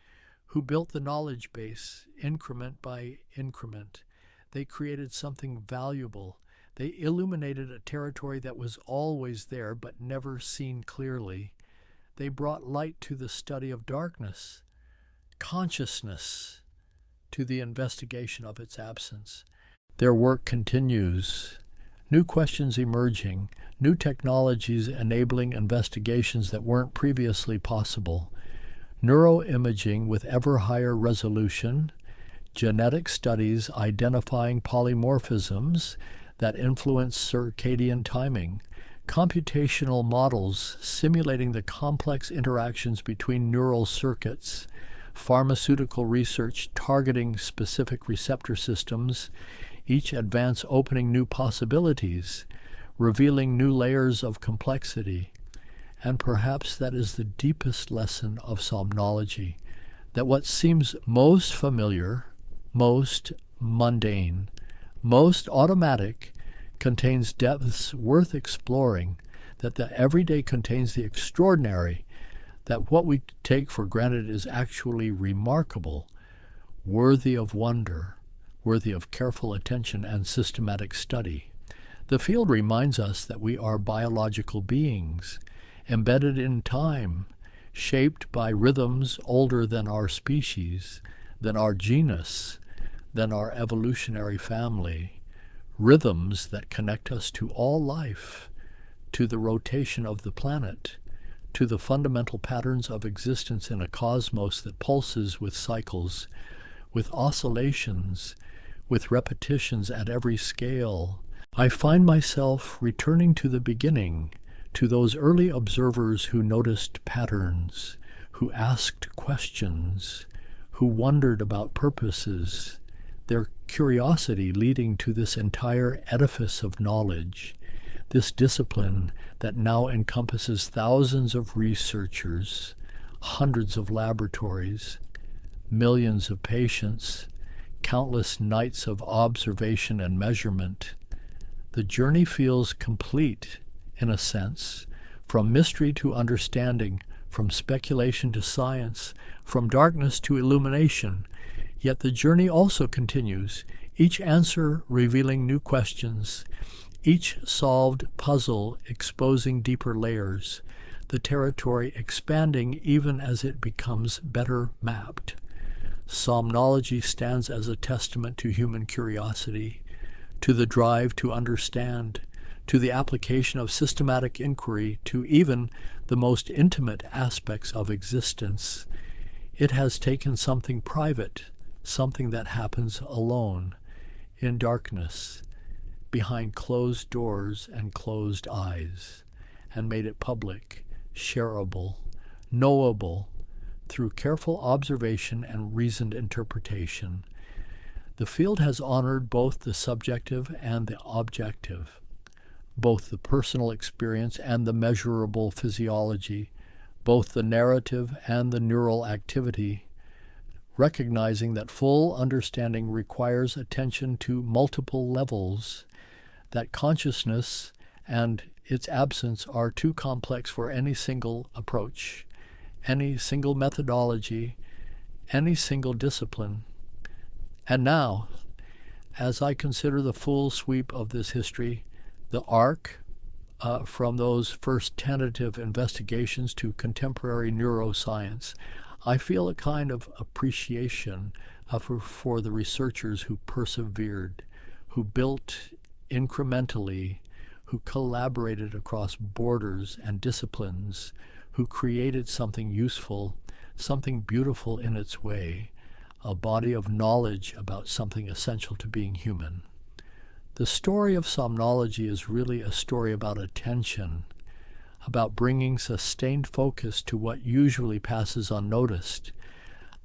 Speaker 1: who built the knowledge base increment by increment. They created something valuable. They illuminated a territory that was always there but never seen clearly. They brought light to the study of darkness, consciousness to the investigation of its absence. Their work continues, new questions emerging, new technologies enabling investigations that weren't previously possible, neuroimaging with ever higher resolution, genetic studies identifying polymorphisms that influence circadian timing, computational models simulating the complex interactions between neural circuits, pharmaceutical research targeting specific receptor systems, each advance opening new possibilities, revealing new layers of complexity. And perhaps that is the deepest lesson of Somnology, that what seems most familiar, most mundane, most automatic, contains depths worth exploring, that the everyday contains the extraordinary, that what we take for granted is actually remarkable, worthy of wonder, worthy of careful attention and systematic study. The field reminds us that we are biological beings, embedded in time, shaped by rhythms older than our species, than our genus, than our evolutionary family, rhythms that connect us to all life, to the rotation of the planet, to the fundamental patterns of existence in a cosmos that pulses with cycles, with oscillations, with repetitions at every scale. I find myself returning to the beginning, to those early observers who noticed patterns, who asked questions, who wondered about purposes, their curiosity leading to this entire edifice of knowledge, this discipline that now encompasses thousands of researchers, hundreds of laboratories, millions of patients, countless nights of observation and measurement. The journey feels complete, in a sense, from mystery to understanding, from speculation to science, from darkness to illumination. Yet the journey also continues, each answer revealing new questions, each solved puzzle exposing deeper layers, the territory expanding even as it becomes better mapped. Somnology stands as a testament to human curiosity, to the drive to understand, to the application of systematic inquiry to even the most intimate aspects of existence. It has taken something private, something that happens alone, in darkness, behind closed doors and closed eyes, and made it public, shareable, knowable, through careful observation and reasoned interpretation. The field has honored both the subjective and the objective, both the personal experience and the measurable physiology, both the narrative and the neural activity, recognizing that full understanding requires attention to multiple levels, that consciousness and its absence are too complex for any single approach, any single methodology, any single discipline. And now, as I consider the full sweep of this history, the arc from those first tentative investigations to contemporary neuroscience, I feel a kind of appreciation for the researchers who persevered, who built incrementally, who collaborated across borders and disciplines, who created something useful, something beautiful in its way, a body of knowledge about something essential to being human. The story of Somnology is really a story about attention, about bringing sustained focus to what usually passes unnoticed,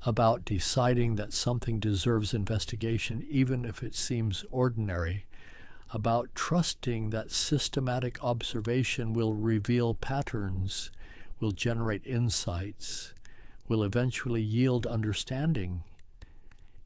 Speaker 1: about deciding that something deserves investigation even if it seems ordinary, about trusting that systematic observation will reveal patterns, will generate insights, will eventually yield understanding.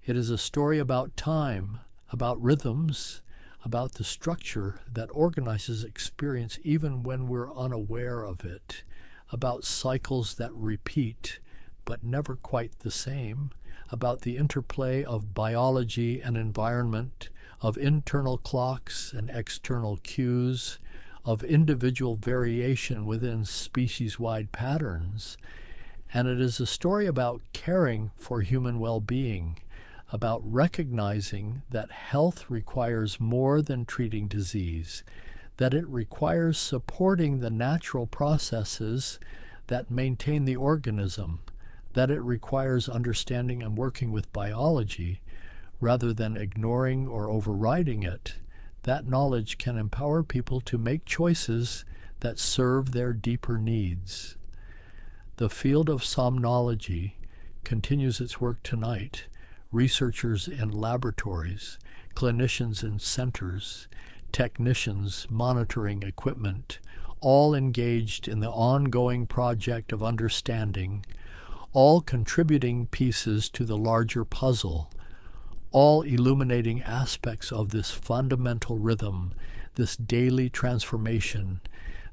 Speaker 1: It is a story about time, about rhythms, about the structure that organizes experience even when we're unaware of it, about cycles that repeat but never quite the same, about the interplay of biology and environment, of internal clocks and external cues, of individual variation within species-wide patterns. And it is a story about caring for human well-being, about recognizing that health requires more than treating disease, that it requires supporting the natural processes that maintain the organism, that it requires understanding and working with biology rather than ignoring or overriding it. That knowledge can empower people to make choices that serve their deeper needs. The field of somnology continues its work tonight. Researchers in laboratories, clinicians in centers, technicians monitoring equipment, all engaged in the ongoing project of understanding, all contributing pieces to the larger puzzle, all illuminating aspects of this fundamental rhythm, this daily transformation,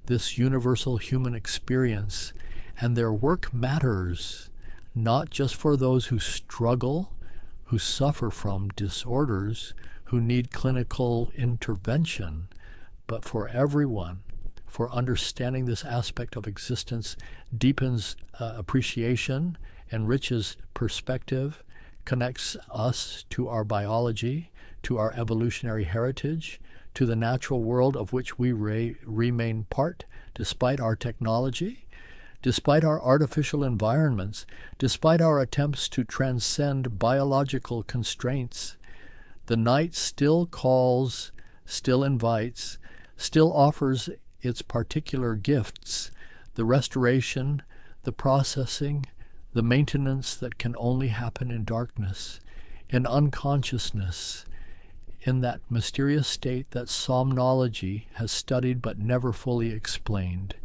Speaker 1: this universal human experience, and their work matters, not just for those who struggle, who suffer from disorders, who need clinical intervention, but for everyone, for understanding this aspect of existence deepens appreciation, enriches perspective, connects us to our biology, to our evolutionary heritage, to the natural world of which we remain part despite our technology, despite our artificial environments, despite our attempts to transcend biological constraints. The night still calls, still invites, still offers its particular gifts, the restoration, the processing, the maintenance that can only happen in darkness, in unconsciousness, in that mysterious state that somnology has studied but never fully explained,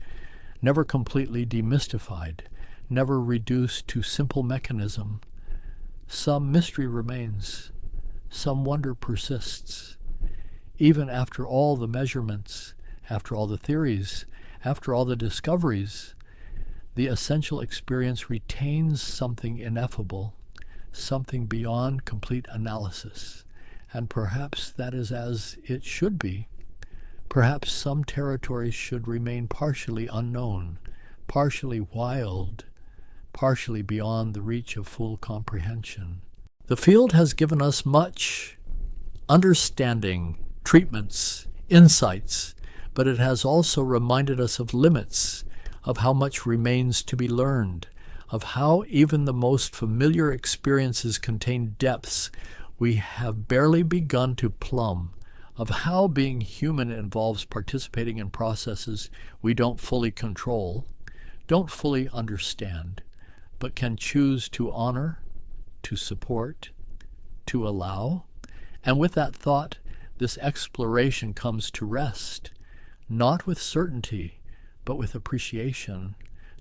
Speaker 1: never completely demystified, never reduced to simple mechanism. Some mystery remains, some wonder persists. Even after all the measurements, after all the theories, after all the discoveries, the essential experience retains something ineffable, something beyond complete analysis, and perhaps that is as it should be. Perhaps some territories should remain partially unknown, partially wild, partially beyond the reach of full comprehension. The field has given us much understanding, treatments, insights, but it has also reminded us of limits, of how much remains to be learned, of how even the most familiar experiences contain depths we have barely begun to plumb, of how being human involves participating in processes we don't fully control, don't fully understand, but can choose to honor, to support, to allow. And with that thought, this exploration comes to rest, not with certainty, but with appreciation,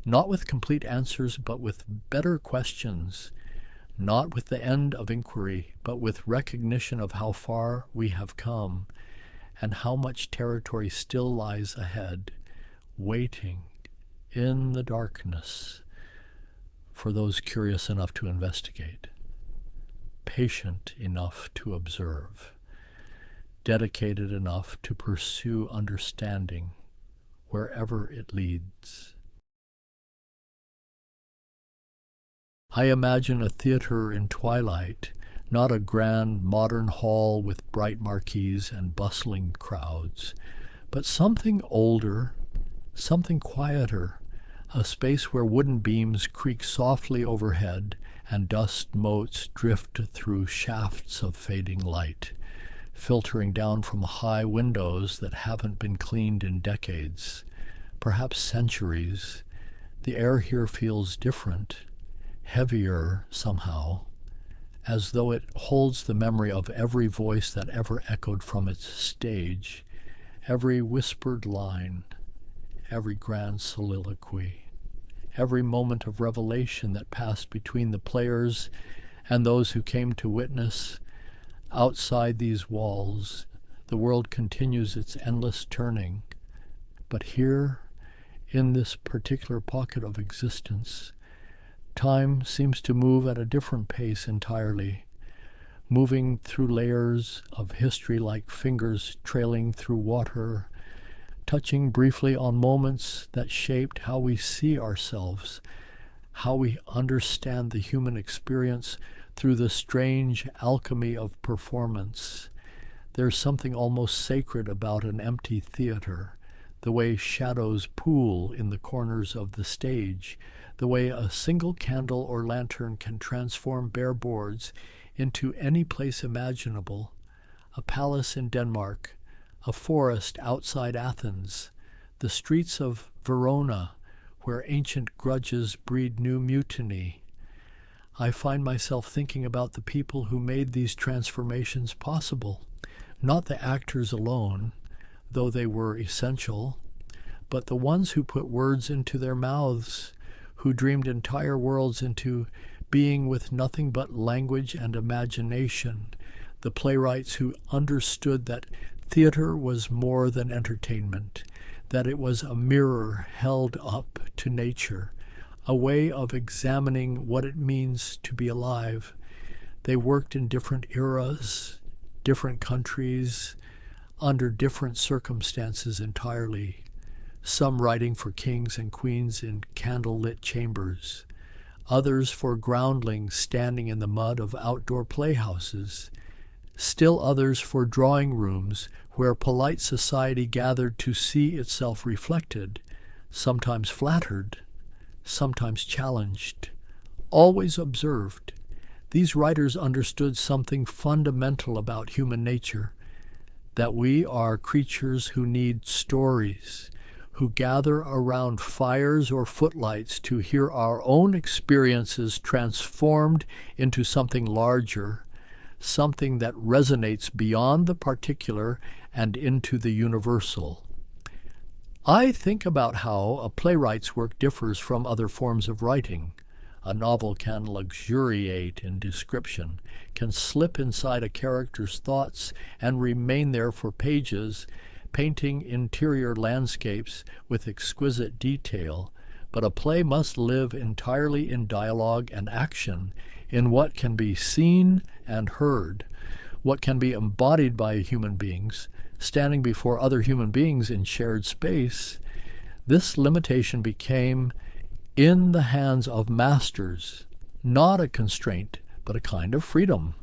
Speaker 1: not with complete answers, but with better questions, not with the end of inquiry, but with recognition of how far we have come and how much territory still lies ahead, waiting in the darkness for those curious enough to investigate, patient enough to observe, dedicated enough to pursue understanding wherever it leads. I imagine a theater in twilight, not a grand modern hall with bright marquees and bustling crowds, but something older, something quieter, a space where wooden beams creak softly overhead and dust motes drift through shafts of fading light, filtering down from high windows that haven't been cleaned in decades, perhaps centuries. The air here feels different, heavier somehow, as though it holds the memory of every voice that ever echoed from its stage, every whispered line, every grand soliloquy, every moment of revelation that passed between the players and those who came to witness. Outside these walls, the world continues its endless turning, but here, in this particular pocket of existence, time seems to move at a different pace entirely, moving through layers of history like fingers trailing through water, touching briefly on moments that shaped how we see ourselves, how we understand the human experience through the strange alchemy of performance. There's something almost sacred about an empty theater, the way shadows pool in the corners of the stage, the way a single candle or lantern can transform bare boards into any place imaginable, a palace in Denmark, a forest outside Athens, the streets of Verona, where ancient grudges breed new mutiny. I find myself thinking about the people who made these transformations possible, not the actors alone, though they were essential, but the ones who put words into their mouths, who dreamed entire worlds into being with nothing but language and imagination, the playwrights who understood that theater was more than entertainment, that it was a mirror held up to nature, a way of examining what it means to be alive. They worked in different eras, different countries, under different circumstances entirely, some writing for kings and queens in candle-lit chambers, others for groundlings standing in the mud of outdoor playhouses, still others for drawing rooms where polite society gathered to see itself reflected, sometimes flattered, sometimes challenged, always observed. These writers understood something fundamental about human nature, that we are creatures who need stories, who gather around fires or footlights to hear our own experiences transformed into something larger, something that resonates beyond the particular and into the universal. I think about how a playwright's work differs from other forms of writing. A novel can luxuriate in description, can slip inside a character's thoughts and remain there for pages, painting interior landscapes with exquisite detail, but a play must live entirely in dialogue and action, in what can be seen and heard, what can be embodied by human beings, standing before other human beings in shared space. This limitation became in the hands of masters, not a constraint, but a kind of freedom,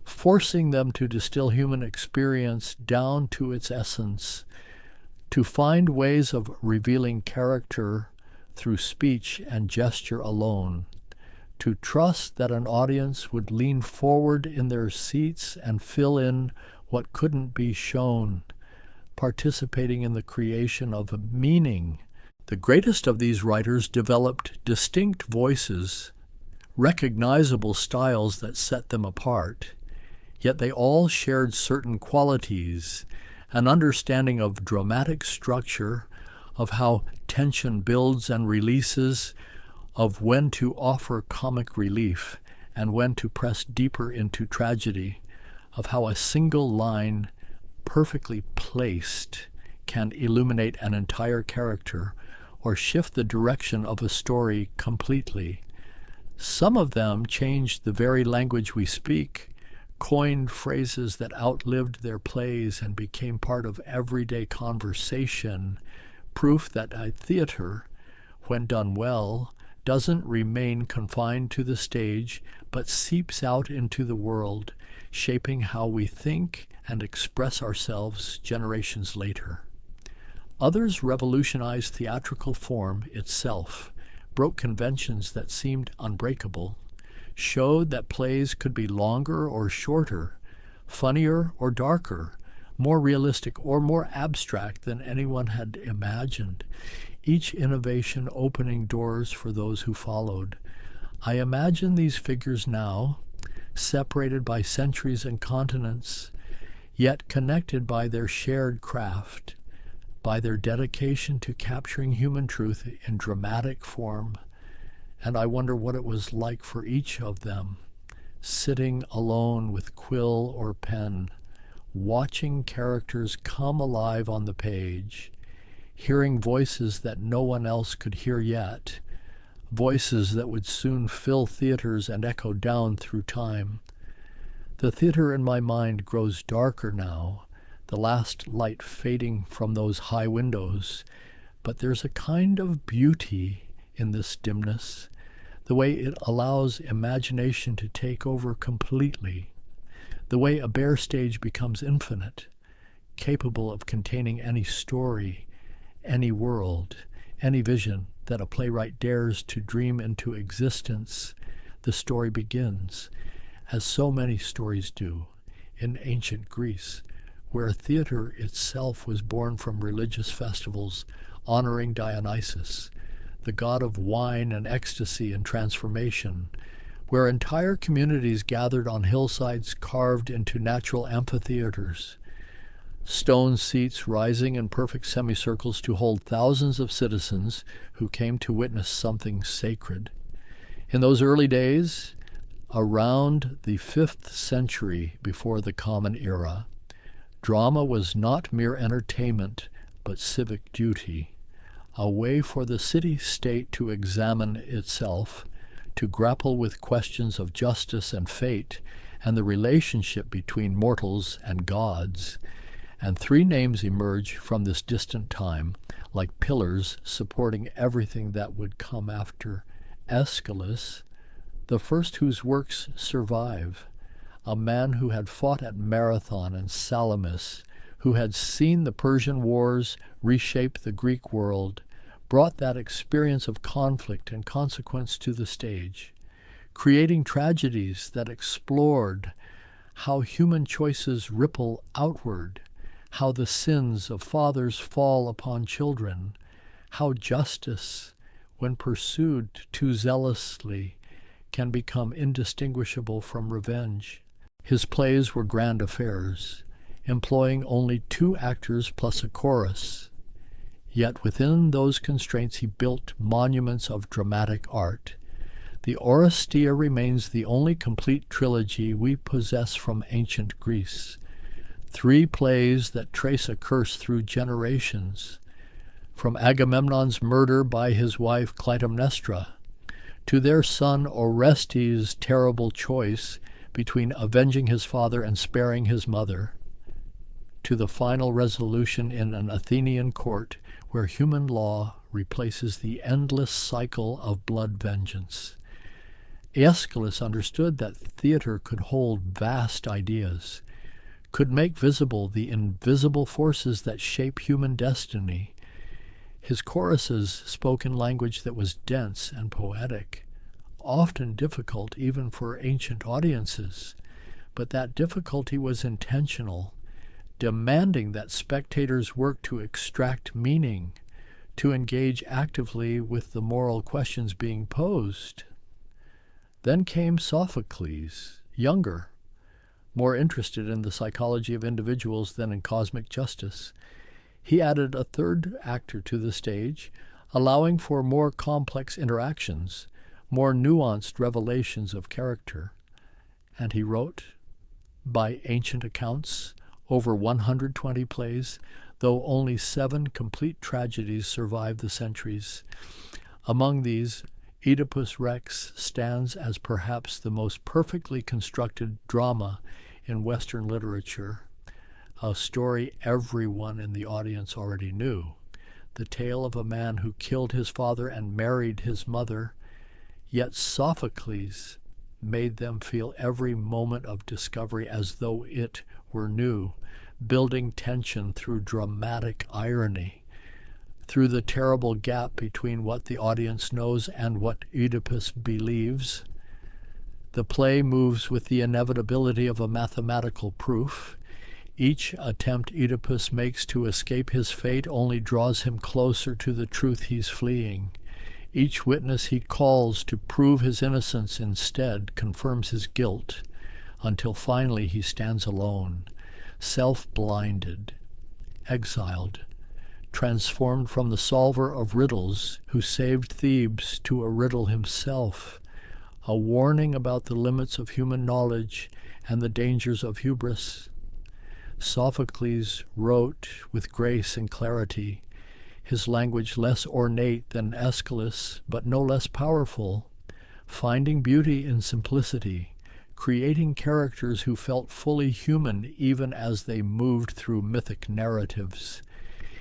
Speaker 1: forcing them to distill human experience down to its essence, to find ways of revealing character through speech and gesture alone, to trust that an audience would lean forward in their seats and fill in what couldn't be shown, participating in the creation of a meaning. The greatest of these writers developed distinct voices, recognizable styles that set them apart, yet they all shared certain qualities, an understanding of dramatic structure, of how tension builds and releases, of when to offer comic relief and when to press deeper into tragedy, of how a single line, perfectly placed, can illuminate an entire character or shift the direction of a story completely. Some of them changed the very language we speak, coined phrases that outlived their plays and became part of everyday conversation, proof that a theater, when done well, doesn't remain confined to the stage, but seeps out into the world, shaping how we think and express ourselves generations later. Others revolutionized theatrical form itself, broke conventions that seemed unbreakable, showed that plays could be longer or shorter, funnier or darker, more realistic or more abstract than anyone had imagined, each innovation opening doors for those who followed. I imagine these figures now, separated by centuries and continents, yet connected by their shared craft, by their dedication to capturing human truth in dramatic form. And I wonder what it was like for each of them, sitting alone with quill or pen, watching characters come alive on the page, hearing voices that no one else could hear yet, voices that would soon fill theaters and echo down through time. The theater in my mind grows darker now, the last light fading from those high windows, but there's a kind of beauty in this dimness, the way it allows imagination to take over completely, the way a bare stage becomes infinite, capable of containing any story, any world, any vision that a playwright dares to dream into existence. The story begins, as so many stories do, in ancient Greece, where theater itself was born from religious festivals honoring Dionysus, the god of wine and ecstasy and transformation, where entire communities gathered on hillsides carved into natural amphitheaters, stone seats rising in perfect semicircles to hold thousands of citizens who came to witness something sacred. In those early days, around the 5th century before the Common Era, drama was not mere entertainment, but civic duty, a way for the city-state to examine itself, to grapple with questions of justice and fate, and the relationship between mortals and gods. And 3 names emerge from this distant time, like pillars supporting everything that would come after. Aeschylus, the first whose works survive, a man who had fought at Marathon and Salamis, who had seen the Persian Wars reshape the Greek world, brought that experience of conflict and consequence to the stage, creating tragedies that explored how human choices ripple outward, how the sins of fathers fall upon children, how justice, when pursued too zealously, can become indistinguishable from revenge. His plays were grand affairs, employing only 2 actors plus a chorus. Yet within those constraints he built monuments of dramatic art. The Oresteia remains the only complete trilogy we possess from ancient Greece. 3 plays that trace a curse through generations. from Agamemnon's murder by his wife Clytemnestra, to their son Orestes' terrible choice between avenging his father and sparing his mother, to the final resolution in an Athenian court where human law replaces the endless cycle of blood vengeance. Aeschylus understood that theater could hold vast ideas, could make visible the invisible forces that shape human destiny. His choruses spoke in language that was dense and poetic, often difficult even for ancient audiences, but that difficulty was intentional, demanding that spectators work to extract meaning, to engage actively with the moral questions being posed. Then came Sophocles, younger, more interested in the psychology of individuals than in cosmic justice. He added a third actor to the stage, allowing for more complex interactions, more nuanced revelations of character. And he wrote, by ancient accounts, over 120 plays, though only 7 complete tragedies survive the centuries. Among these, Oedipus Rex stands as perhaps the most perfectly constructed drama in Western literature, a story everyone in the audience already knew, the tale of a man who killed his father and married his mother, yet Sophocles made them feel every moment of discovery as though it were new, building tension through dramatic irony, through the terrible gap between what the audience knows and what Oedipus believes. The play moves with the inevitability of a mathematical proof. Each attempt Oedipus makes to escape his fate only draws him closer to the truth he's fleeing. Each witness he calls to prove his innocence instead confirms his guilt, until finally he stands alone, self-blinded, exiled, transformed from the solver of riddles who saved Thebes to a riddle himself, a warning about the limits of human knowledge and the dangers of hubris. Sophocles wrote with grace and clarity, his language less ornate than Aeschylus, but no less powerful, finding beauty in simplicity, creating characters who felt fully human even as they moved through mythic narratives.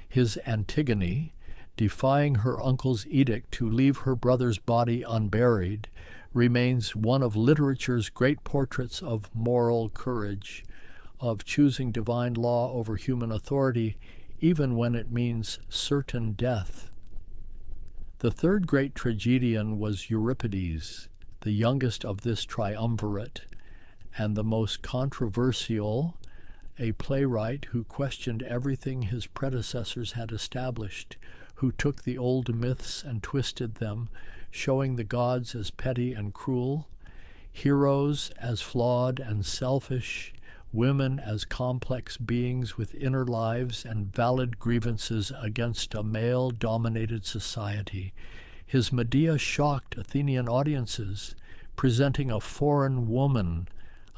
Speaker 1: His Antigone, defying her uncle's edict to leave her brother's body unburied, remains one of literature's great portraits of moral courage, of choosing divine law over human authority, even when it means certain death. The third great tragedian was Euripides, the youngest of this triumvirate, and the most controversial, a playwright who questioned everything his predecessors had established, who took the old myths and twisted them, showing the gods as petty and cruel, heroes as flawed and selfish, women as complex beings with inner lives and valid grievances against a male-dominated society. His Medea shocked Athenian audiences, presenting a foreign woman,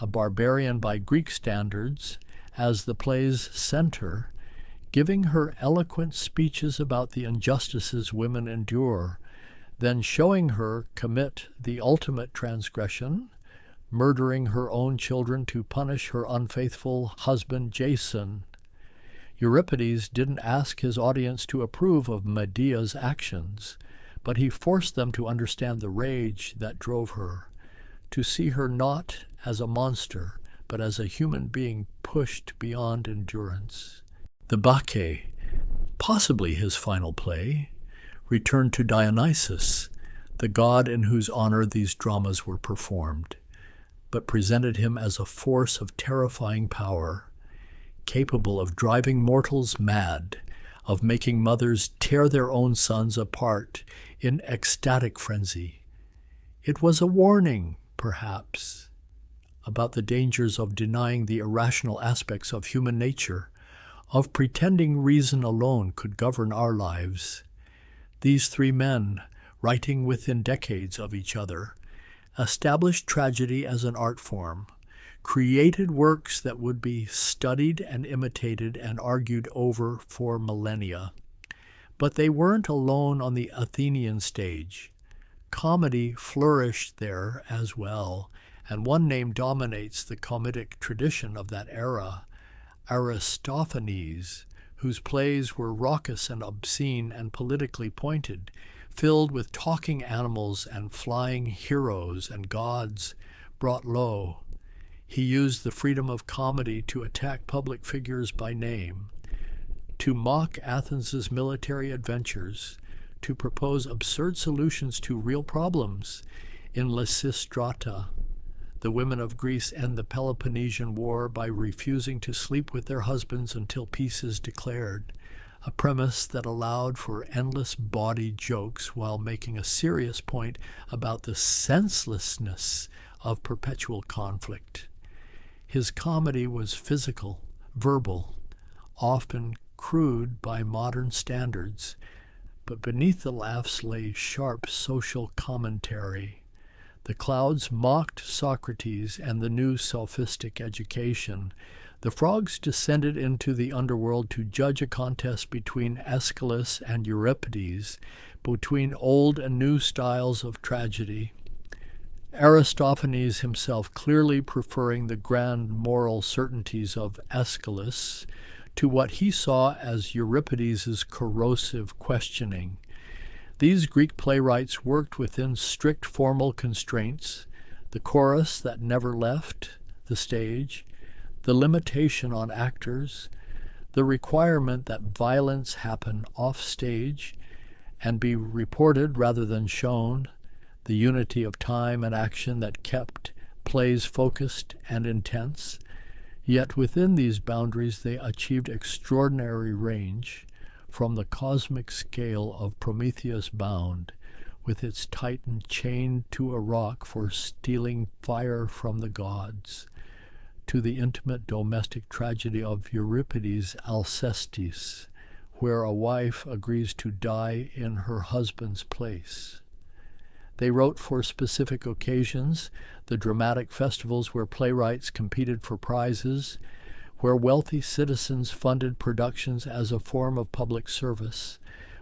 Speaker 1: a barbarian by Greek standards, as the play's center, giving her eloquent speeches about the injustices women endure, then showing her commit the ultimate transgression, murdering her own children to punish her unfaithful husband Jason. Euripides didn't ask his audience to approve of Medea's actions, but he forced them to understand the rage that drove her, to see her not as a monster, but as a human being pushed beyond endurance. The Bacchae, possibly his final play, returned to Dionysus, the god in whose honor these dramas were performed, but presented him as a force of terrifying power, capable of driving mortals mad, of making mothers tear their own sons apart in ecstatic frenzy. It was a warning, perhaps, about the dangers of denying the irrational aspects of human nature, of pretending reason alone could govern our lives. These 3 men, writing within decades of each other, established tragedy as an art form, created works that would be studied and imitated and argued over for millennia. But they weren't alone on the Athenian stage. Comedy flourished there as well, and one name dominates the comedic tradition of that era, Aristophanes, whose plays were raucous and obscene and politically pointed, filled with talking animals and flying heroes and gods brought low. He used the freedom of comedy to attack public figures by name, to mock Athens's military adventures, to propose absurd solutions to real problems. In Lysistrata, the women of Greece end the Peloponnesian War by refusing to sleep with their husbands until peace is declared, a premise that allowed for endless bawdy jokes while making a serious point about the senselessness of perpetual conflict. His comedy was physical, verbal, often crude by modern standards, but beneath the laughs lay sharp social commentary. The clouds mocked Socrates and the new sophistic education. The frogs descended into the underworld to judge a contest between Aeschylus and Euripides, between old and new styles of tragedy. Aristophanes himself clearly preferring the grand moral certainties of Aeschylus to what he saw as Euripides' corrosive questioning. These Greek playwrights worked within strict formal constraints, the chorus that never left the stage, the limitation on actors, the requirement that violence happen off stage and be reported rather than shown, the unity of time and action that kept plays focused and intense. Yet within these boundaries they achieved extraordinary range, from the cosmic scale of Prometheus Bound, with its Titan chained to a rock for stealing fire from the gods, to the intimate domestic tragedy of Euripides' Alcestis, where a wife agrees to die in her husband's place. They wrote for specific occasions, the dramatic festivals where playwrights competed for prizes, where wealthy citizens funded productions as a form of public service,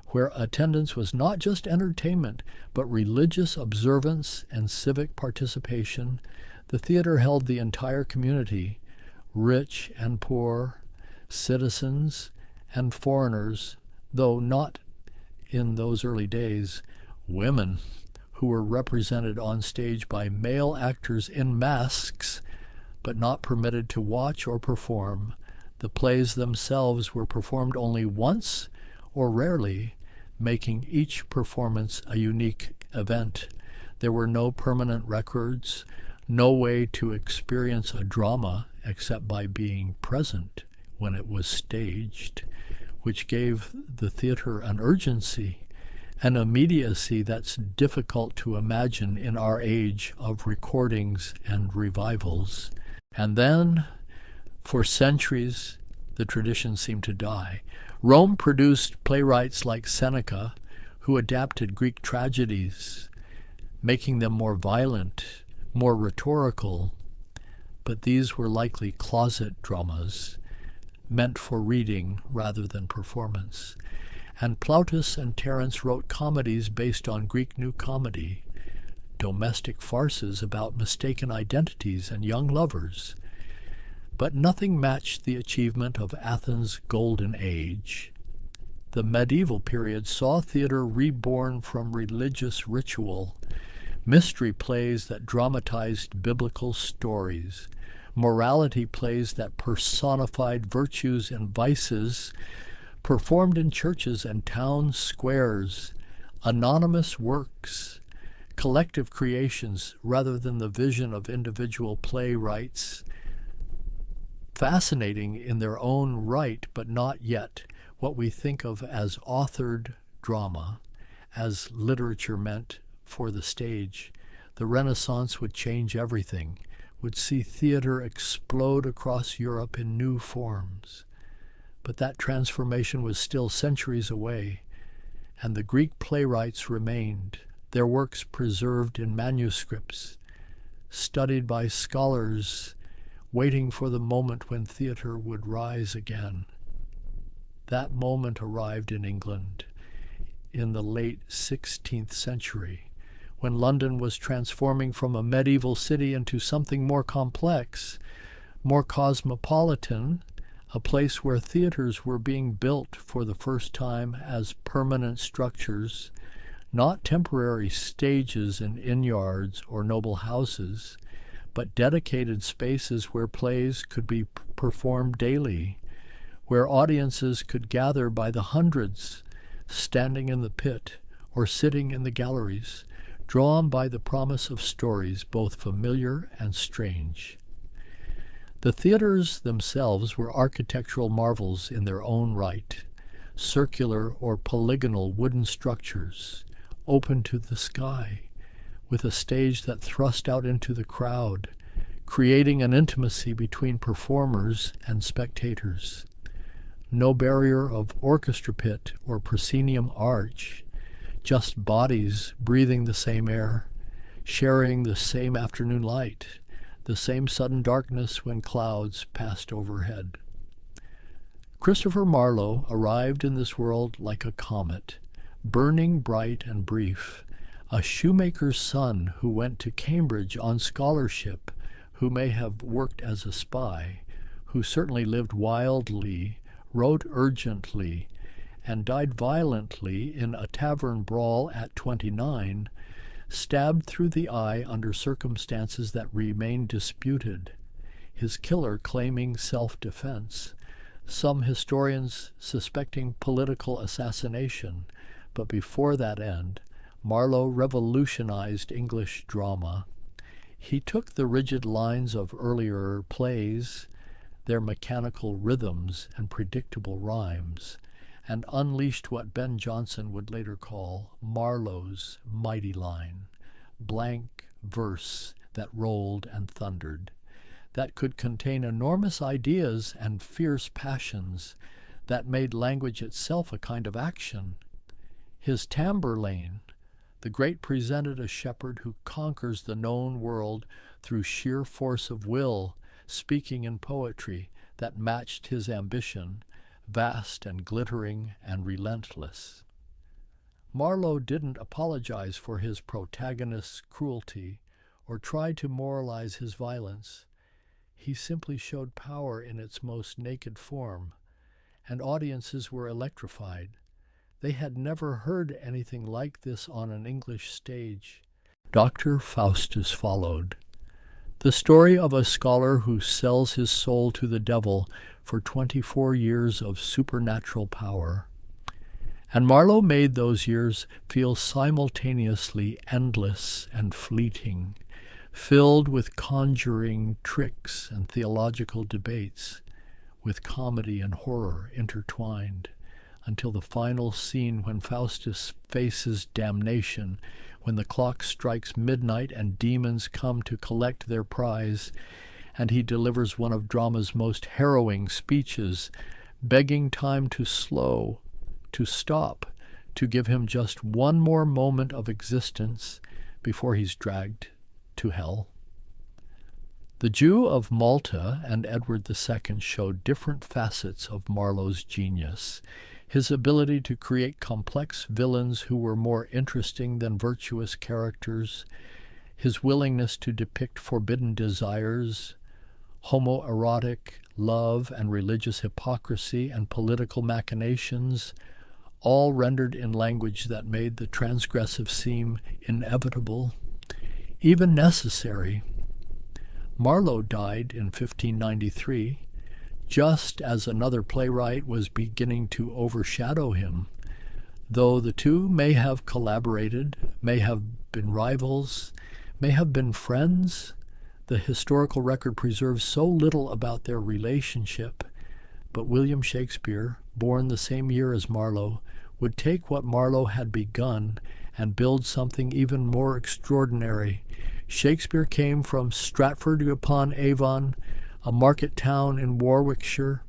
Speaker 1: where attendance was not just entertainment, but religious observance and civic participation. The theater held the entire community, rich and poor, citizens and foreigners, though not in those early days, women, who were represented on stage by male actors in masks, but not permitted to watch or perform. The plays themselves were performed only once or rarely, making each performance a unique event. There were no permanent records, no way to experience a drama except by being present when it was staged, which gave the theater an urgency, an immediacy that's difficult to imagine in our age of recordings and revivals. And then, for centuries, the tradition seemed to die. Rome produced playwrights like Seneca, who adapted Greek tragedies, making them more violent, more rhetorical, but these were likely closet dramas, meant for reading rather than performance. And Plautus and Terence wrote comedies based on Greek New Comedy, domestic farces about mistaken identities and young lovers. But nothing matched the achievement of Athens' Golden Age. The medieval period saw theater reborn from religious ritual, mystery plays that dramatized biblical stories, morality plays that personified virtues and vices, performed in churches and town squares, anonymous works, collective creations rather than the vision of individual playwrights, fascinating in their own right, but not yet what we think of as authored drama, as literature meant for the stage. The Renaissance would change everything, would see theater explode across Europe in new forms. But that transformation was still centuries away, and the Greek playwrights remained, their works preserved in manuscripts, studied by scholars, waiting for the moment when theater would rise again. That moment arrived in England, in the late 16th century, when London was transforming from a medieval city into something more complex, more cosmopolitan, a place where theaters were being built for the first time as permanent structures, not temporary stages in inn-yards or noble houses, but dedicated spaces where plays could be performed daily, where audiences could gather by the hundreds, standing in the pit or sitting in the galleries, drawn by the promise of stories both familiar and strange. The theaters themselves were architectural marvels in their own right, circular or polygonal wooden structures, open to the sky, with a stage that thrust out into the crowd, creating an intimacy between performers and spectators. No barrier of orchestra pit or proscenium arch, just bodies breathing the same air, sharing the same afternoon light, the same sudden darkness when clouds passed overhead. Christopher Marlowe arrived in this world like a comet, burning bright and brief, a shoemaker's son who went to Cambridge on scholarship, who may have worked as a spy, who certainly lived wildly, wrote urgently, and died violently in a tavern brawl at 29, stabbed through the eye under circumstances that remain disputed, his killer claiming self-defense, some historians suspecting political assassination, but before that end, Marlowe revolutionized English drama. He took the rigid lines of earlier plays, their mechanical rhythms and predictable rhymes, and unleashed what Ben Jonson would later call Marlowe's mighty line, blank verse that rolled and thundered, that could contain enormous ideas and fierce passions, that made language itself a kind of action. His Tamburlaine, the great, presented a shepherd who conquers the known world through sheer force of will, speaking in poetry that matched his ambition, vast and glittering and relentless. Marlowe didn't apologize for his protagonist's cruelty or try to moralize his violence. He simply showed power in its most naked form, and audiences were electrified. They had never heard anything like this on an English stage. Dr. Faustus followed, the story of a scholar who sells his soul to the devil for 24 years of supernatural power. And Marlowe made those years feel simultaneously endless and fleeting, filled with conjuring tricks and theological debates, with comedy and horror intertwined, until the final scene when Faustus faces damnation, when the clock strikes midnight and demons come to collect their prize, and he delivers one of drama's most harrowing speeches, begging time to slow, to stop, to give him just one more moment of existence before he's dragged to hell. The Jew of Malta and Edward II showed different facets of Marlowe's genius, his ability to create complex villains who were more interesting than virtuous characters, his willingness to depict forbidden desires, homoerotic love and religious hypocrisy and political machinations, all rendered in language that made the transgressive seem inevitable, even necessary. Marlowe died in 1593, just as another playwright was beginning to overshadow him. Though the two may have collaborated, may have been rivals, may have been friends, the historical record preserves so little about their relationship. But William Shakespeare, born the same year as Marlowe, would take what Marlowe had begun and build something even more extraordinary. Shakespeare came from Stratford-upon-Avon, a market town in Warwickshire,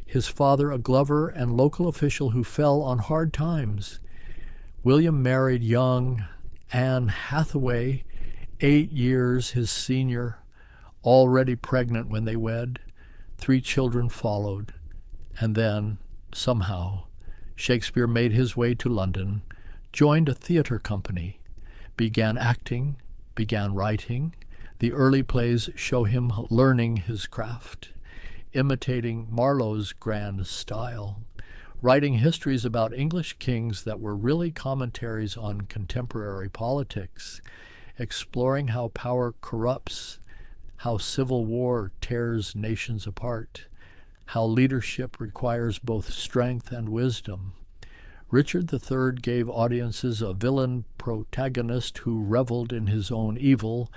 Speaker 1: his father a glover and local official who fell on hard times. William married young Anne Hathaway, 8 years his senior, already pregnant when they wed. 3 children followed, and then, somehow, Shakespeare made his way to London, joined a theatre company, began acting, began writing. The early plays show him learning his craft, imitating Marlowe's grand style, writing histories about English kings that were really commentaries on contemporary politics, exploring how power corrupts, how civil war tears nations apart, how leadership requires both strength and wisdom. Richard III gave audiences a villain protagonist who reveled in his own evil,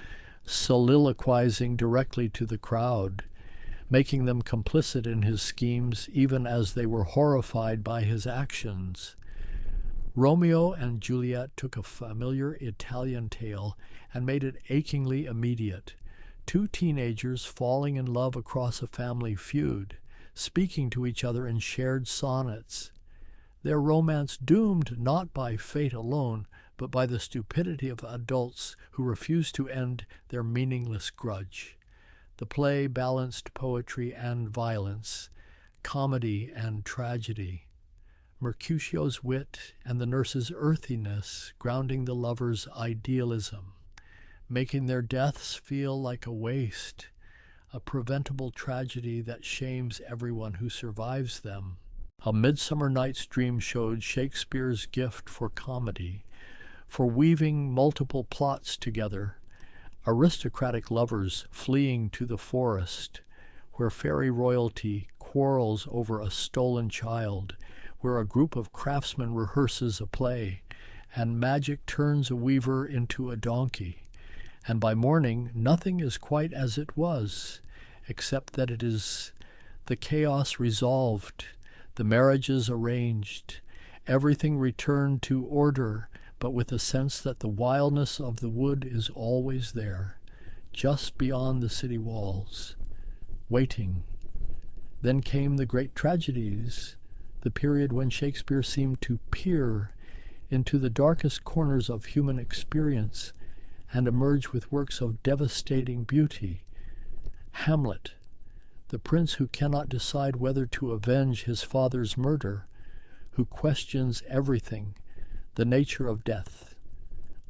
Speaker 1: soliloquizing directly to the crowd, making them complicit in his schemes even as they were horrified by his actions. Romeo and Juliet took a familiar Italian tale and made it achingly immediate. Two teenagers falling in love across a family feud, speaking to each other in shared sonnets. Their romance doomed not by fate alone, but by the stupidity of adults who refused to end their meaningless grudge. The play balanced poetry and violence, comedy and tragedy, Mercutio's wit and the nurse's earthiness grounding the lovers' idealism, making their deaths feel like a waste, a preventable tragedy that shames everyone who survives them. A Midsummer Night's Dream showed Shakespeare's gift for comedy, for weaving multiple plots together, aristocratic lovers fleeing to the forest, where fairy royalty quarrels over a stolen child, where a group of craftsmen rehearses a play, and magic turns a weaver into a donkey. And by morning, nothing is quite as it was, except that it is the chaos resolved, the marriages arranged, everything returned to order, but with a sense that the wildness of the wood is always there, just beyond the city walls, waiting. Then came the great tragedies, the period when Shakespeare seemed to peer into the darkest corners of human experience and emerge with works of devastating beauty. Hamlet, the prince who cannot decide whether to avenge his father's murder, who questions everything, the nature of death,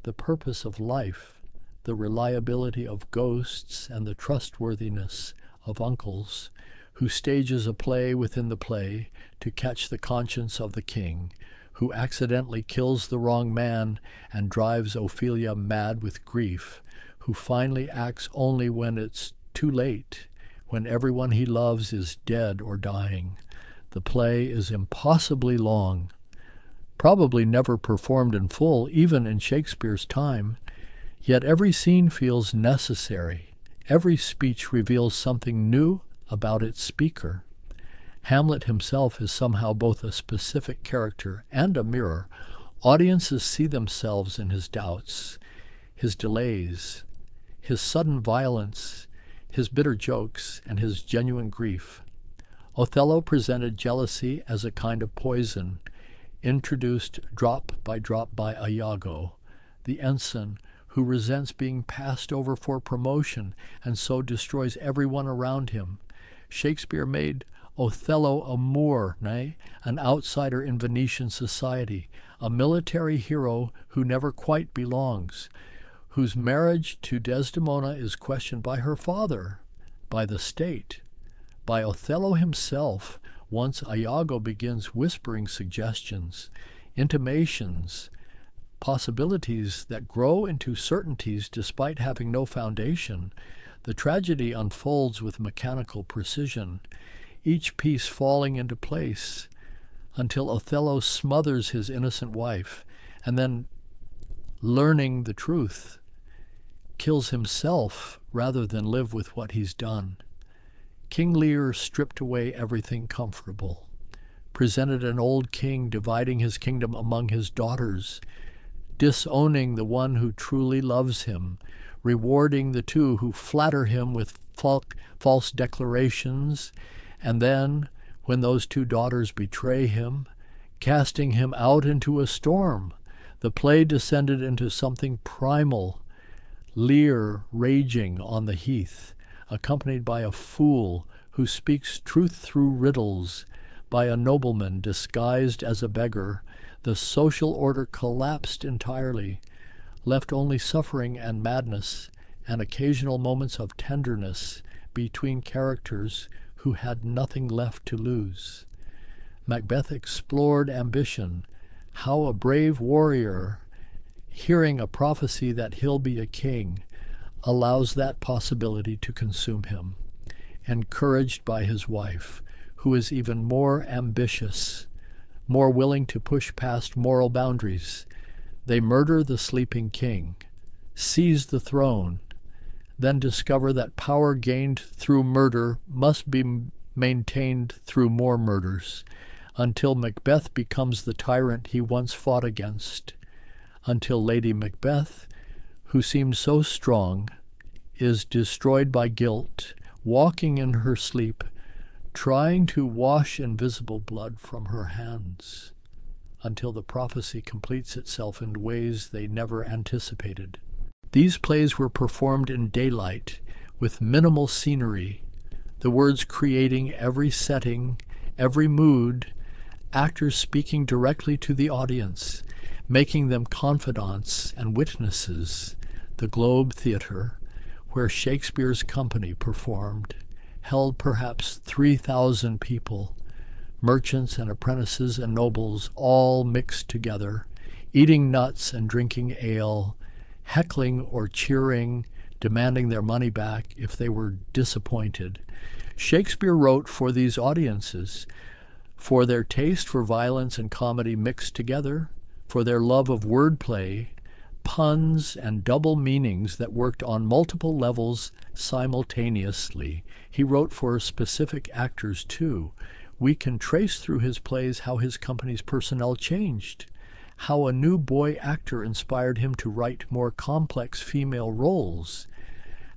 Speaker 1: the purpose of life, the reliability of ghosts, and the trustworthiness of uncles, who stages a play within the play to catch the conscience of the king, who accidentally kills the wrong man and drives Ophelia mad with grief, who finally acts only when it's too late, when everyone he loves is dead or dying. The play is impossibly long, probably never performed in full, even in Shakespeare's time, yet every scene feels necessary. Every speech reveals something new about its speaker. Hamlet himself is somehow both a specific character and a mirror. Audiences see themselves in his doubts, his delays, his sudden violence, his bitter jokes, and his genuine grief. Othello presented jealousy as a kind of poison, introduced drop by Iago, the ensign who resents being passed over for promotion and so destroys everyone around him. Shakespeare made Othello a Moor, nay, an outsider in Venetian society, a military hero who never quite belongs, whose marriage to Desdemona is questioned by her father, by the state, by Othello himself, once Iago begins whispering suggestions, intimations, possibilities that grow into certainties despite having no foundation. The tragedy unfolds with mechanical precision, each piece falling into place until Othello smothers his innocent wife and then, learning the truth, kills himself rather than live with what he's done. King Lear stripped away everything comfortable, presented an old king dividing his kingdom among his daughters, disowning the one who truly loves him, rewarding the two who flatter him with false declarations, and then, when those two daughters betray him, casting him out into a storm. The play descended into something primal, Lear raging on the heath, accompanied by a fool who speaks truth through riddles, by a nobleman disguised as a beggar, the social order collapsed entirely, left only suffering and madness, and occasional moments of tenderness between characters who had nothing left to lose. Macbeth explored ambition, how a brave warrior, hearing a prophecy that he'll be a king, allows that possibility to consume him, encouraged by his wife, who is even more ambitious, more willing to push past moral boundaries. They murder the sleeping king, seize the throne, then discover that power gained through murder must be maintained through more murders, until Macbeth becomes the tyrant he once fought against, until Lady Macbeth, who seemed so strong, is destroyed by guilt, walking in her sleep, trying to wash invisible blood from her hands, until the prophecy completes itself in ways they never anticipated. These plays were performed in daylight, with minimal scenery, the words creating every setting, every mood, actors speaking directly to the audience, making them confidants and witnesses. The Globe Theatre, where Shakespeare's company performed, held perhaps 3,000 people, merchants and apprentices and nobles all mixed together, eating nuts and drinking ale, heckling or cheering, demanding their money back if they were disappointed. Shakespeare wrote for these audiences, for their taste for violence and comedy mixed together, for their love of wordplay, puns, and double meanings that worked on multiple levels simultaneously. He wrote for specific actors, too. We can trace through his plays how his company's personnel changed, how a new boy actor inspired him to write more complex female roles,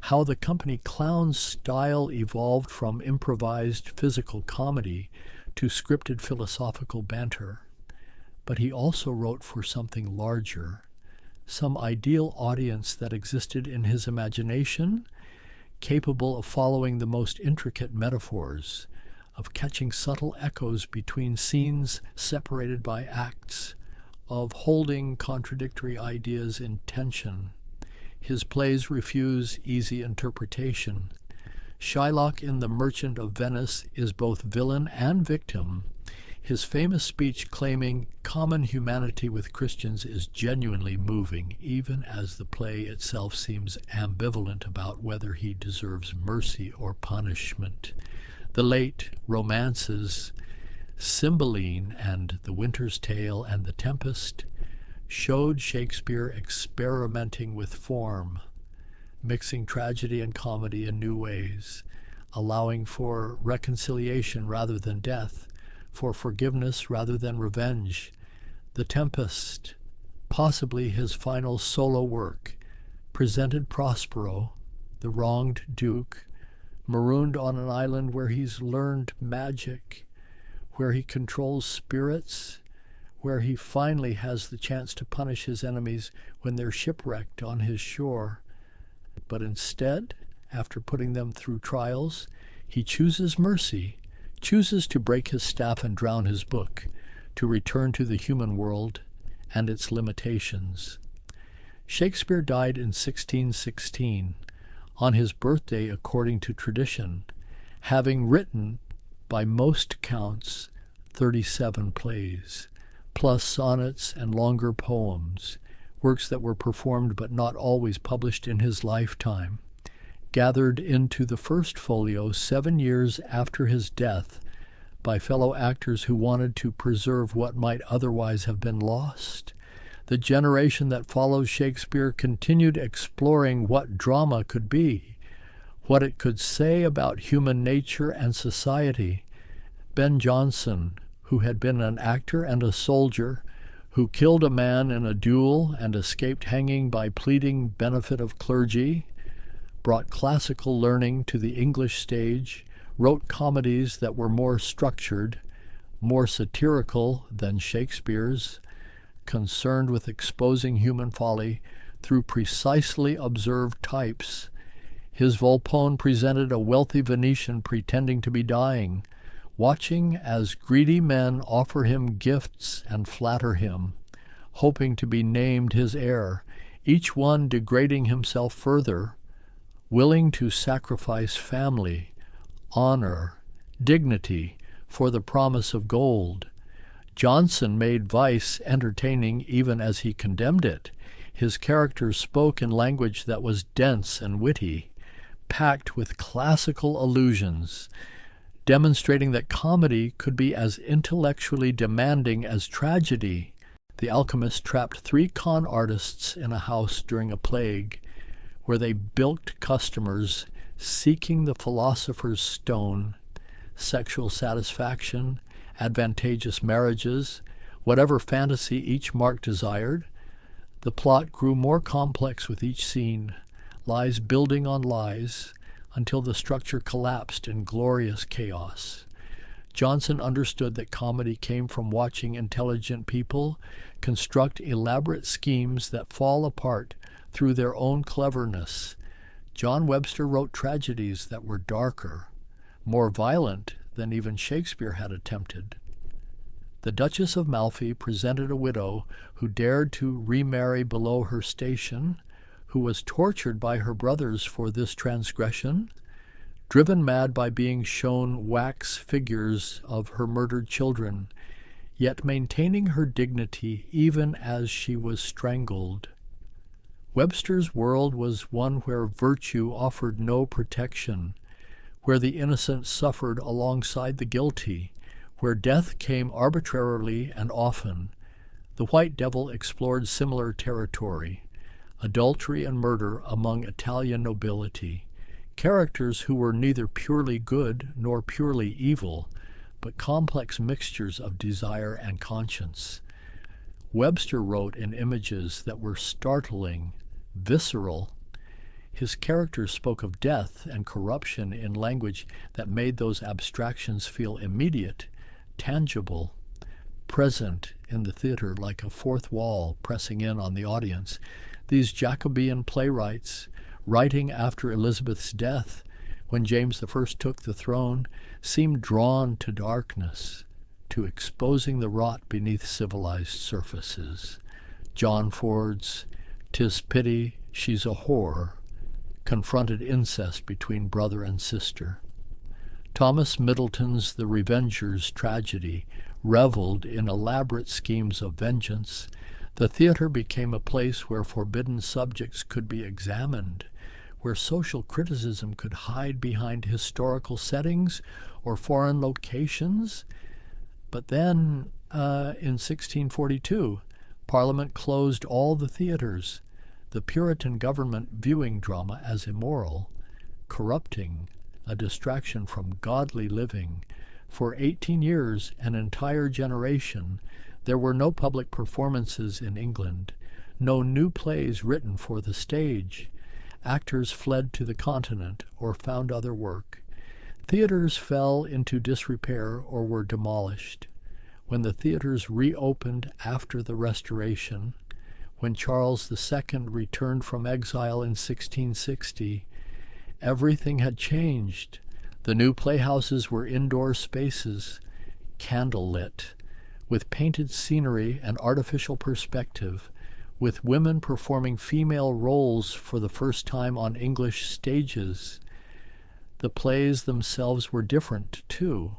Speaker 1: how the company clown's style evolved from improvised physical comedy to scripted philosophical banter. But he also wrote for something larger, some ideal audience that existed in his imagination, capable of following the most intricate metaphors, of catching subtle echoes between scenes separated by acts, of holding contradictory ideas in tension. His plays refuse easy interpretation. Shylock in The Merchant of Venice is both villain and victim. His famous speech claiming common humanity with Christians is genuinely moving, even as the play itself seems ambivalent about whether he deserves mercy or punishment. The late romances, Cymbeline and The Winter's Tale and The Tempest, showed Shakespeare experimenting with form, mixing tragedy and comedy in new ways, allowing for reconciliation rather than death, for forgiveness rather than revenge. The Tempest, possibly his final solo work, presented Prospero, the wronged duke, marooned on an island where he's learned magic, where he controls spirits, where he finally has the chance to punish his enemies when they're shipwrecked on his shore. But instead, after putting them through trials, he chooses mercy, chooses to break his staff and drown his book, to return to the human world and its limitations. Shakespeare died in 1616, on his birthday according to tradition, having written, by most counts, 37 plays, plus sonnets and longer poems, works that were performed but not always published in his lifetime, gathered into the first folio 7 years after his death by fellow actors who wanted to preserve what might otherwise have been lost. The generation that follows Shakespeare continued exploring what drama could be, what it could say about human nature and society. Ben Jonson, who had been an actor and a soldier, who killed a man in a duel and escaped hanging by pleading benefit of clergy, brought classical learning to the English stage, wrote comedies that were more structured, more satirical than Shakespeare's, concerned with exposing human folly through precisely observed types. His Volpone presented a wealthy Venetian pretending to be dying, watching as greedy men offer him gifts and flatter him, hoping to be named his heir, each one degrading himself further, willing to sacrifice family, honor, dignity for the promise of gold. Jonson made vice entertaining even as he condemned it. His characters spoke in language that was dense and witty, packed with classical allusions, demonstrating that comedy could be as intellectually demanding as tragedy. The alchemist trapped 3 con artists in a house during a plague, where they bilked customers, seeking the philosopher's stone, sexual satisfaction, advantageous marriages, whatever fantasy each mark desired. The plot grew more complex with each scene, lies building on lies, until the structure collapsed in glorious chaos. Jonson understood that comedy came from watching intelligent people construct elaborate schemes that fall apart through their own cleverness. John Webster wrote tragedies that were darker, more violent than even Shakespeare had attempted. The Duchess of Malfi presented a widow who dared to remarry below her station, who was tortured by her brothers for this transgression, driven mad by being shown wax figures of her murdered children, yet maintaining her dignity even as she was strangled. Webster's world was one where virtue offered no protection, where the innocent suffered alongside the guilty, where death came arbitrarily and often. The White Devil explored similar territory, adultery and murder among Italian nobility, characters who were neither purely good nor purely evil, but complex mixtures of desire and conscience. Webster wrote in images that were startling, visceral. His characters spoke of death and corruption in language that made those abstractions feel immediate, tangible, present in the theater like a fourth wall pressing in on the audience. These Jacobean playwrights, writing after Elizabeth's death, when James I took the throne, seemed drawn to darkness, to exposing the rot beneath civilized surfaces. John Ford's "'Tis pity she's a whore" confronted incest between brother and sister. Thomas Middleton's The Revenger's tragedy reveled in elaborate schemes of vengeance. The theater became a place where forbidden subjects could be examined, where social criticism could hide behind historical settings or foreign locations. But then, in 1642, Parliament closed all the theaters, the Puritan government viewing drama as immoral, corrupting, a distraction from godly living. For 18 years, an entire generation, there were no public performances in England, no new plays written for the stage. Actors fled to the continent or found other work. Theaters fell into disrepair or were demolished. When the theaters reopened after the Restoration, when Charles II returned from exile in 1660, everything had changed. The new playhouses were indoor spaces, candle-lit, with painted scenery and artificial perspective, with women performing female roles for the first time on English stages. The plays themselves were different, too.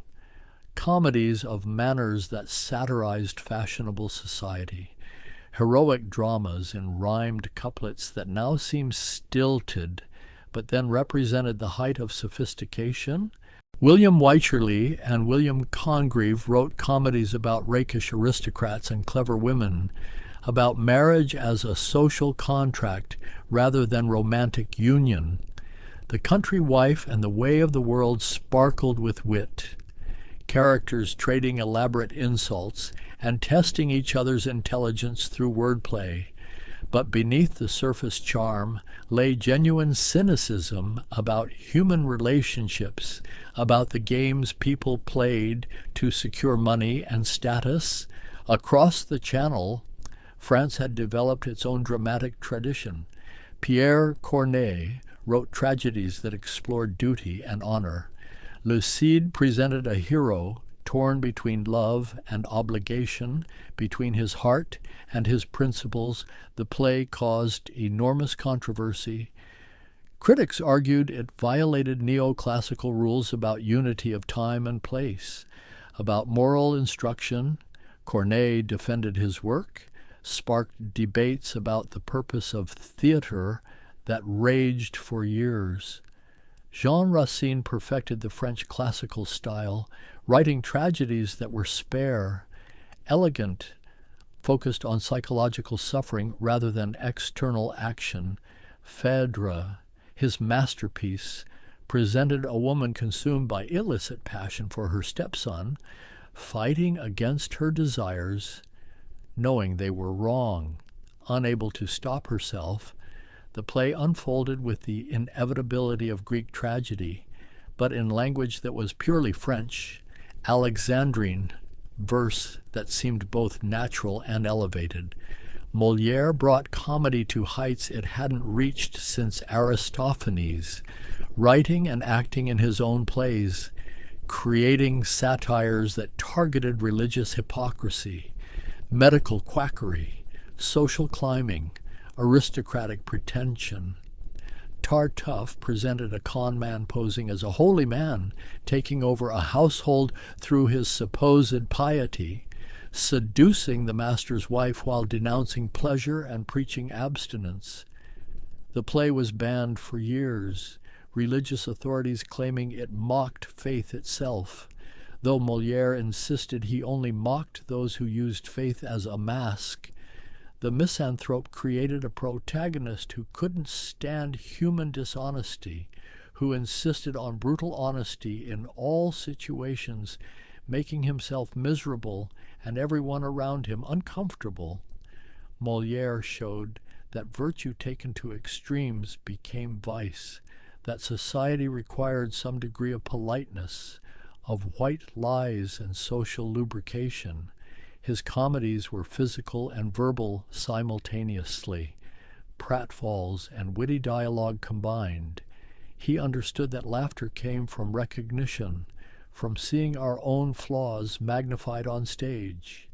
Speaker 1: Comedies of manners that satirized fashionable society, heroic dramas in rhymed couplets that now seem stilted, but then represented the height of sophistication. William Wycherley and William Congreve wrote comedies about rakish aristocrats and clever women, about marriage as a social contract rather than romantic union. The Country Wife and The Way of the World sparkled with wit, characters trading elaborate insults and testing each other's intelligence through wordplay. But beneath the surface charm lay genuine cynicism about human relationships, about the games people played to secure money and status. Across the Channel, France had developed its own dramatic tradition. Pierre Corneille wrote tragedies that explored duty and honor. Le Cid presented a hero torn between love and obligation, between his heart and his principles. The play caused enormous controversy. Critics argued it violated neoclassical rules about unity of time and place, about moral instruction. Corneille defended his work, sparked debates about the purpose of theater that raged for years. Jean Racine perfected the French classical style, writing tragedies that were spare, elegant, focused on psychological suffering rather than external action. Phèdre, his masterpiece, presented a woman consumed by illicit passion for her stepson, fighting against her desires, knowing they were wrong, unable to stop herself. The play unfolded with the inevitability of Greek tragedy, but in language that was purely French, Alexandrine verse that seemed both natural and elevated. Molière brought comedy to heights it hadn't reached since Aristophanes, writing and acting in his own plays, creating satires that targeted religious hypocrisy, medical quackery, social climbing, aristocratic pretension. Tartuffe presented a con man posing as a holy man, taking over a household through his supposed piety, seducing the master's wife while denouncing pleasure and preaching abstinence. The play was banned for years, religious authorities claiming it mocked faith itself, though Molière insisted he only mocked those who used faith as a mask. The misanthrope created a protagonist who couldn't stand human dishonesty, who insisted on brutal honesty in all situations, making himself miserable and everyone around him uncomfortable. Molière showed that virtue taken to extremes became vice, that society required some degree of politeness, of white lies and social lubrication. His comedies were physical and verbal simultaneously, pratfalls and witty dialogue combined. He understood that laughter came from recognition, from seeing our own flaws magnified on stage.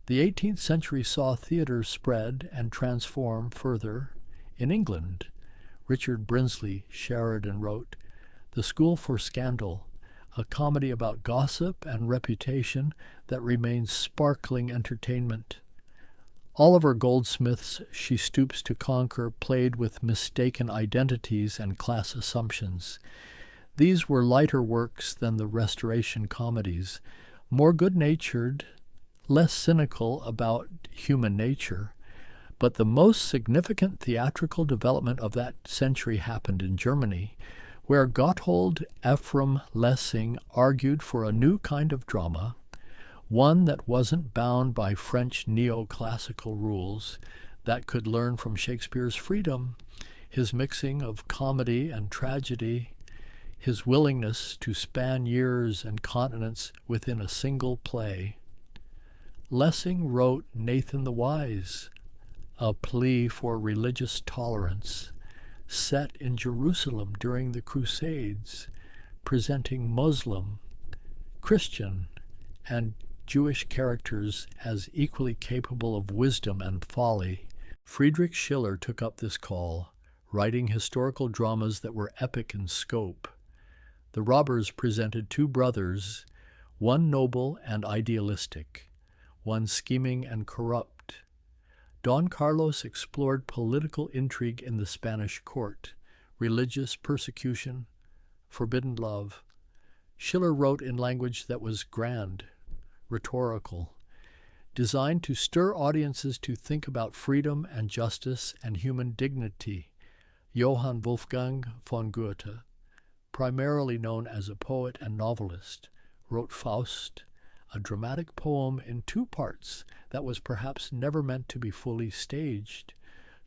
Speaker 1: The 18th century saw theater spread and transform further. In England, Richard Brinsley Sheridan wrote The School for Scandal, a comedy about gossip and reputation that remains sparkling entertainment. Oliver Goldsmith's She Stoops to Conquer played with mistaken identities and class assumptions. These were lighter works than the Restoration comedies, more good-natured, less cynical about human nature. But the most significant theatrical development of that century happened in Germany, where Gotthold Ephraim Lessing argued for a new kind of drama, one that wasn't bound by French neoclassical rules, that could learn from Shakespeare's freedom, his mixing of comedy and tragedy, his willingness to span years and continents within a single play. Lessing wrote Nathan the Wise, a plea for religious tolerance, set in Jerusalem during the Crusades, presenting Muslim, Christian, and Jewish characters as equally capable of wisdom and folly. Friedrich Schiller took up this call, writing historical dramas that were epic in scope. The Robbers presented two brothers, one noble and idealistic, one scheming and corrupt. Don Carlos explored political intrigue in the Spanish court, religious persecution, forbidden love. Schiller wrote in language that was grand, rhetorical, designed to stir audiences to think about freedom and justice and human dignity. Johann Wolfgang von Goethe, primarily known as a poet and novelist, wrote Faust, a dramatic poem in two parts that was perhaps never meant to be fully staged,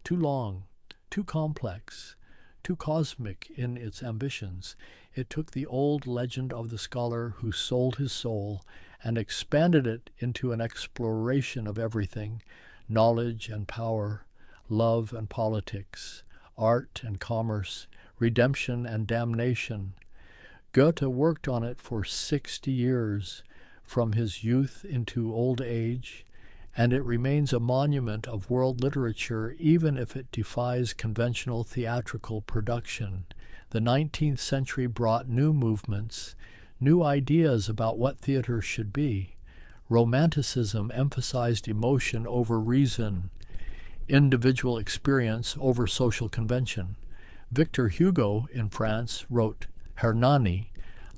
Speaker 1: too long, too complex, too cosmic in its ambitions. It took the old legend of the scholar who sold his soul and expanded it into an exploration of everything, knowledge and power, love and politics, art and commerce, redemption and damnation. Goethe worked on it for 60 years, from his youth into old age, and it remains a monument of world literature even if it defies conventional theatrical production. The 19th century brought new movements, new ideas about what theater should be. Romanticism emphasized emotion over reason, individual experience over social convention. Victor Hugo in France wrote Hernani,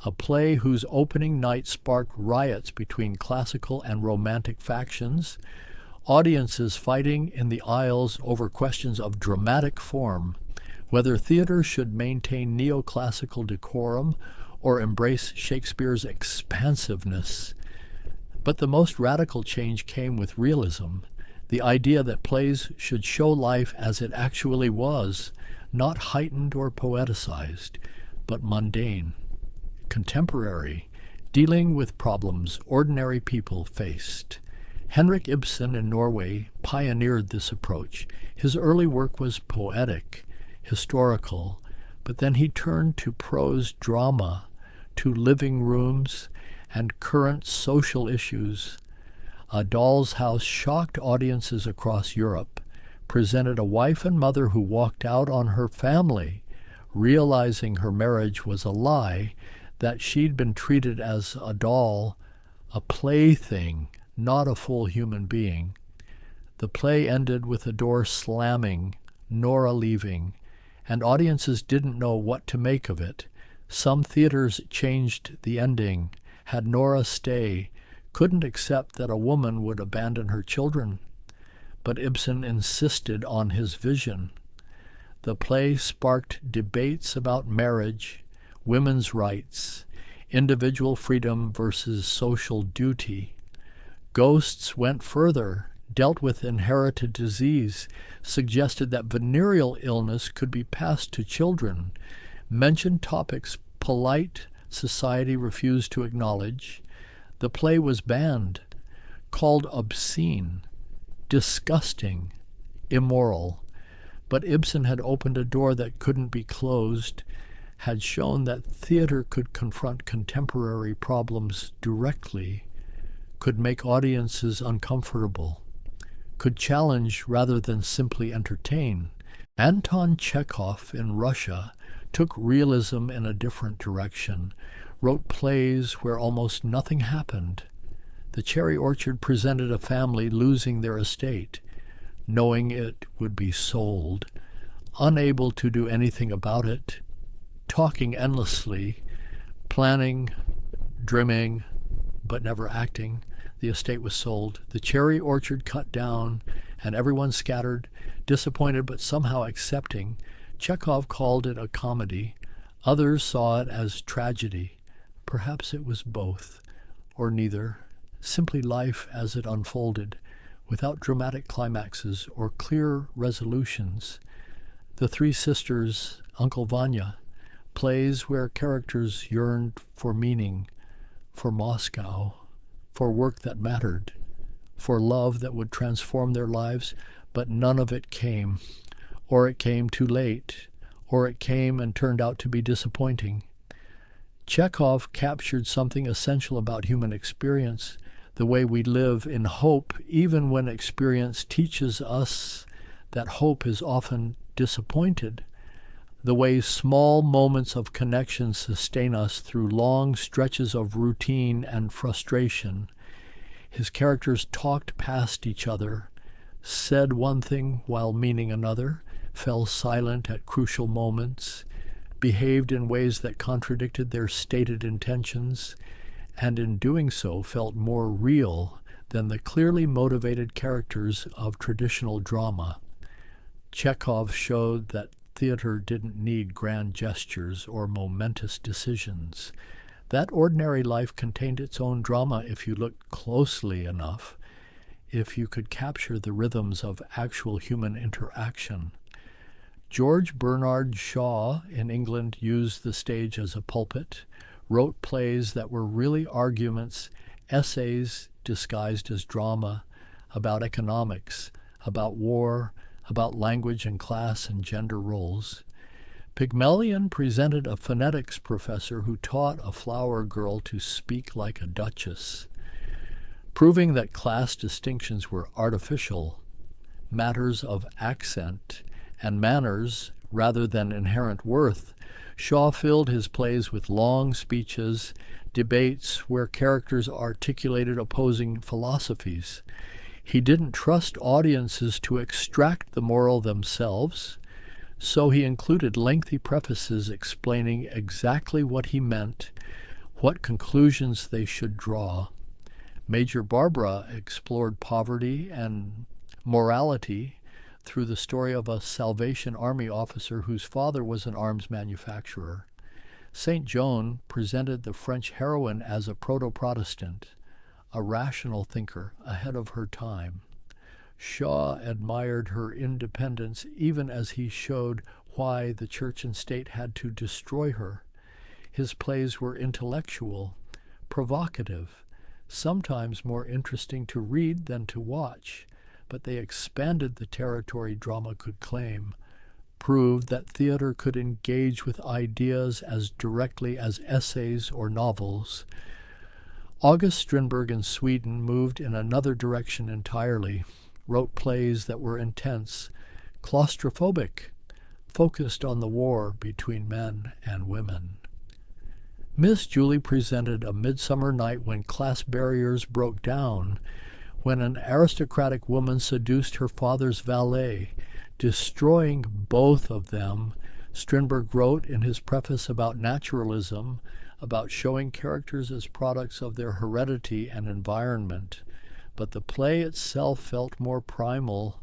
Speaker 1: a play whose opening night sparked riots between classical and romantic factions, audiences fighting in the aisles over questions of dramatic form, whether theater should maintain neoclassical decorum or embrace Shakespeare's expansiveness. But the most radical change came with realism, the idea that plays should show life as it actually was, not heightened or poeticized, but mundane, contemporary, dealing with problems ordinary people faced. Henrik Ibsen in Norway pioneered this approach. His early work was poetic, historical, but then he turned to prose drama, to living rooms, and current social issues. A Doll's House shocked audiences across Europe, presented a wife and mother who walked out on her family, realizing her marriage was a lie, that she'd been treated as a doll, a plaything, not a full human being. The play ended with the door slamming, Nora leaving, and audiences didn't know what to make of it. Some theaters changed the ending, had Nora stay, couldn't accept that a woman would abandon her children. But Ibsen insisted on his vision. The play sparked debates about marriage, women's rights, individual freedom versus social duty. Ghosts went further, dealt with inherited disease, suggested that venereal illness could be passed to children, mentioned topics polite society refused to acknowledge. The play was banned, called obscene, disgusting, immoral. But Ibsen had opened a door that couldn't be closed, had shown that theater could confront contemporary problems directly, could make audiences uncomfortable, could challenge rather than simply entertain. Anton Chekhov in Russia took realism in a different direction, wrote plays where almost nothing happened. The Cherry Orchard presented a family losing their estate, knowing it would be sold, unable to do anything about it, talking endlessly, planning, dreaming, but never acting. The estate was sold, the cherry orchard cut down, and everyone scattered, disappointed but somehow accepting. Chekhov called it a comedy. Others saw it as tragedy. Perhaps it was both, or neither, simply life as it unfolded, without dramatic climaxes or clear resolutions. The Three Sisters, Uncle Vanya, plays where characters yearned for meaning, for Moscow, for work that mattered, for love that would transform their lives, but none of it came, or it came too late, or it came and turned out to be disappointing. Chekhov captured something essential about human experience, the way we live in hope, even when experience teaches us that hope is often disappointed, the way small moments of connection sustain us through long stretches of routine and frustration. His characters talked past each other, said one thing while meaning another, fell silent at crucial moments, behaved in ways that contradicted their stated intentions, and in doing so felt more real than the clearly motivated characters of traditional drama. Chekhov showed that theater didn't need grand gestures or momentous decisions. That ordinary life contained its own drama if you looked closely enough, if you could capture the rhythms of actual human interaction. George Bernard Shaw in England used the stage as a pulpit, wrote plays that were really arguments, essays disguised as drama, about economics, about war, about language and class and gender roles. Pygmalion presented a phonetics professor who taught a flower girl to speak like a duchess, proving that class distinctions were artificial, matters of accent and manners rather than inherent worth. Shaw filled his plays with long speeches, debates where characters articulated opposing philosophies. He didn't trust audiences to extract the moral themselves, so he included lengthy prefaces explaining exactly what he meant, what conclusions they should draw. Major Barbara explored poverty and morality through the story of a Salvation Army officer whose father was an arms manufacturer. St. Joan presented the French heroine as a proto-Protestant, a rational thinker ahead of her time. Shaw admired her independence even as he showed why the church and state had to destroy her. His plays were intellectual, provocative, sometimes more interesting to read than to watch, but they expanded the territory drama could claim, proved that theater could engage with ideas as directly as essays or novels. August Strindberg in Sweden moved in another direction entirely, wrote plays that were intense, claustrophobic, focused on the war between men and women. Miss Julie presented A Midsummer Night when class barriers broke down, when an aristocratic woman seduced her father's valet, destroying both of them. Strindberg wrote in his preface about naturalism, about showing characters as products of their heredity and environment, but the play itself felt more primal,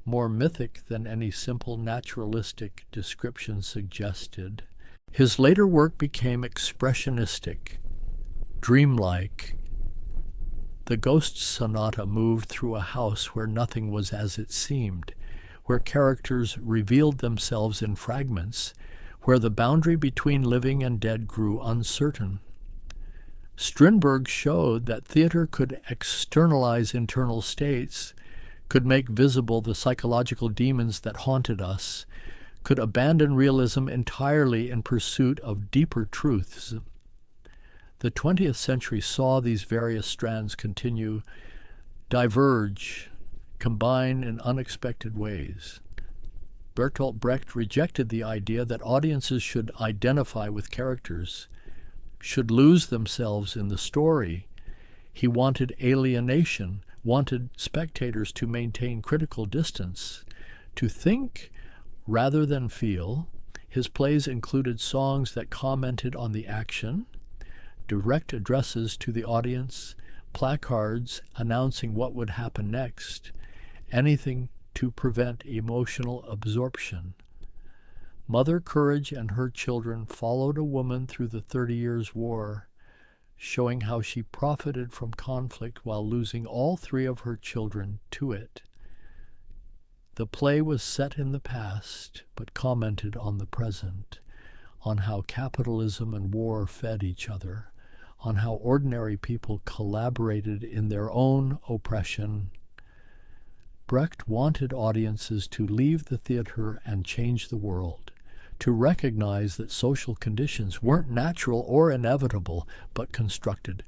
Speaker 1: more mythic than any simple naturalistic description suggested. His later work became expressionistic, dreamlike. The Ghost Sonata moved through a house where nothing was as it seemed, where characters revealed themselves in fragments, where the boundary between living and dead grew uncertain. Strindberg showed that theater could externalize internal states, could make visible the psychological demons that haunted us, could abandon realism entirely in pursuit of deeper truths. The 20th century saw these various strands continue, diverge, combine in unexpected ways. Bertolt Brecht rejected the idea that audiences should identify with characters, should lose themselves in the story. He wanted alienation, wanted spectators to maintain critical distance, to think rather than feel. His plays included songs that commented on the action, direct addresses to the audience, placards announcing what would happen next, anything to prevent emotional absorption. Mother Courage and Her Children followed a woman through the 30 Years' War, showing how she profited from conflict while losing all 3 of her children to it. The play was set in the past, but commented on the present, on how capitalism and war fed each other, on how ordinary people collaborated in their own oppression. Brecht wanted audiences to leave the theater and change the world, to recognize that social conditions weren't natural or inevitable, but constructed,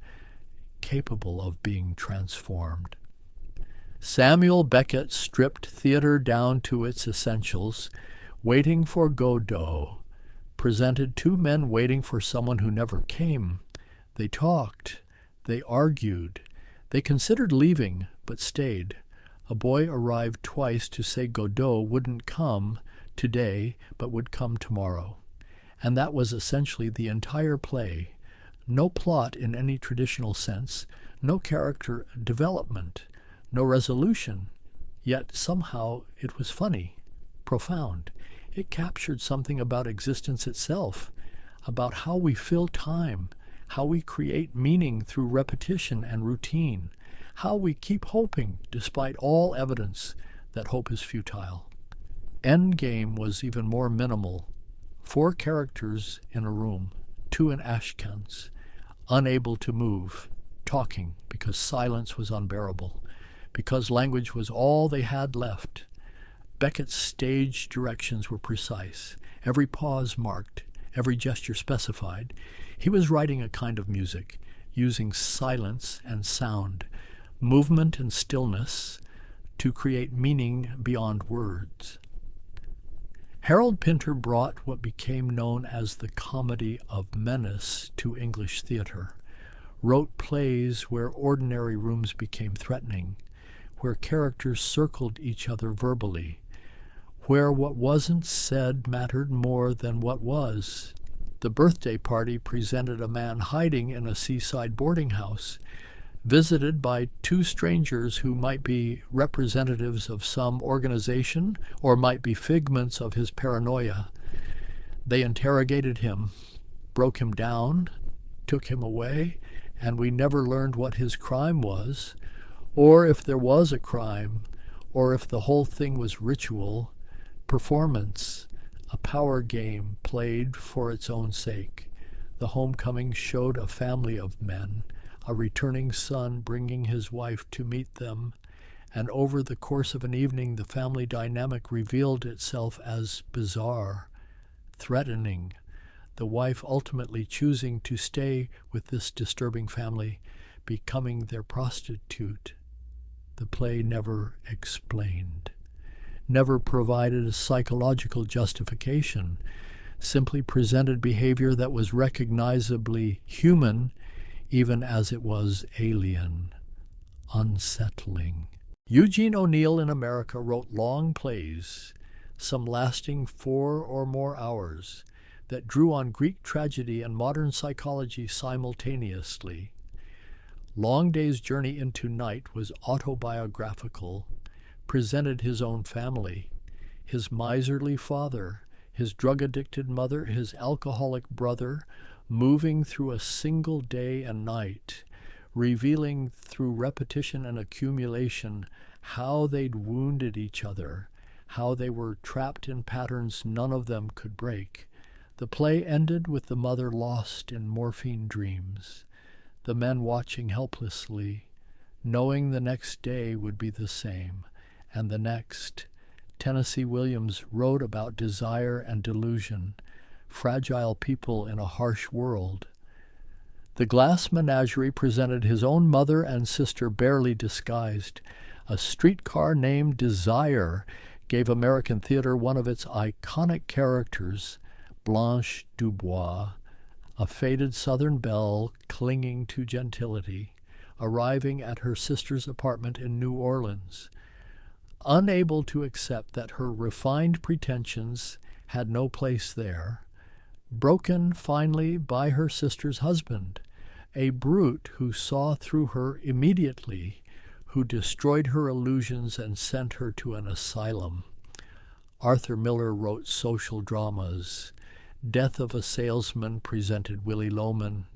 Speaker 1: capable of being transformed. Samuel Beckett stripped theater down to its essentials, Waiting for Godot presented 2 men waiting for someone who never came. They talked, they argued, they considered leaving, but stayed. A boy arrived twice to say Godot wouldn't come today, but would come tomorrow. And that was essentially the entire play. No plot in any traditional sense, no character development, no resolution, yet somehow it was funny, profound. It captured something about existence itself, about how we fill time, how we create meaning through repetition and routine, how we keep hoping despite all evidence that hope is futile. Endgame was even more minimal. 4 characters in a room, 2 in ashcans, unable to move, talking because silence was unbearable, because language was all they had left. Beckett's stage directions were precise. every pause marked, every gesture specified. He was writing a kind of music, using silence and sound, movement and stillness to create meaning beyond words. Harold Pinter brought what became known as the comedy of menace to English theater, wrote plays where ordinary rooms became threatening, where characters circled each other verbally, where what wasn't said mattered more than what was. The Birthday Party presented a man hiding in a seaside boarding house, visited by two strangers who might be representatives of some organization or might be figments of his paranoia. They interrogated him, broke him down, took him away, and we never learned what his crime was, or if there was a crime, or if the whole thing was ritual, performance, a power game played for its own sake. The homecoming showed a family of men, a returning son bringing his wife to meet them, and over the course of an evening the family dynamic revealed itself as bizarre, threatening, the wife ultimately choosing to stay with this disturbing family, becoming their prostitute. The play never explained, never provided a psychological justification, simply presented behavior that was recognizably human, even as it was alien, unsettling. Eugene O'Neill in America wrote long plays, some lasting 4 or more hours, that drew on Greek tragedy and modern psychology simultaneously. Long Day's Journey into Night was autobiographical, presented his own family, his miserly father, his drug-addicted mother, his alcoholic brother, moving through a single day and night, revealing through repetition and accumulation how they'd wounded each other, how they were trapped in patterns none of them could break. The play ended with the mother lost in morphine dreams, the men watching helplessly, knowing the next day would be the same, and the next. Tennessee Williams wrote about desire and delusion, fragile people in a harsh world. The Glass Menagerie presented his own mother and sister barely disguised. A streetcar named Desire gave American theater one of its iconic characters, Blanche Dubois, a faded Southern belle clinging to gentility, arriving at her sister's apartment in New Orleans, unable to accept that her refined pretensions had no place there, broken finally by her sister's husband, a brute who saw through her immediately, who destroyed her illusions and sent her to an asylum. Arthur Miller wrote social dramas. Death of a Salesman presented Willy Loman,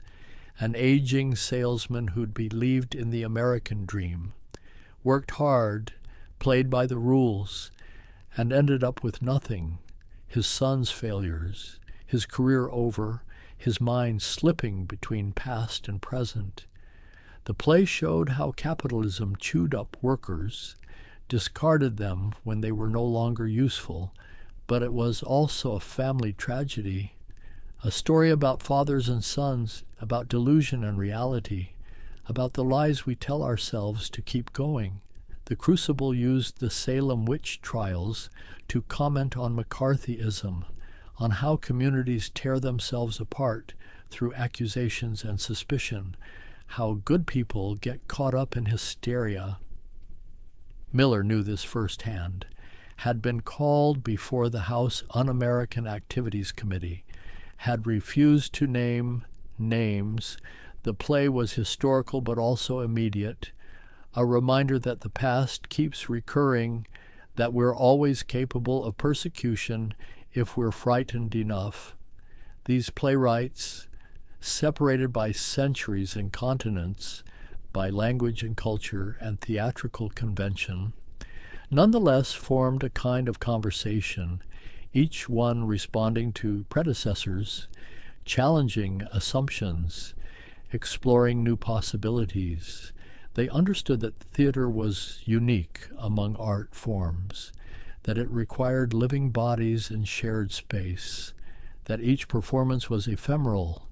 Speaker 1: an aging salesman who'd believed in the American dream, worked hard, played by the rules, and ended up with nothing, his son's failures, his career over, his mind slipping between past and present. The play showed how capitalism chewed up workers, discarded them when they were no longer useful, but it was also a family tragedy, a story about fathers and sons, about delusion and reality, about the lies we tell ourselves to keep going. The Crucible used the Salem witch trials to comment on McCarthyism, on how communities tear themselves apart through accusations and suspicion, how good people get caught up in hysteria. Miller knew this firsthand, had been called before the House Un-American Activities Committee, had refused to name names. The play was historical but also immediate, a reminder that the past keeps recurring, that we're always capable of persecution if we're frightened enough. These playwrights, separated by centuries and continents, by language and culture and theatrical convention, nonetheless formed a kind of conversation, each one responding to predecessors, challenging assumptions, exploring new possibilities. They understood that theater was unique among art forms. that it required living bodies in shared space, that each performance was ephemeral,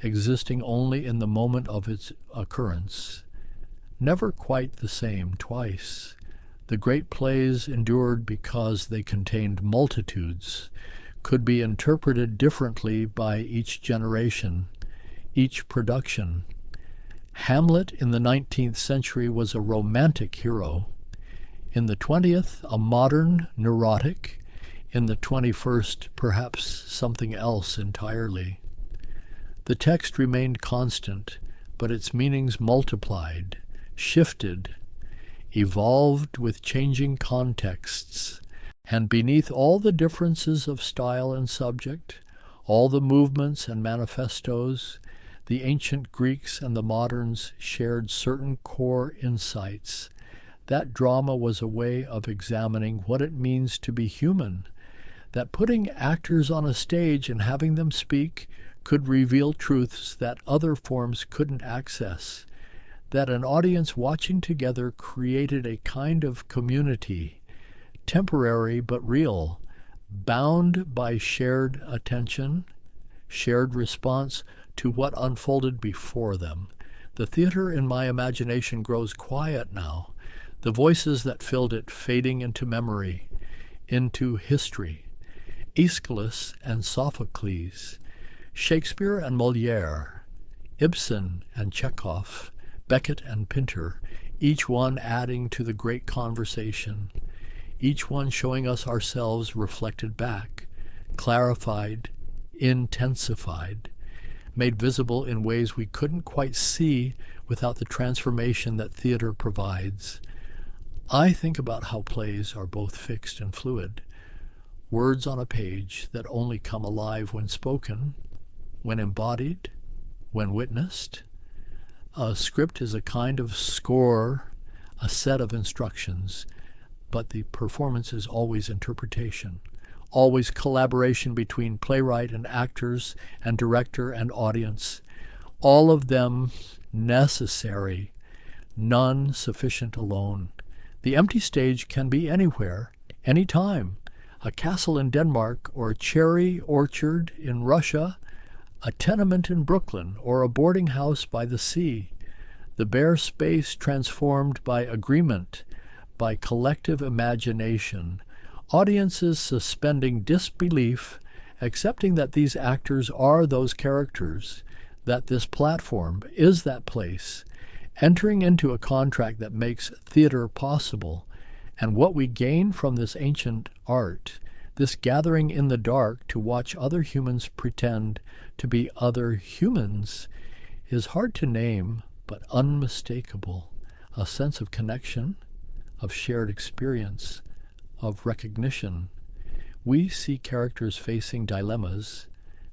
Speaker 1: existing only in the moment of its occurrence, never quite the same twice. The great plays endured because they contained multitudes, could be interpreted differently by each generation, each production. Hamlet in the 19th century was a romantic hero. In the 20th, a modern neurotic. In the 21st, perhaps something else entirely. The text remained constant, but its meanings multiplied, shifted, evolved with changing contexts, and beneath all the differences of style and subject, all the movements and manifestos, the ancient Greeks and the moderns shared certain core insights. That drama was a way of examining what it means to be human, that putting actors on a stage and having them speak could reveal truths that other forms couldn't access, that an audience watching together created a kind of community, temporary but real, bound by shared attention, shared response to what unfolded before them. The theater in my imagination grows quiet now, the voices that filled it fading into memory, into history. Aeschylus and Sophocles, Shakespeare and Molière, Ibsen and Chekhov, Beckett and Pinter, each one adding to the great conversation, each one showing us ourselves reflected back, clarified, intensified, made visible in ways we couldn't quite see without the transformation that theater provides. I think about how plays are both fixed and fluid, words on a page that only come alive when spoken, when embodied, when witnessed. A script is a kind of score, a set of instructions, but the performance is always interpretation, always collaboration between playwright and actors and director and audience, all of them necessary, none sufficient alone. The empty stage can be anywhere, anytime, a castle in Denmark or a cherry orchard in Russia, a tenement in Brooklyn or a boarding house by the sea. The bare space transformed by agreement, by collective imagination, audiences suspending disbelief, accepting that these actors are those characters, that this platform is that place, entering into a contract that makes theater possible. And what we gain from this ancient art, this gathering in the dark to watch other humans pretend to be other humans, is hard to name, but unmistakable. A sense of connection, of shared experience, of recognition. We see characters facing dilemmas,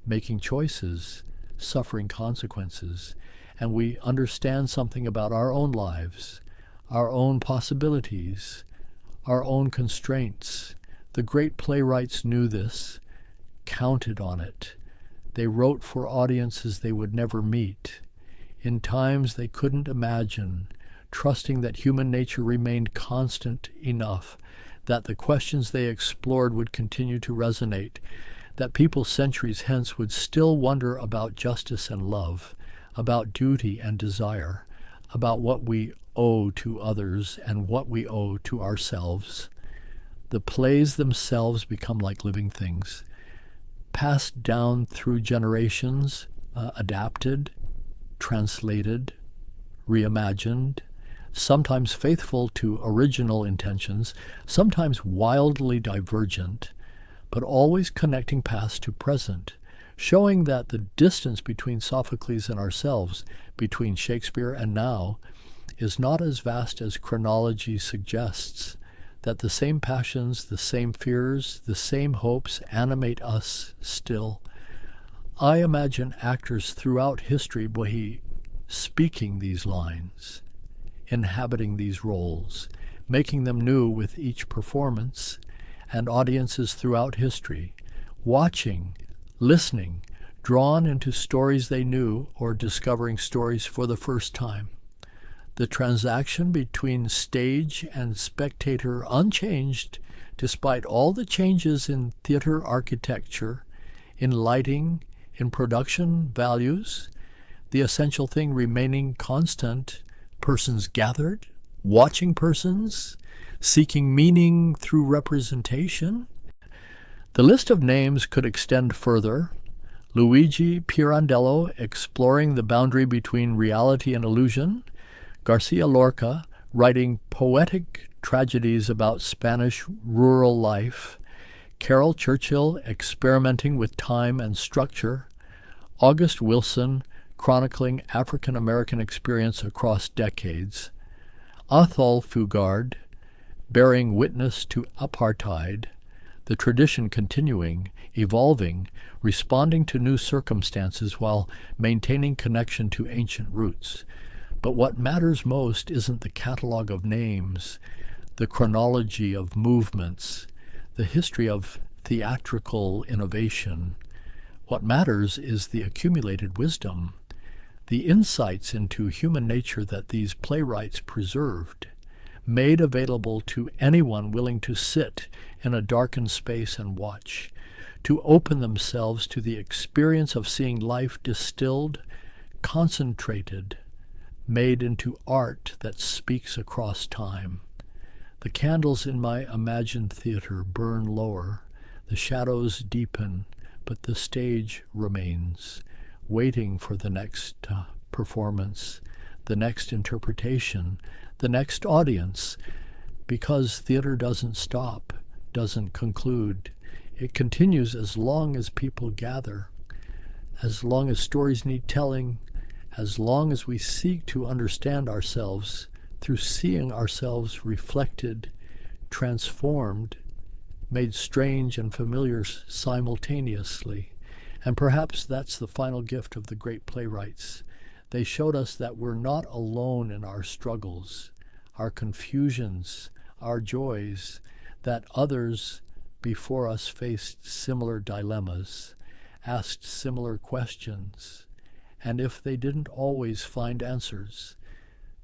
Speaker 1: making choices, suffering consequences, and we understand something about our own lives, our own possibilities, our own constraints. The great playwrights knew this, counted on it. They wrote for audiences they would never meet, in times they couldn't imagine, trusting that human nature remained constant enough, that the questions they explored would continue to resonate, that people centuries hence would still wonder about justice and love, about duty and desire, about what we owe to others and what we owe to ourselves. The plays themselves become like living things, passed down through generations, adapted, translated, reimagined, sometimes faithful to original intentions, sometimes wildly divergent, but always connecting past to present, showing that the distance between Sophocles and ourselves, between Shakespeare and now, is not as vast as chronology suggests, that the same passions, the same fears, the same hopes animate us still. I imagine actors throughout history speaking these lines, inhabiting these roles, making them new with each performance, and audiences throughout history, watching, listening, drawn into stories they knew or discovering stories for the first time. The transaction between stage and spectator unchanged Despite all the changes in theater architecture, in lighting, in production values, the essential thing remaining constant, persons gathered, watching persons, seeking meaning through representation. The list of names could extend further. Luigi Pirandello exploring the boundary between reality and illusion, Garcia Lorca writing poetic tragedies about Spanish rural life, Carol Churchill experimenting with time and structure, August Wilson chronicling African American experience across decades, Athol Fugard bearing witness to apartheid, the tradition continuing, evolving, responding to new circumstances while maintaining connection to ancient roots. But what matters most isn't the catalog of names, the chronology of movements, the history of theatrical innovation. What matters is the accumulated wisdom, the insights into human nature that these playwrights preserved, made available to anyone willing to sit in a darkened space and watch, to open themselves to the experience of seeing life distilled, concentrated, made into art that speaks across time. The candles in my imagined theater burn lower, the shadows deepen, but the stage remains, waiting for the next performance, the next interpretation, the next audience, because theater doesn't stop, doesn't conclude. It continues as long as people gather, as long as stories need telling, as long as we seek to understand ourselves through seeing ourselves reflected, transformed, made strange and familiar simultaneously. And perhaps that's the final gift of the great playwrights. They showed us that we're not alone in our struggles, our confusions, our joys, that others before us faced similar dilemmas, asked similar questions, and if they didn't always find answers,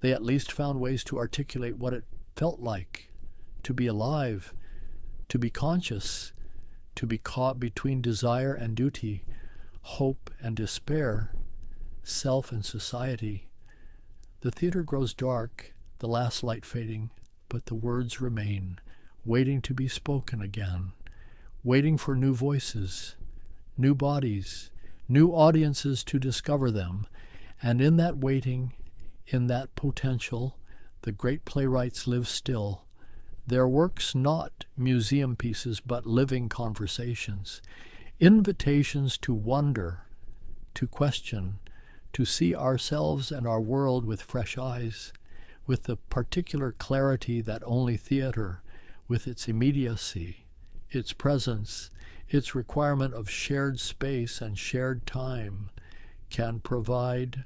Speaker 1: they at least found ways to articulate what it felt like to be alive, to be conscious, to be caught between desire and duty, hope and despair, self and society. The theater grows dark, the last light fading, but the words remain, waiting to be spoken again, waiting for new voices, new bodies, new audiences to discover them. And in that waiting, in that potential, the great playwrights live still. Their works not museum pieces, but living conversations, invitations to wonder, to question, to see ourselves and our world with fresh eyes, with the particular clarity that only theater, with its immediacy, its presence, its requirement of shared space and shared time, can provide